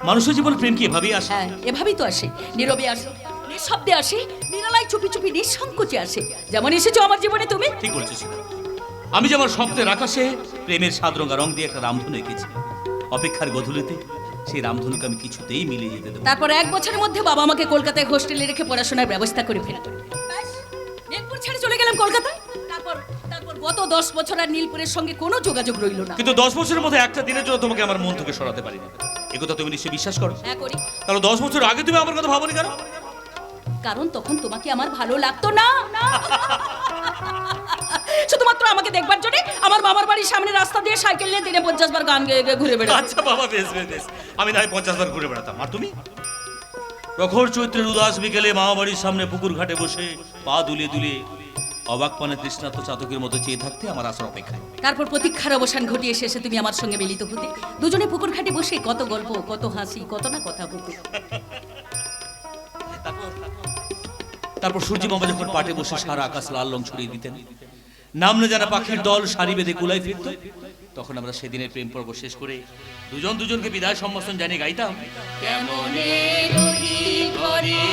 মানুষের জীবনে প্রেম কি এভাবেই আসে? হ্যাঁ, এভাবেই তো আসে, নীরবে আসে, নিঃশব্দে আসে, নিরালায় চুপি চুপি নিঃসংকোচে আসে, যেমন এসেছো আমার জীবনে তুমি। ঠিক বলছো সীতা। আমি যে আমার স্বপ্নের আকাশে প্রেমের সাদরঙা রং দিয়ে একটা রামধনু এঁকেছি, অপেক্ষার গধূলিতে সেই রামধনুকে আমি কিছুতেই মিলিয়ে যেতে দেবো। তারপর 1 বছরের মধ্যে বাবা আমাকে কলকাতায় হোস্টেলে রেখে পড়াশোনার ব্যবস্থা করে ফেলল। নীলপুর ছেড়ে চলে গেলাম কলকাতায়। তারপর গত 10 বছর আর নীলপুরের সঙ্গে কোনো যোগাযোগ রইল না। কিন্তু 10 বছরের মধ্যে একটা দিনের জন্য তোমাকে আমার মন থেকে সরাতে পারিনি। একথা তুমি নিশ্চয়ই বিশ্বাস করো? হ্যাঁ করি। তাহলে 10 বছর আগে তুমি আমার কথা ভাবনি কেন? কারণ তখন তোমাকে আমার ভালো লাগতো না। শুধুমাত্র আমাকে দেখবার জন্য আমার মামার বাড়ির সামনে রাস্তা দিয়ে সাইকেল নিয়ে দিনে 50 বার গান গেয়ে গেয়ে ঘুরে বেড়ায়। আচ্ছা বাবা, বেশ বেশ বেশ, আমি না হয় 50 বার ঘুরে বেড়াতাম। আর তুমি প্রখর চৈত্রের উদাস বিকেলে মামা বাড়ির সামনে পুকুর ঘাটে বসে পা দুলিয়ে দুলিয়ে অবাক পানে তৃষ্ণার্ত চাতকের মতো চেয়ে থাকতে আমার আসার অপেক্ষায়। তারপর প্রতীক্ষার অবসান ঘটিয়ে শেষে তুমি আমার সঙ্গে মিলিত হতে, দুজনে পুকুর ঘাটে বসে কত গল্প, কত হাসি, কত না কথা হতো। তারপর সূর্য মামা যখন পাটে বসে সারা আকাশ লাল রং ছড়িয়ে দিতেন, নামনে যারা পাখির দল সারি বেঁধে কুলাই ফিরত, তখন আমরা সেদিনের প্রেম পর্ব শেষ করে দুজন দুজনকে বিদায় সম্ভাষণ জানিয়ে গাইতাম, কেমনে রহি ঘরে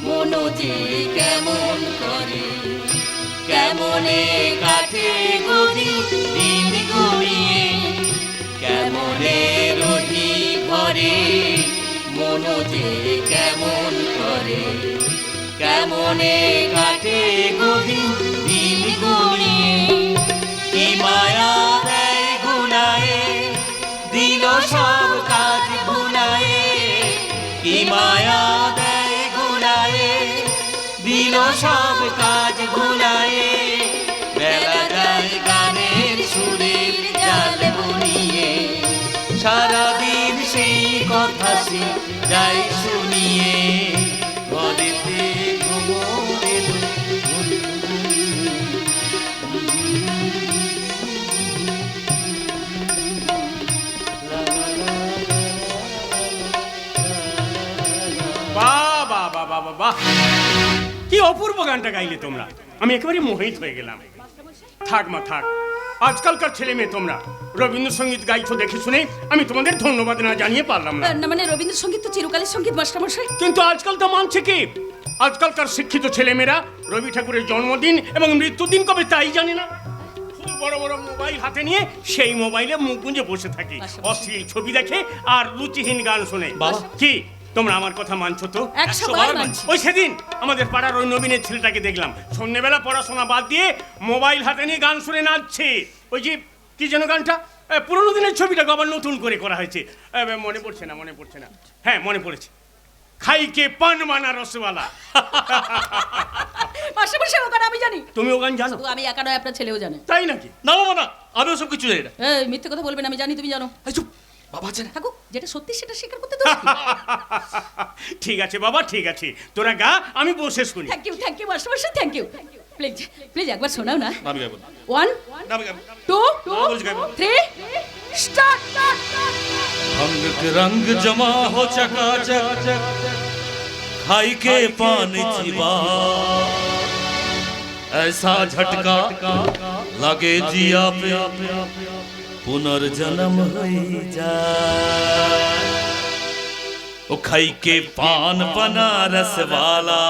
মনোজে কেমন করে, কেমনে কাটে গদি দিন গড়িয়ে, কেমনে রহি ঘরে মনোজে কেমন করে, কেমনে কাটে গদি দিন গড়িয়ে, কি মায়া দেয় গুনায়ে দিল সব কাজ ভুলায়ে, কি মায়া দেয় গুনায়ে দিল সব কাজ ভুলায়ে, বেলা যায় গানের সুরের জাল বুনিয়ে, সারাদিন সেই কথা সে যাই শুনিয়ে, ঘরেতে ঘুমোর এলো বাহ বাহ বাহ বাহ বাহ বাহ, কি অপূর্ব গানটা গাইলে তোমরা, আমি একেবারে মোহিত হয়ে গেলাম। থাক মা থাক, আজকালকার ছেলে মেয়ে তোমরা রবীন্দ্রসঙ্গীত গাইছো দেখে শুনে আমি তোমাদের ধন্যবাদ না জানিয়ে পারলাম না। না মানে রবীন্দ্রসঙ্গীত তো চিরকালের সঙ্গীত মাস্টারমশাই। কিন্তু আজকাল তো মানছে কি, আজকালকার শিক্ষিত ছেলেমেয়েরা রবি ঠাকুরের জন্মদিন এবং মৃত্যুদিন কবে তাই জানে না, শুধু বড় বড় মোবাইল হাতে নিয়ে সেই মোবাইলে মুখ গুঁজে বসে থাকে, অশ্লীল ছবি দেখে আর রুচিহীন গান শোনে। বাবা। কি তোমরা আমার কথা মানছো তো? 100 বার মানছি। ওই সেদিন আমাদের পাড়ার ওই নবীনের ছেলেটাকে দেখলাম সন্ধ্যেবেলা পড়াশোনা বাদ দিয়ে মোবাইল হাতে নিয়ে গান শুনে নাচছে। ওই যে কি যেন গানটা, পুরোনো দিনের ছবিটাকে আবার নতুন করে করা হয়েছে, মনে পড়ছে না মনে পড়ছে না, হ্যাঁ মনে পড়েছে, খাইকে পান মানা রসওয়ালা। মাস্টারমশাই ও গান আমি জানি। তুমি ও গান জানো? শুধু আমি একা নয়, আপনার ছেলেও জানে। তাই নাকি? না বাবা না, আমি ওসব কিছু জানি না। এই মিথ্যে কথা বলবেন, আমি জানি তুমি জানো। এই চুপ, বাবা আছে না। থাকুক, যেটা সত্যি সেটা স্বীকার করতে দোষ কি? ঠিক আছে বাবা ঠিক আছে, তোরা গা, আমি বসে শুনি। থ্যাংক ইউ মাস্টারমশাই, থ্যাংক ইউ। প্লিজ প্লিজ একবার শোনাও না। আমি গাইবো না। 1 না, আমি গাইবো না। 2 বলছি গাইবো। 3 স্টার্ট। रंग के रंग जमा हो चकाचक, खाई के पान चिबा, ऐसा झटका लगे जिया पे पुनर्जन्म होई जाए, ओ खाई के पान बनारस वाला,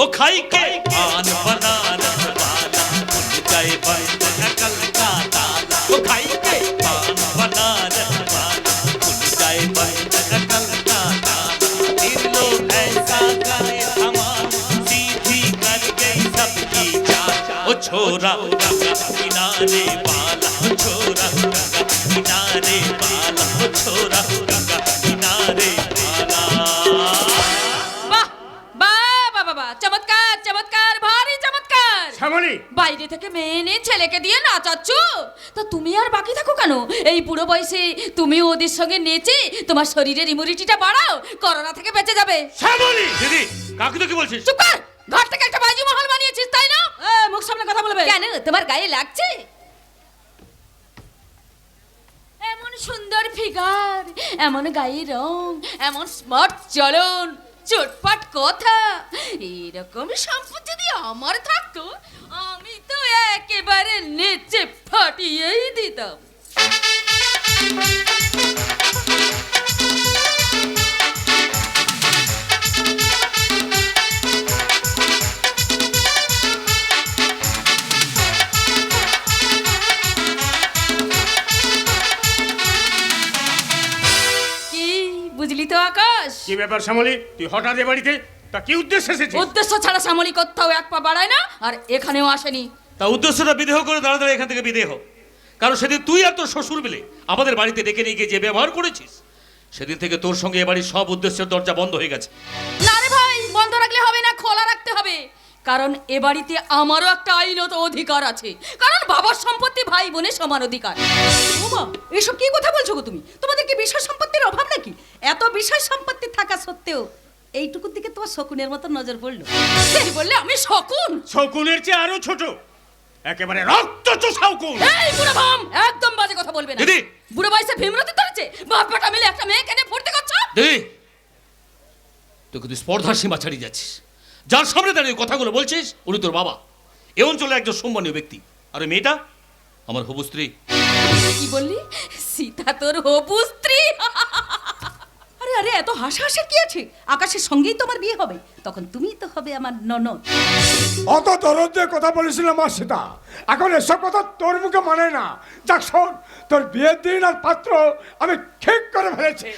ओ खाई के पान बनारस वाला, भूल गए बंद कलकत्ता, ओ खाई के पान बनारस वाला, भूल गए बंद कलकत्ता, इन लोग ऐसा करे हमार सीधी कर गई सबकी जान, ओ छोरा गंगा किनारे वाला, ओ छोरा गंगा किनारे वाला, ओ छोरा गंगा किनारे वाला। বাহ বাহ বাহ বাহ, চমৎকার চমৎকার, ভারী চমৎকার। শ্যামলী, বাইরে থেকে মেয়ে এনে ছেলেকে দিয়ে নাচাচ্ছ, তা তুমি আর বাকি থাকো কেন? এই বুড়ো বয়সে তুমি ওদের সঙ্গে নেচে তোমার শরীরের ইমিউনিটিটা বাড়াও, করোনা থেকে বেঁচে যাবে। শ্যামলী, দিদি কাকে তো কি বলছিস? চুপ কর, ঘর থেকে একটা বাজি মহল বানিয়েছিস তাই না? মুখ সামনে কথা বলবে। কেন তোমার গায়ে লাগছে? এমন সুন্দর ফিগার, এমন গায়ের রং, এমন স্মার্ট চলন, চটপট কথা, এরকম সম্পদ যদি আমার থাকতো, আমি তো একেবারে নেচে ফাটিয়েই দিতাম। কি বুঝলি তো আকাশ? কি ব্যাপার শ্যামলী, তুই হঠাৎ এ বাড়িতে, তা কি উদ্দেশ্য এসেছিস? উদ্দেশ্য ছাড়া শ্যামলী কোথাও এক পা বাড়ায় না, আর এখানেও আসেনি। তা উদ্দেশ্যটা বিদেহ করে দাঁড়া দাঁড়া এখান থেকে বিদেহ, কারণ সেদিন তুই আর তোর শ্বশুর মিলে আমাদের বাড়িতে ডেকে নিয়ে গিয়ে যে ব্যবহার করেছিস, সেদিন থেকে তোর সঙ্গে এ বাড়ির সব উদ্দেশ্যের দরজা বন্ধ হয়ে গেছে। না রে ভাই, বন্ধ রাখলে হবে না, খোলা রাখতে হবে। কারণ এ বাড়িতে আমারও একটা আইনত অধিকার আছে, কারণ বাবার সম্পত্তি ভাই বোনের সমান অধিকার। ওমা, এসব কি কথা বলছো গো তুমি? তোমাদের কি বিষয় সম্পত্তির অভাব নাকি? এত বিষয় সম্পত্তি থাকা সত্ত্বেও এইটুকুর দিকে তোমার শকুনের মতো নজর পড়লো। সেই বললে আমি শকুন? শকুনের চেয়ে আরো ছোট, একেবারে রক্ত চোষা শকুন। এই বুড়ো ভাম, একদম বাজে কথা বলবে না। দিদি! বুড়ো বয়সে ভীমরতি ধরেছে, বাপ বেটা মিলে একটা মেয়ে কেনে ফুর্তি করছো। দিদি, তুই কিন্তু স্পর্ধার সীমা ছাড়িয়ে যাচ্ছিস। যার সামনে দাঁড়িয়ে কথাগুলো বলছিস উনি তোর বাবা, এ অঞ্চলে একজন সম্মানীয় ব্যক্তি। আর ওই মেয়েটা আমার হবু স্ত্রী। কি বললি? সীতা তোর হবু স্ত্রী? আরে আরে, এত হাসাহাসি কি আছে? আকাশের সঙ্গেই তোমার বিয়ে হবে, তখন তুমিই তো হবে আমার ননদ। অত দরদ দিয়ে কথা বলেছিলাম মা সীতা, এখন এসব কথা তোর মুখে মানে না। যাক শোন, তোর বিয়ের দিন আর পাত্র আমি ঠিক করে ফেলেছি।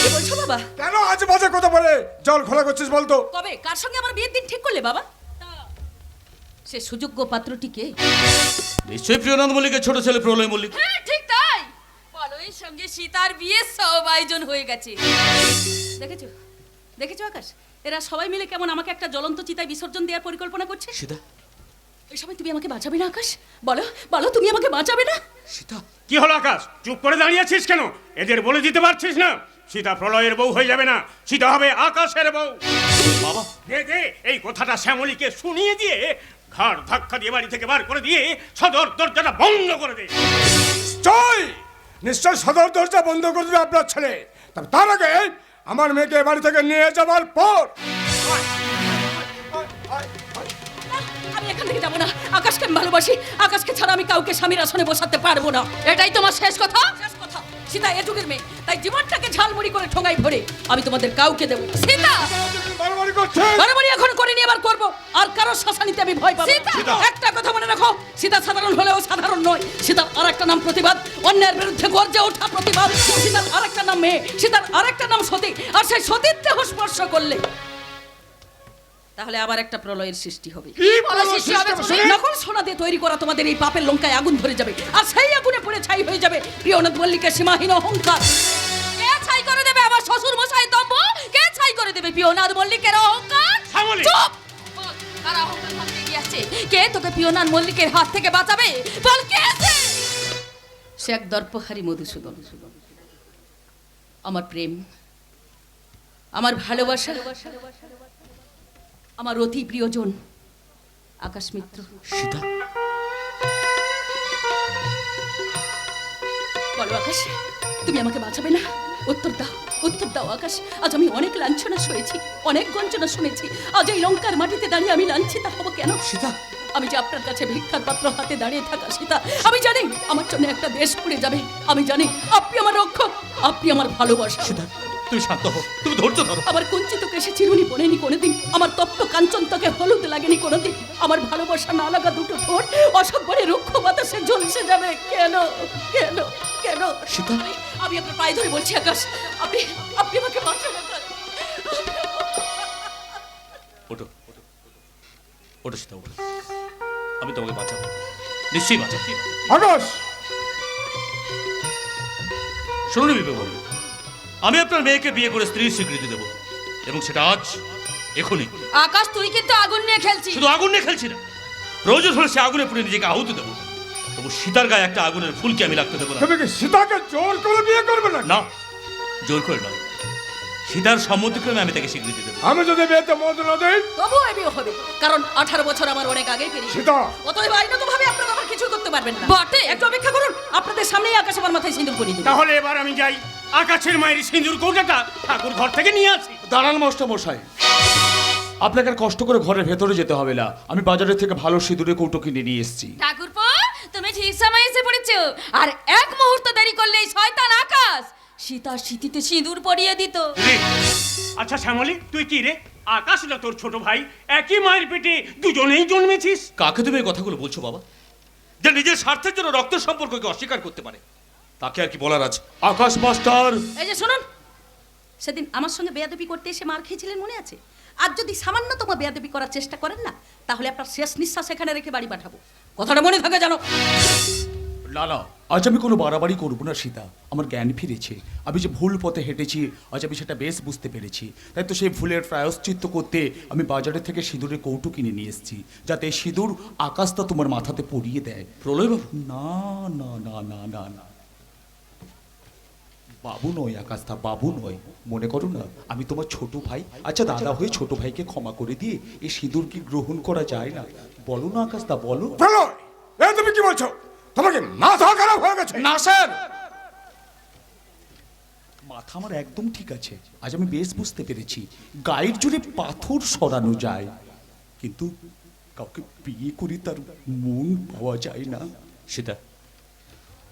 কি বলছো বাবা? কেন আজ বাজে কথা বলে জল খোলা করছিস বলতো? কবে কার সঙ্গে আমার বিয়ের দিন ঠিক করলে বাবা? তা সে সুযোগ্য পাত্রটিকে? নিশ্চয়ই প্রিয়নাথ মল্লিকের ছোট ছেলে প্রলয় মল্লিক। হ্যাঁ ঠিক তাই, পলয়ের সঙ্গে সীতার বিয়ে সব আয়োজন হয়ে গেছে। দেখেছো দেখেছো আকাশ, এরা সবাই মিলে কেমন আমাকে একটা জ্বলন্ত চিতায় বিসর্জন দেওয়ার পরিকল্পনা করছে। সীতা, এই সময় তুমি আমাকে বাঁচাবে না আকাশ? বলো বলো, তুমি আমাকে বাঁচাবে না? সীতা, কি হলো আকাশ, চুপ করে দাঁড়িয়ে আছিস কেন? এদের বলে দিতে পারছিস না সীতা প্রলয়ের বউ হয়ে যাবে না, সীতা হবে আকাশের বউ। বাবা, দে দে এই কথাটা শ্যামলীকে শুনিয়ে দিয়ে ঘাড় ধাক্কা দিয়ে বাড়ি থেকে বার করে দিয়ে সদর দরজাটা বন্ধ করে দে। নিশ্চয় সদর দরজা বন্ধ করে দেবে আপনার ছেলে। তবে তার আগে আমার মেয়েকে বাড়ি থেকে নিয়ে যাবার পর আমি এখান থেকে যাবো না। আকাশকে আমি ভালোবাসি, আকাশকে ছাড়া আমি কাউকে স্বামীর আসনে বসাতে পারবো না। এটাই তোমার শেষ কথা? শেষ কথা। সীতা এ যুগের মেয়ে, তাই জীবনটাকে ঝালমুড়ি করে ঠোঙায় ভরে আমি তোমাদের কাউকে দেবো। সীতা বাড়াবাড়ি করছে। বাড়াবাড়ি এখন করিনি, এবার করবো। আর কারো শাসানিতে আমি ভয় পাবো না। একটা কথা মনে রাখো, সীতা সাধারণ হলেও সাধারণ নয়। সীতার আরেকটা নাম প্রতিবাদ, অন্যের বিরুদ্ধে গর্জে ওঠা প্রতিবাদ। সীতার আরেকটা নাম মেয়ে, সীতার আরেকটা নাম সতী। আর সেই সতীর দেহ স্পর্শ করলে তাহলে আবার একটা প্রলয়ের সৃষ্টি হবে। কি প্রলয়ের সৃষ্টি হবে শুনি? নকল সোনা দিয়ে তৈরি করা তোমাদের এই পাপের লঙ্কায় আগুন ধরে যাবে, আর সেই আগুনে পুড়ে ছাই হয়ে যাবে প্রিয়নাথ মল্লিকের সীমাহীন অহংকার। কে ছাই করে দেবে আমার শ্বশুর মশাই দম্ভ? কে ছাই করে দেবে প্রিয়নাথ মল্লিকের অহংকার? শ্যামলী! চুপ! বল, কার অহংকার ভাঙতে এগিয়ে আসছে? কে তোকে প্রিয়নাথ মল্লিকের হাত থেকে বাঁচাবে? বল, কে আছে? সে এক দর্পহারী মধুসূদন, আমার প্রেম, আমার ভালোবাসা, আমার অতি প্রিয়জন আকাশ মিত্র। সীতা, বলো আকাশ, তুমি আমাকে বাঁচাবে না? উত্তর দাও, উত্তর দাও আকাশ। আজ আমি অনেক লাঞ্ছনা সয়েছি, অনেক গঞ্জনা শুনেছি। আজ এই লঙ্কার মাটিতে দাঁড়িয়ে আমি লাঞ্ছিতা হব কেন? সীতা, আমি যে আপনার কাছে ভিক্ষার পাত্র হাতে দাঁড়িয়ে থাকা সীতা, আমি জানি আমার জন্য একটা দেশ পুড়ে যাবে। আমি জানি আপনি আমার রক্ষক, আপনি আমার ভালোবাসা। সীতা, তুমি শান্ত হও, তুমি ধৈর্য ধরো। আমার কুঞ্চিত কেশে চিরুনি পড়েনি কোনোদিন, আমার তপ্ত কাঞ্চন তাকে হলুদ লাগেনি কোনোদিন। আমার ভালোবাসা না লাগা দুটো ঠোঁট অসভ্যরে রুক্ষ বাতাসে ঝলসে যাবে কেন? কেন? কেন? সীতা, আমি আপনার পায়ে ধরে বলছি আকাশ, আপনি আপনি আমাকে বাঁচান আকাশ। ওঠো, ওঠো সীতা, ওঠো। আমি তোমাকে বাঁচাবো, নিশ্চয়ই বাঁচাবো। আকাশ, শুনুন বিবেকবাবু, আমি আপনার মেয়েকে বিয়ে করে স্ত্রীর স্বীকৃতি দেবো, এবং সেটা আজ, এখনই। আকাশ, তুই কিন্তু আগুন নিয়ে খেলছিস। শুধু আগুন নিয়ে খেলছি না, প্রয়োজন হলে সে আগুনে পুড়ে নিজেকে আহুতি দেবো, তবু সীতার গায়ে একটা আগুনের ফুলকে আমি রাখতে দেবো না। তুমি কি সীতাকে জোর করে বিয়ে করবে না? না, জোর করে নয়, সীতার সম্মতিক্রমে আমি তাকে স্বীকৃতি দেবো। আমি যদি বিয়েতে মত না দিই? তবুও এ বিয়ে হবে, কারণ 18 বছর আমার অনেক আগেই পেরিয়ে। সীতা, অতএব আইনতভাবে আপনারা আমার কিছু করতে পারবেন না। বটে, একটু অপেক্ষা করুন, আপনাদের সামনেই আকাশ আমার মাথায় সিঁদুর পরিয়ে দেবে। তাহলে এবার আমি যাই, আকাশের মায়ের সিঁদুর কৌটাটা ঠাকুর ঘর থেকে নিয়ে আসি। দাঁড়ান মাস্টার মশাই, আপনাকে আর কষ্ট করে ঘরের ভেতরে যেতে হবে না। আমি বাজারের থেকে ভালো সিঁদুরের কৌটো কিনে নিয়ে এসেছি। ঠাকুরপো, তুমি ঠিক সময় এসে পড়েছো। আর এক মুহূর্ত দেরি করলে এই শয়তান আকাশ সীতা স্মৃতিতে সিঁদুর পরিয়ে দিত। আচ্ছা শ্যামলী, তুই কি রে? আকাশ না তোর ছোট ভাই, একই মায়ের পেটে দুজনেই জন্মেছিস। কাকে তুমি এই কথাগুলো বলছো বাবা? যে নিজের স্বার্থের জন্য রক্তের সম্পর্ককে অস্বীকার করতে পারে, তাকে আর কি বলার আছে? আকাশ মাস্টার, এই যে শুনুন, সেদিন আমার সঙ্গে বেয়াদবি করতে এসে মার খেয়েছিলেন মনে আছে? আর যদি সামান্যতম বেয়াদবি করার চেষ্টা করেন না, তাহলে আপনার শেষ নিঃশ্বাস এখানে রেখে বাড়ি পাঠাবো। কথাটা মনে থাকে জানো? না না, আজ আমি কোনো বাড়াবাড়ি করবো না সীতা, আমার জ্ঞান ফিরেছে। আমি যে ভুল পথে হেঁটেছি আজ আমি সেটা বেশ বুঝতে পেরেছি। তাই তো সেই ভুলের প্রায়শ্চিত্ত করতে আমি বাজারে থেকে সিঁদুরের কৌটো কিনে নিয়ে এসেছি, যাতে এই সিঁদুর আকাশটা তোমার মাথাতে পরিয়ে দেয়। প্রলয় বাবু, না না না না না না, বাবু নয় আকাশটা, বাবু নয়। মনে করো না আমি তোমার ছোট ভাই। আচ্ছা দাদা হয়ে ছোট ভাইকে ক্ষমা করে দিয়ে এই সিঁদুর কি গ্রহণ করা যায় না? বলো না আকাশটা, বলো। প্রলয়, এ তুমি কি বলছো? তোমাকে মাথা খারাপ হয়ে গেছে? না স্যার, মাথা আমার একদম ঠিক আছে। আজ আমি বেশ বুঝতে পেরেছি গায়ের জোরে পাথর সরানো যায়, কিন্তু কাউকে বিয়ে করে তার মন পাওয়া যায় না। সীতা,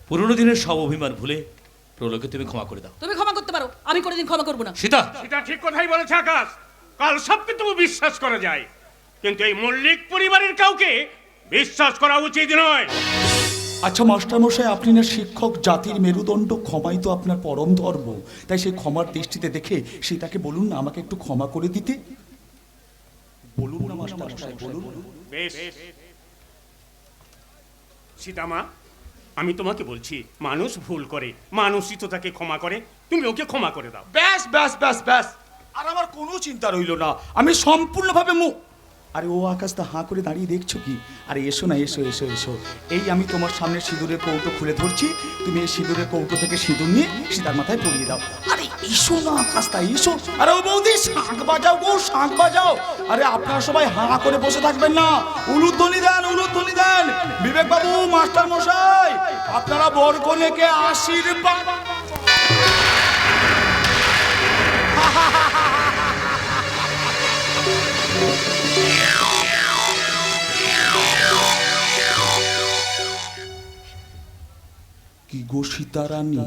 পুরনো দিনের সব অভিমান ভুলে প্রলয়কে তুমি ক্ষমা করে দাও। তুমি ক্ষমা করতে পারো, আমি কোনোদিন ক্ষমা করবো না। সীতা, সেটা ঠিক কথাই বলেছে আকাশ। কাল সবকে তুমি বিশ্বাস করা যায়, কিন্তু এই মল্লিক পরিবারের কাউকে বিশ্বাস করা উচিত নয়। আচ্ছা মাস্টার মশাই, আপনি না শিক্ষক জাতির মেরুদণ্ড, ক্ষমাই তো আপনার পরম ধর্ম। তাই সেই ক্ষমার দৃষ্টিতে দেখে সীতাকে বলুন না আমাকে একটু ক্ষমা করে দিতে। বলুন না মাস্টার মশাই, বলুন। বেশ সীতামা, আমি তোমাকে বলছি, মানুষ ভুল করে, মানুষই তো তাকে ক্ষমা করে। তুমি ওকে ক্ষমা করে দাও। ব্যাস ব্যাস ব্যাস ব্যাস, আর আমার কোনো চিন্তা রইল না। আমি সম্পূর্ণভাবে আরে ও আকাশটা হাঁ করে দাঁড়িয়ে দেখছো কি? আরে এসো না, এসো এসো এসো। এই আমি তোমার সামনে সিঁদুরের কৌটো খুলে ধরছি, তুমি এই সিঁদুরের কৌটো থেকে সিঁদুর নিয়ে সীতার মাথায় পরিয়ে দাও। আরে এসো না আকাশটা, এসো। আরে ও বৌদি, শাঁখ বাজাও গো, শাঁখ বাজাও। আরে আপনারা সবাই হাঁ করে বসে থাকবেন না, উলুধ্বনি দেন, উলুধ্বনি দেন। বিবেক বাবু, মাস্টার মশাই, আপনারা বর কনেকে আশীর্বাদ। কি গো সীতারানী,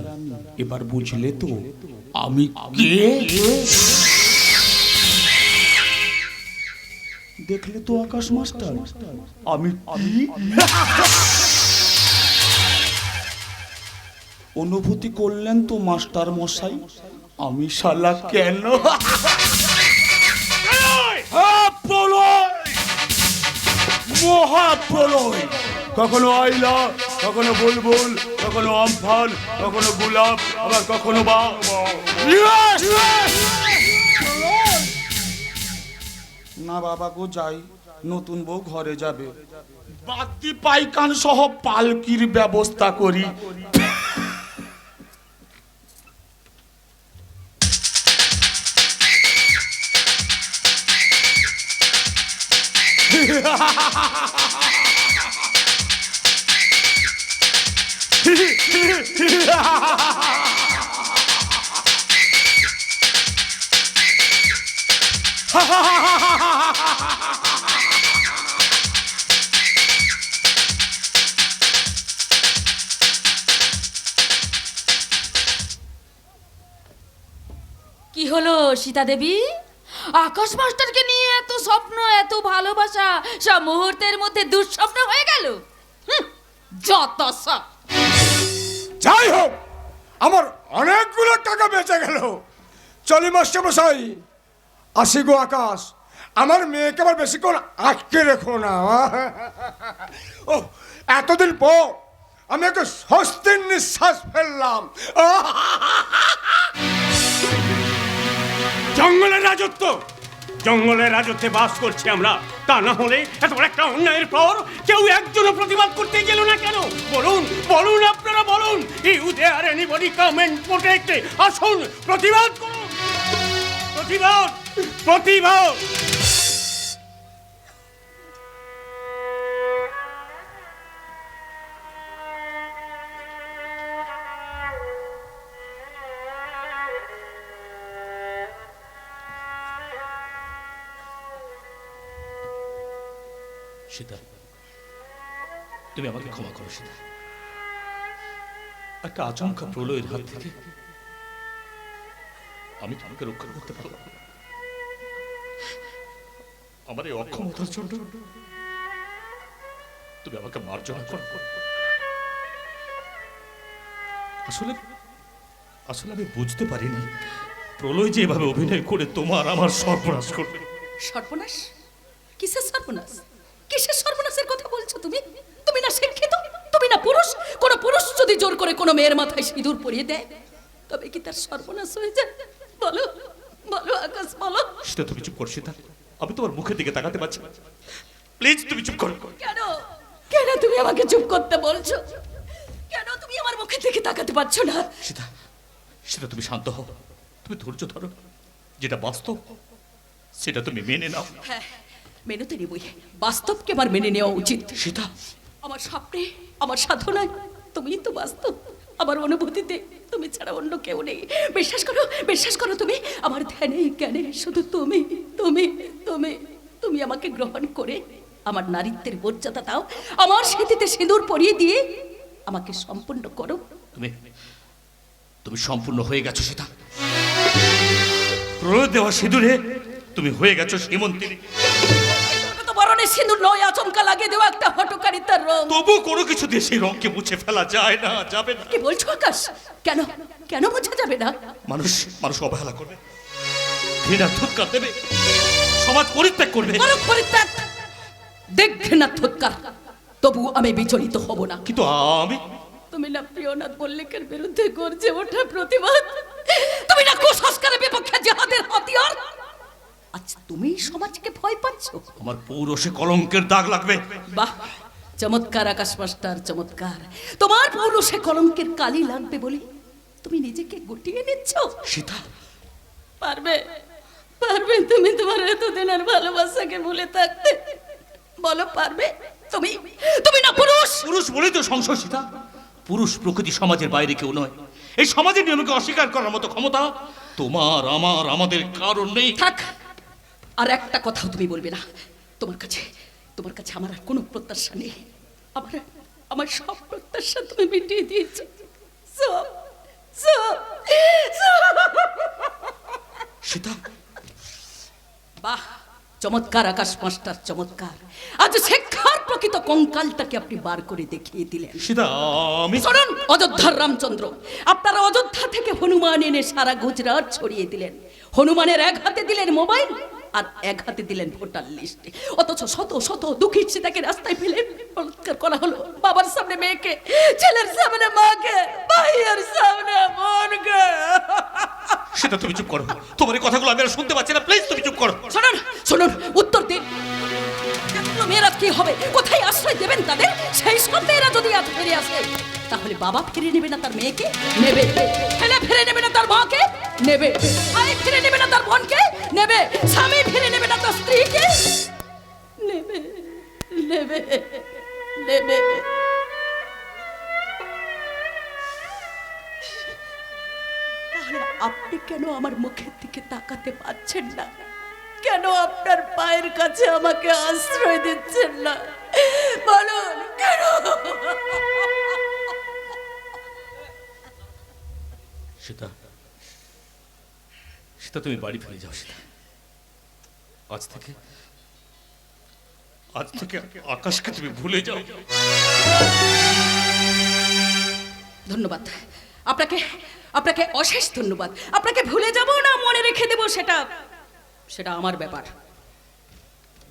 এবার বুঝলে তো আমি কে? দেখলে তো আকাশ মাস্টার, আমি অনুভূতি করলেন তো মাস্টার মশাই, আমি শালা কেন? মহাপ্রলয়, কখনো আইলা, কখনো বুলবুল, কখনো আমফান, কখনো গোলাপ, আবার কখনো বা না বাবা গো যাই, নতুন বউ ঘরে যাবে, বাদ্যি পাইকান সহ পালকির ব্যবস্থা করি। কি হলো সীতা দেবী? আকাশ মাস্টারকে নিয়ে এত স্বপ্ন, এত ভালোবাসা সব মুহূর্তের মধ্যে দুঃস্বপ্ন হয়ে গেল। যত সব। যাই হোক, আমার অনেকগুলো টাকা বেঁচে গেল। চলি মাস্টার মশাই, আসি গো আকাশ। আমার মেয়েকে আবার বেশিক্ষণ আটকে রেখো না। ও এতদিন পর আমি একটু স্বস্তির নিঃশ্বাস ফেললাম। জঙ্গলের রাজত্ব, জঙ্গলের রাজত্বে বাস করছি আমরা। তা না হলে এত বড় একটা অন্যায়ের পর কেউ একজনও প্রতিবাদ করতে গেল না কেন? বলুন বলুন, আপনারা বলুন। You there anybody come and protect? আসুন, প্রতিবাদ করুন, প্রতিবাদ, প্রতিবাদ। সীতা, তুমি আমাকে ক্ষমা করো সীতা। একটা আচমকা প্রলয়ের হাত থেকে আমি তোমাকে রক্ষা করতে পারলাম না। আমার এই অক্ষমতার জন্য তুমি আমাকে মার্জনা করো। আসলে আসলে আমি বুঝতে পারিনি প্রলয় যে এভাবে অভিনয় করে তোমার আমার সর্বনাশ করবে। সর্বনাশ? কিসের সর্বনাশ? কিসের সর্বনাশের কথা বলছো তুমি? তুমি না শিক্ষিত, তুমি না পুরুষ, কোনো পুরুষ যদি জোর করে কোনো মেয়ের মাথায় সিঁদুর পরিয়ে দেয় তবে কি তার সর্বনাশ হয়ে যায়? বলো বলো আকাশ, বলো। সীতা তুমি চুপ করো সীতা, আমি তোমার মুখের দিকে তাকাতে পারছি না, প্লিজ তুমি চুপ করো। কেন কেন তুমি আমাকে চুপ করতে বলছো? কেন তুমি আমার মুখের দিকে তাকাতে পারছো না? সীতা, সীতা তুমি শান্ত হও, তুমি ধৈর্য ধরো, যেটা বাস্তব সেটা তুমি মেনে নাও। হ্যাঁ, মেনে তো নেবই, বাস্তবকে আমার মেনে নেওয়া উচিত। সীতা, আমার স্বপ্নে, আমার সাধনায় তুমিই তো বাস্তব, আমার অনুভূতিতে তুমি ছাড়া অন্য কেউ নেই। বিশ্বাস করো, বিশ্বাস করো, তুমি আমার ধ্যানে জ্ঞানে শুধু তুমি তুমি তুমি তুমি আমাকে গ্রহণ করে আমার নারীত্বের মর্যাদা দাও, আমার স্মৃতিতে সিঁদুর পরিয়ে দিয়ে আমাকে সম্পূর্ণ করো। তুমি তুমি সম্পূর্ণ হয়ে গেছো সীতা, প্রয়োগ দেওয়া সিঁদুরে তুমি হয়ে গেছো সীমন্তিনী। কত বরণের সিঁদুর নয়, আচমকা লাগিয়ে দেওয়া একটা হটকারিতার রং। তবু কোনো কিছু দিয়ে সেই রংকে মুছে ফেলা যায় না, যাবে না। কি বলছো আকাশ? কেন কেন বোঝা যাবে না? মানুষ মানুষ অবহেলা করবে, ঘৃণা থুৎকার দেবে, সমাজ পরিত্যাগ করবে। করো পরিত্যাগ, দেখবে না থুৎকার, তবু আমি বিচলিত হব না। কিন্তু আমি, তুমি না প্রিয়নাথ মল্লিকের বিরুদ্ধে গর্জে ওঠা প্রতিবাদ, তুমি না কুসংস্কারের বিপক্ষে জিহাদের হাতিয়ার। আচ্ছা, তুমি সমাজকে ভয় পাচ্ছ? আমার পৌরসে কলঙ্কের দাগ লাগবে। বাহ, চমৎকার আকাশ মাস্টার, চমৎকার। তোমার পৌরসে কলঙ্কের কালি লাগবে বলে তুমি নিজেকে গুটিয়ে নিচ্ছ। সীতা, পারবে পারবে তুমি তোমার এতদিনের ভালোবাসাকে ভুলে থাকতে? বলো পারবে? তুমি তুমি না পুরুষ। পুরুষ বলেই তো সংশয় সীতা, পুরুষ প্রকৃতি সমাজের বাইরে কেউ নয়। এই সমাজের নিয়মকে অস্বীকার করার মতো ক্ষমতা তোমার আমার আমাদের কারণ নেই। থাক, আর একটা কথাও তুমি বলবে না। তোমার কাছে আমার আর কোনো প্রত্যাশা নেই। আমার আমার সব প্রত্যাশা তুমি মিটিয়ে দিয়েছো। সব সব সব। সীতা, বাহ, চমৎকার আকাশ মাস্টার, চমৎকার। আজ শিক্ষার প্রকৃত কঙ্কালটাকে আপনি বার করে দেখিয়ে দিলেন। সীতা, আমি শুনুন, অযোধ্যার রামচন্দ্র, আপনারা অযোধ্যা থেকে হনুমান এনে সারা গুজরাট ছড়িয়ে দিলেন। হনুমানের এক হাতে দিলেন মোবাইল আর এক হাতে দিলেন ভোটার লিস্ট, অথচ শত শত দুঃখী সীতাকে রাস্তায় ফেলে বলাৎকার করা হলো। বাবার সামনে মেয়েকে, ছেলের সামনে মাকে, ভাইয়ের সামনে বোনকে। সীতা তুমি চুপ করো, তোমার এই কথাগুলো আমি আর শুনতে পাচ্ছি না, প্লিজ তুমি চুপ করো। শুনুন শুনুন, উত্তর দিন। এতগুলো মেয়েরা কি হবে? কোথায় আশ্রয় দেবেন তাদের? সেই সব মেয়েরা যদি আজ ফিরে আসে, তাহলে বাবা ফিরে নেবে না তার মেয়েকে? নেবে। ছেলে ফিরে নেবে না তার মাকে? নেবে। ভাই ফিরে নেবে না তার বোনকে? নেবে। স্বামী ফিরে নেবে না তার স্ত্রীকে? নেবে নেবে নেবে। তাহলে আপনি কেন আমার মুখের দিকে তাকাতে পারছেন না? কেন আপনার পায়ের কাছে আমাকে আশ্রয় দিচ্ছেন না? বলুন কেন? সীতা, সীতা তুমি বাড়ি ফিরে যাও। সীতা, আজ থেকে আকাশকে তুমি ভুলে যাও। ধন্যবাদ আপনাকে, আপনাকে অশেষ ধন্যবাদ। আপনাকে ভুলে যাব না মনে রেখে দেব সেটা আমার ব্যাপার।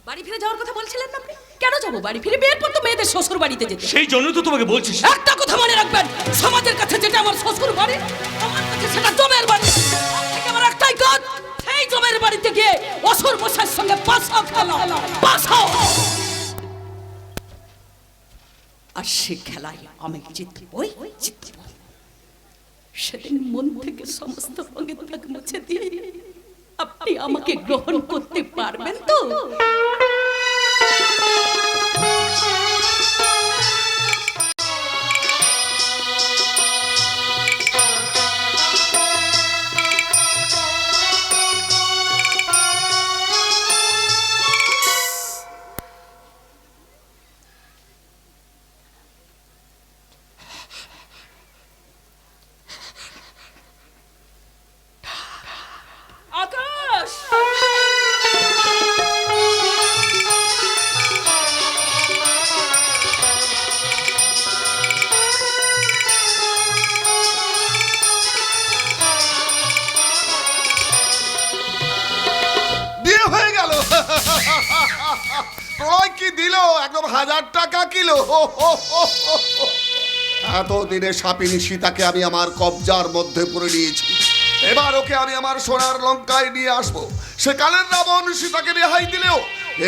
বাড়ি ফিরে যাওয়ার কথা বলছিলেন না আপনি? কেন যাবো বাড়ি ফিরে? বিয়ের পর তো মেয়েদের শ্বশুর বাড়িতে যেতে। সেই জন্য তো তোমাকে বলছি। একটা কথা মনে রাখবেন, সমাজের কাছে যেটা আমার শ্বশুর বাড়ি, আমার কাছে সেটা জমের বাড়ি। আজ থেকে আমার একটাই কাজ, সেই জমের বাড়িতে গিয়ে অসুর মশাইয়ের সঙ্গে পাশা খেলা, পাশা। আর সে খেলায় আমি জিতবই জিতব। সেদিন মন থেকে সমস্ত রঙের দাগ মুছে দিয়ে আপনি আমাকে গ্রহণ করতে পারবেন তো? আকাশ, বিয়ে হয়ে গেল। প্রলয় কি দিল? একদম 1000 টাকা কিলো। এতদিনে সাপিনী সীতাকে আমি আমার কবজার মধ্যে পড়ে নিয়েছি। এবার ওকে আমি আমার সোনার লঙ্কায় নিয়ে আসবো। সেকালের রাবণ সীতাকে রেহাই দিলেও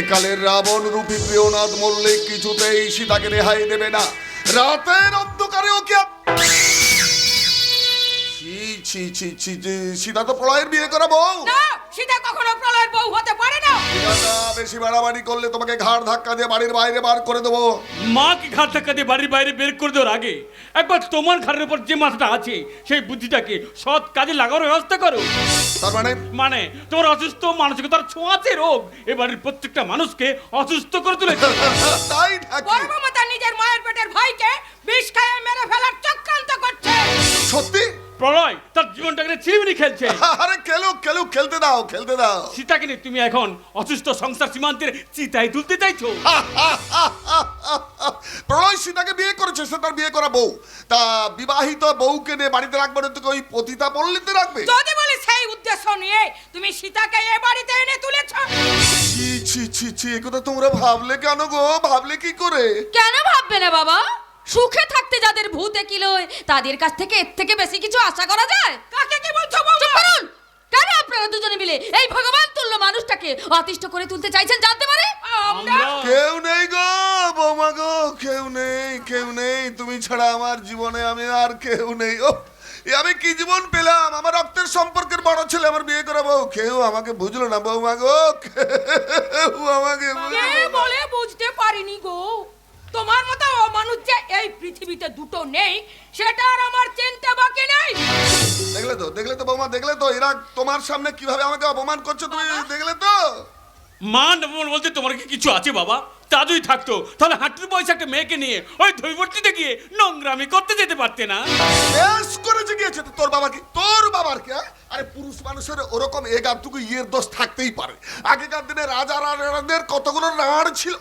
একালের রাবণ রূপী প্রিয়নাথ মল্লিক কিছুতেই সীতাকে রেহাই দেবে না। রাতের অন্ধকারে ওকে ছি ছি ছি ছি ছি, সীতা তো প্রলয়ের বিয়ে করা বউ। না, সীতা কখনো প্রলয়ের বউ হতে পারে না। সীতা, বেশি বাড়াবাড়ি করলে তোমাকে ঘাড় ধাক্কা দিয়ে বাড়ির বাইরে বার করে দেবো। মা কি ঘাট ধাক্কা দিয়ে বাড়ির বাইরে বের করে দেওয়ার আগে একবার তোমার ঘাড়ের উপর যে মাথাটা আছে সেই বুদ্ধিটাকে সৎ কাজে লাগানোর ব্যবস্থা করো। তার মানে মানে তোমার অসুস্থ মানসিকতার ছোঁয়াচে রোগ এ বাড়ির প্রত্যেকটা মানুষকে অসুস্থ করে তুলেছে। তাই নাকি? বড় মামা তার নিজের মায়ের পেটের ভাইকে বিষ খাইয়ে মেরে ফেলার চক্রান্ত করছে। সত্যি? প্রলয় তার জীবনটাকে ছিনিমিনি খেলছে। আরে খেলতে দাও, খেলতে দাও। সীতাকে নিয়ে তুমি এখন অসুস্থ সংসার সীমান্তের চিতায় তুলতে চাইছো। প্রলয় সীতাকে বিয়ে করেছে, সে তার বিয়ে করা বউ। তা বিবাহিত বউকে নিয়ে বাড়িতে রাখবে না, তোকে ওই পতিতা পল্লীতে রাখবে? যদি বলি সেই উদ্দেশ্য নিয়ে তুমি সীতাকে এ বাড়িতে এনে তুলেছ। ছি ছি ছি ছি, একথা তোমরা ভাবলে কেন গো? ভাবলে কি করে? কেন ভাববে না বাবা? সুখে থাকতে যাদের ভূতে কিলোয় তাদের কাছ থেকে এর থেকে বেশি কিছু আশা করা যায়? কাকে কি বলছো বাবা? চুপ করুন। কেন আপনারা দুজনে মিলে এই ভগবান তুল্য মানুষটাকে অতিষ্ঠ করে তুলতে চাইছেন জানতে পারে? আমরা কেউ নেই গো বৌমা গো, কেউ নেই। তুমি ছাড়া আমার জীবনে আমি আর কেউ নেই। ও আমি কি জীবন পেলাম? আমার রক্তের সম্পর্কের বড় ছেলে আমার বিয়ে করা বউ, কেউ আমাকে বুঝলো না বৌমা গো, কেউ আমাকে বুঝলো কে না। বলে বুঝতে পারিনি গো। তোমার মতো মানুষ যে এই পৃথিবীতে দুটো নেই সেটা আর আমার চিন্তা বাকি নেই। দেখলে তো বৌমা, দেখলে তো এরা তোমার সামনে কিভাবে আমাকে অপমান করছে, তুমি দেখলে তো? মান অপমান বলতে তোমার কি কিছু আছে বাবা? তা যদি থাকতো তাহলে হাঁটুর বয়সে একটা মেয়েকে নিয়ে ওই ধৈবর্তীতে গিয়ে নোংরামি করতে যেতে পারতে না? বেশ করেছে গিয়েছে তো তোর বাবা কি? তোর বাবার কে? আরে পুরুষ মানুষের ওরকম এগারটুকু ইয়ের দোষ থাকতেই পারে। আগেকার দিনে রাজা রানীদের কতগুলো রানী ছিল,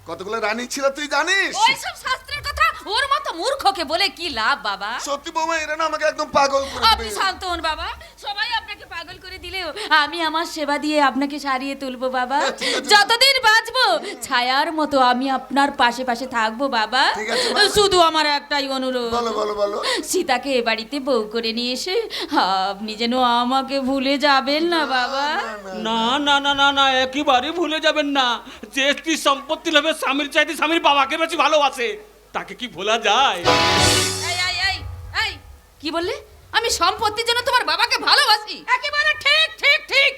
কতগুলো রানী ছিল তুই জানিস? ওইসব শাস্ত্রের কথা ওর মতো মূর্খকে বলে কি লাভ বাবা? সত্যি বৌমা, এরা না আমাকে একদম পাগল করে আপনি দেবে। শান্ত হন বাবা। সবাই আপনাকে পাগল করে দিলেও আমি আমার সেবা দিয়ে আপনাকে সারিয়ে তুলবো বাবা। যতদিন বাঁচবো ছায়ার মতো আমি আপনার পাশে পাশে থাকবো বাবা। ঠিক আছে, বাবা। শুধু আমার একটাই অনুরোধ, বলো। সীতাকে এ বাড়িতে বউ করে নিয়ে এসে আপনি যেন আমাকে ভুলে যাবেন না বাবা। না না না না না, একেবারে ভুলে যাবেন না। যে স্ত্রী সম্পত্তি লাভে স্বামীর চাইতে স্বামীর বাবাকে বেশি ভালোবাসে তাকে কি ভোলা যায়? এই কি বললে? আমি সম্পত্তির জন্য তোমার বাবাকে ভালোবাসি? একেবারে ঠিক।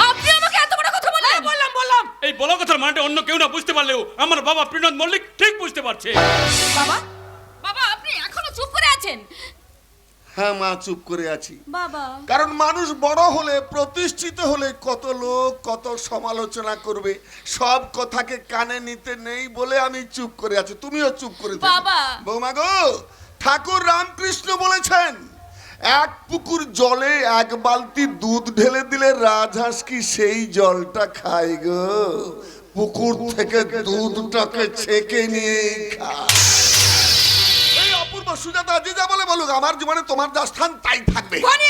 আপনি আমাকে এত বড় কথা বললেন? বললাম। এই বলা কথার মানেটা অন্য কেউ না বুঝতে পারলেও আমার বাবা প্রিয়নাথ মল্লিক ঠিক বুঝতে পারছে। বাবা আপনি এখনো চুপ করে আছেন? হ্যাঁ মা, চুপ করে আছি। বাবা কারণ মানুষ বড় হলে, প্রতিষ্ঠিত হলে কত লোক কত সমালোচনা করবে, সব কথাকে কানে নিতে নেই বলে আমি চুপ করে আছি। তুমিও চুপ করে থেকো। বাবা। বৌমা গো, ঠাকুর রামকৃষ্ণ বলেছেন এক পুকুর জলে এক বালতি দুধ ঢেলে দিলে রাজহাঁস কি সেই জলটা খায় গো? পুকুর থেকে দুধটাকে ছেঁকে নিয়ে খায়। এই অপূর্ব সুজাতা যে যা বলে বলুক, আমার জীবনে তোমার যা স্থান তাই থাকবে। ঘনি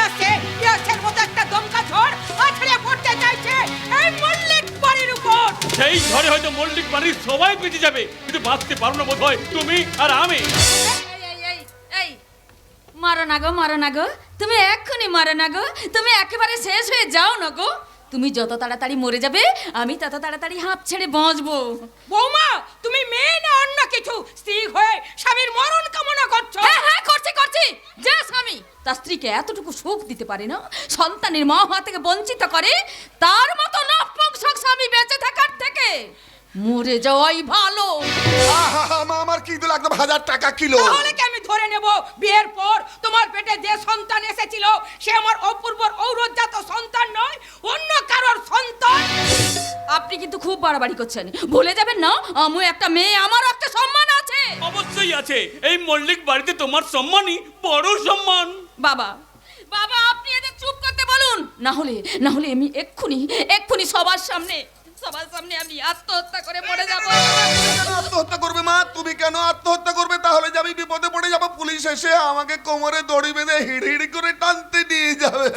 আসছে ইয়াসের মতো একটা দমকা ঝড় আছড়ে পড়তে চাইছে এই মল্লিক বাড়ির উপর। সেই ঝড়ে হয়তো মল্লিক বাড়ির সবাই বেঁচে যাবে, কিন্তু বাঁচতে পারো না বোধ হয় তুমি আর আমি। এই মারো না গো, তুমি এক্ষুনি মারো না গো। তুমি একেবারে শেষ হয়ে যাও না গো। তুমি যত তাড়াতাড়ি মরে যাবে আমি তত তাড়াতাড়ি হাঁপ ছেড়ে বাঁচবো। বৌমা তুমি মেয়ে না অন্য কিছু, স্ত্রী হয়ে স্বামীর মরণ কামনা করছো? হ্যাঁ করছি। যে স্বামী তার স্ত্রীকে এতটুকু সুখ দিতে পারে না, সন্তানের মা হওয়া থেকে বঞ্চিত করে, তার মতো নপুংসক স্বামী বেঁচে থাকার থেকে মরে যাওয়াই ভালো। মা, আমার কি দিল একদম 1000 টাকা কিলো। তাহলে কি আমি ধরে নেব বিয়ের পর তোমার পেটে যে সন্তান এসেছিল সে আমার অপূর্বর ঔরজাত সন্তান নয়, অন্য কারোর সন্তান? আপনি কিন্তু খুব বাড়াবাড়ি করছেন। ভুলে যাবেন না আমি একটা মেয়ে, আমারও একটা সম্মান আছে। অবশ্যই আছে। এই মল্লিক বাড়িতে তোমার সম্মানই বড় সম্মান। বাবা আপনি এদের চুপ করতে বলুন, না হলে আমি এক্ষুনি সবার সামনে আমি আত্মহত্যা করে মরে যাব। আত্মহত্যা করবে মা? তুমি কেন আত্মহত্যা করবে? তাহলে যে আমি বিপদে পড়ে যাব, পুলিশ এসে আমাকে কোমরে দড়ি বেঁধে হিড় করে টানতে নিয়ে যাবে।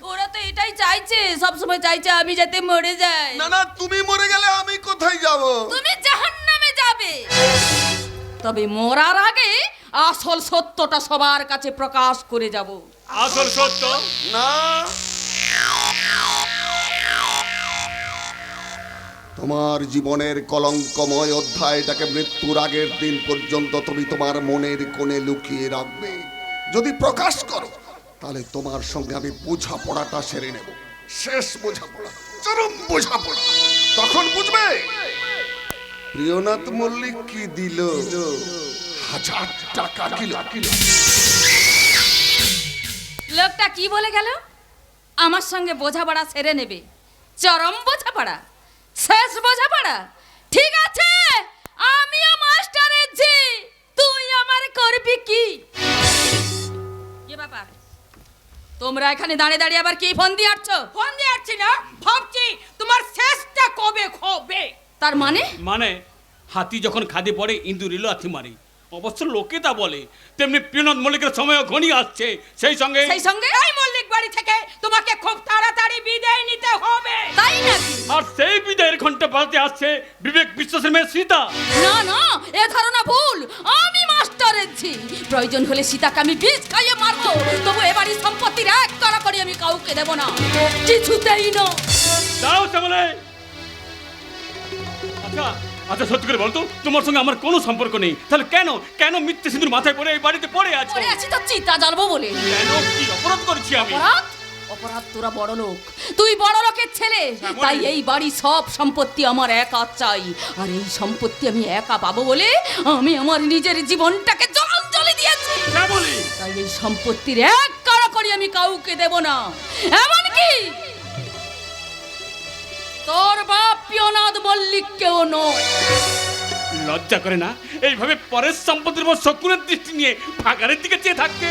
ওরা তো এটাই চাইছে, সবসময় চাইছে আমি যাতে মরে যাই। না তুমি মরে গেলে আমি কোথায় যাব? তুমি জাহান্নামে যাবে। যাবে, তবে মরার আগে আসল সত্যটা সবার কাছে প্রকাশ করে যাব। আসল সত্য না, তোমার জীবনের কলঙ্কময় অধ্যায়টাকে মৃত্যুর আগের দিন পর্যন্ত তুমি তোমার মনের কোণে লুকিয়ে রাখবে। যদি প্রকাশ করো তাহলে তোমার সঙ্গে আমি বোঝাপড়াটা সেরে নেব, শেষ বোঝাপড়া, চরম বোঝাপড়া। তখন বুঝবে প্রিয়নাথ মল্লিক কি দিল, 1000 টাকা কিলো। লোকটা কি বলে গেল? আমার সঙ্গে বোঝাপড়া সেরে নেবে। চরম বোঝাপড়া, শেষ বোঝাপড়া। ঠিক আছে, আমিও মাস্টারের ঝি, তুই আমার করবি কি? কি ব্যাপার, তোমরা এখানে দাঁড়িয়ে দাঁড়িয়ে আবার কি ফোন দিয়ে আসছো? ফোন দিয়ে আসছি না, ভাবছি তোমার শেষটা কবে হবে। তার মানে? মানে হাতি যখন খাদে পড়ে ইঁদুর এলো লাথি মারে, অবশ্য লোকে তা বলে, তেমনি প্রিয়নাথ মল্লিকের সময়ও ঘনিয়ে আসছে। সেই সঙ্গে এই মল্লিক বাড়ি থেকে তোমাকে খুব তাড়াতাড়ি বিদায় নিতে হবে। তাই নাকি? আর সেই বিদায়ের ঘন্টা বাজতে আসছে বিবেক বিশ্বাসের মেয়ে সীতা। না না, এ ধারণা ভুল। আমি মাস্টারের ঝি, প্রয়োজন হলে সীতাকে আমি বিষ খাইয়ে মারবো, তবু এবারই সম্পত্তির এক কড়া করে আমি কাউকে দেব না, কিছুতেই না। দাঁড়াও শ্যামলে। আচ্ছা আচ্ছা, সত্যি করে বলতো, তোমার সঙ্গে আমার কোনো সম্পর্ক নেই, তাহলে কেন কেন মিথ্যে সিঁদুর মাথায় পড়ে এই বাড়িতে পড়ে আছো? পরে আছি তো চিতা জ্বালবো বলে। কেন, কি অপরাধ করেছি আমি? অপরাধ? অপরাধ? তোরা বড় লোক, তুই বড় লোকের ছেলে, তাই এই বাড়ি সব সম্পত্তি আমার একা চাই। আর এই সম্পত্তি আমি একা পাবো বলে আমি আমার নিজের জীবনটাকে জলাঞ্জলি দিয়েছি। তাই এই সম্পত্তির এক কাড়া করি আমি কাউকে দেব না, এমনকি তোর বাপ প্রিয়নাথ মল্লিককেও নয়। লজ্জা করে না এইভাবে পরের সম্পত্তির উপর শকুনের দৃষ্টি নিয়ে ভাগাড়ের দিকে চেয়ে থাকতে?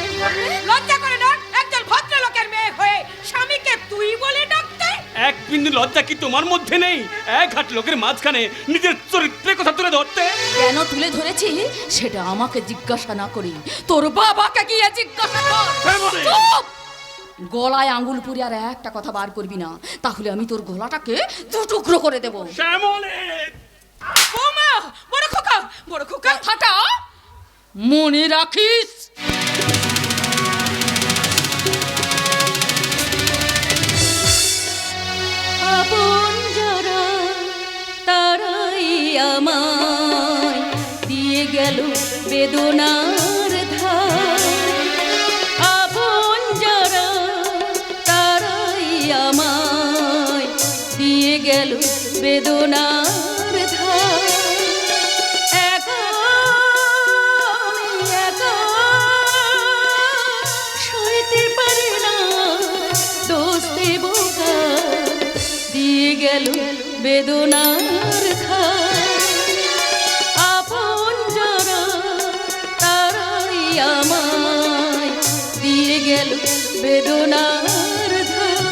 লজ্জা করে না একজন ভদ্রলোকের মেয়ে হয়ে স্বামীকে তুই বলে ডাকতে? এক বিন্দু লজ্জা কি তোমার মধ্যে নেই? এক হাট লোকের মাঝখানে নিজের চরিত্রের কথা তুলে ধরতে? কেন তুলে ধরেছি সেটা আমাকে জিজ্ঞাসা না করি তোর বাবাকে গিয়ে জিজ্ঞাসা কর। চুপ! গলায় আঙ্গুল পুরি আর একটা কথা বার করবি না, তাহলে আমি তোর গলাটাকে দু টুকরো করে দেব। বৌমা, বড় খোকা, বড় খোকা, কথাটা মনে রাখিস। আপন যারা তারাই আমায় দিয়ে গেল বেদনার ধার। আপন যারা তারাই আমায় দিয়ে গেল বেদনার ধার। একা আমি একা সইতে পারি না দোষ দেব কার, দিয়ে গেল বেদনার ধার। আপন যারা তারাই আমায় দিয়ে গেল বেদনার ধার।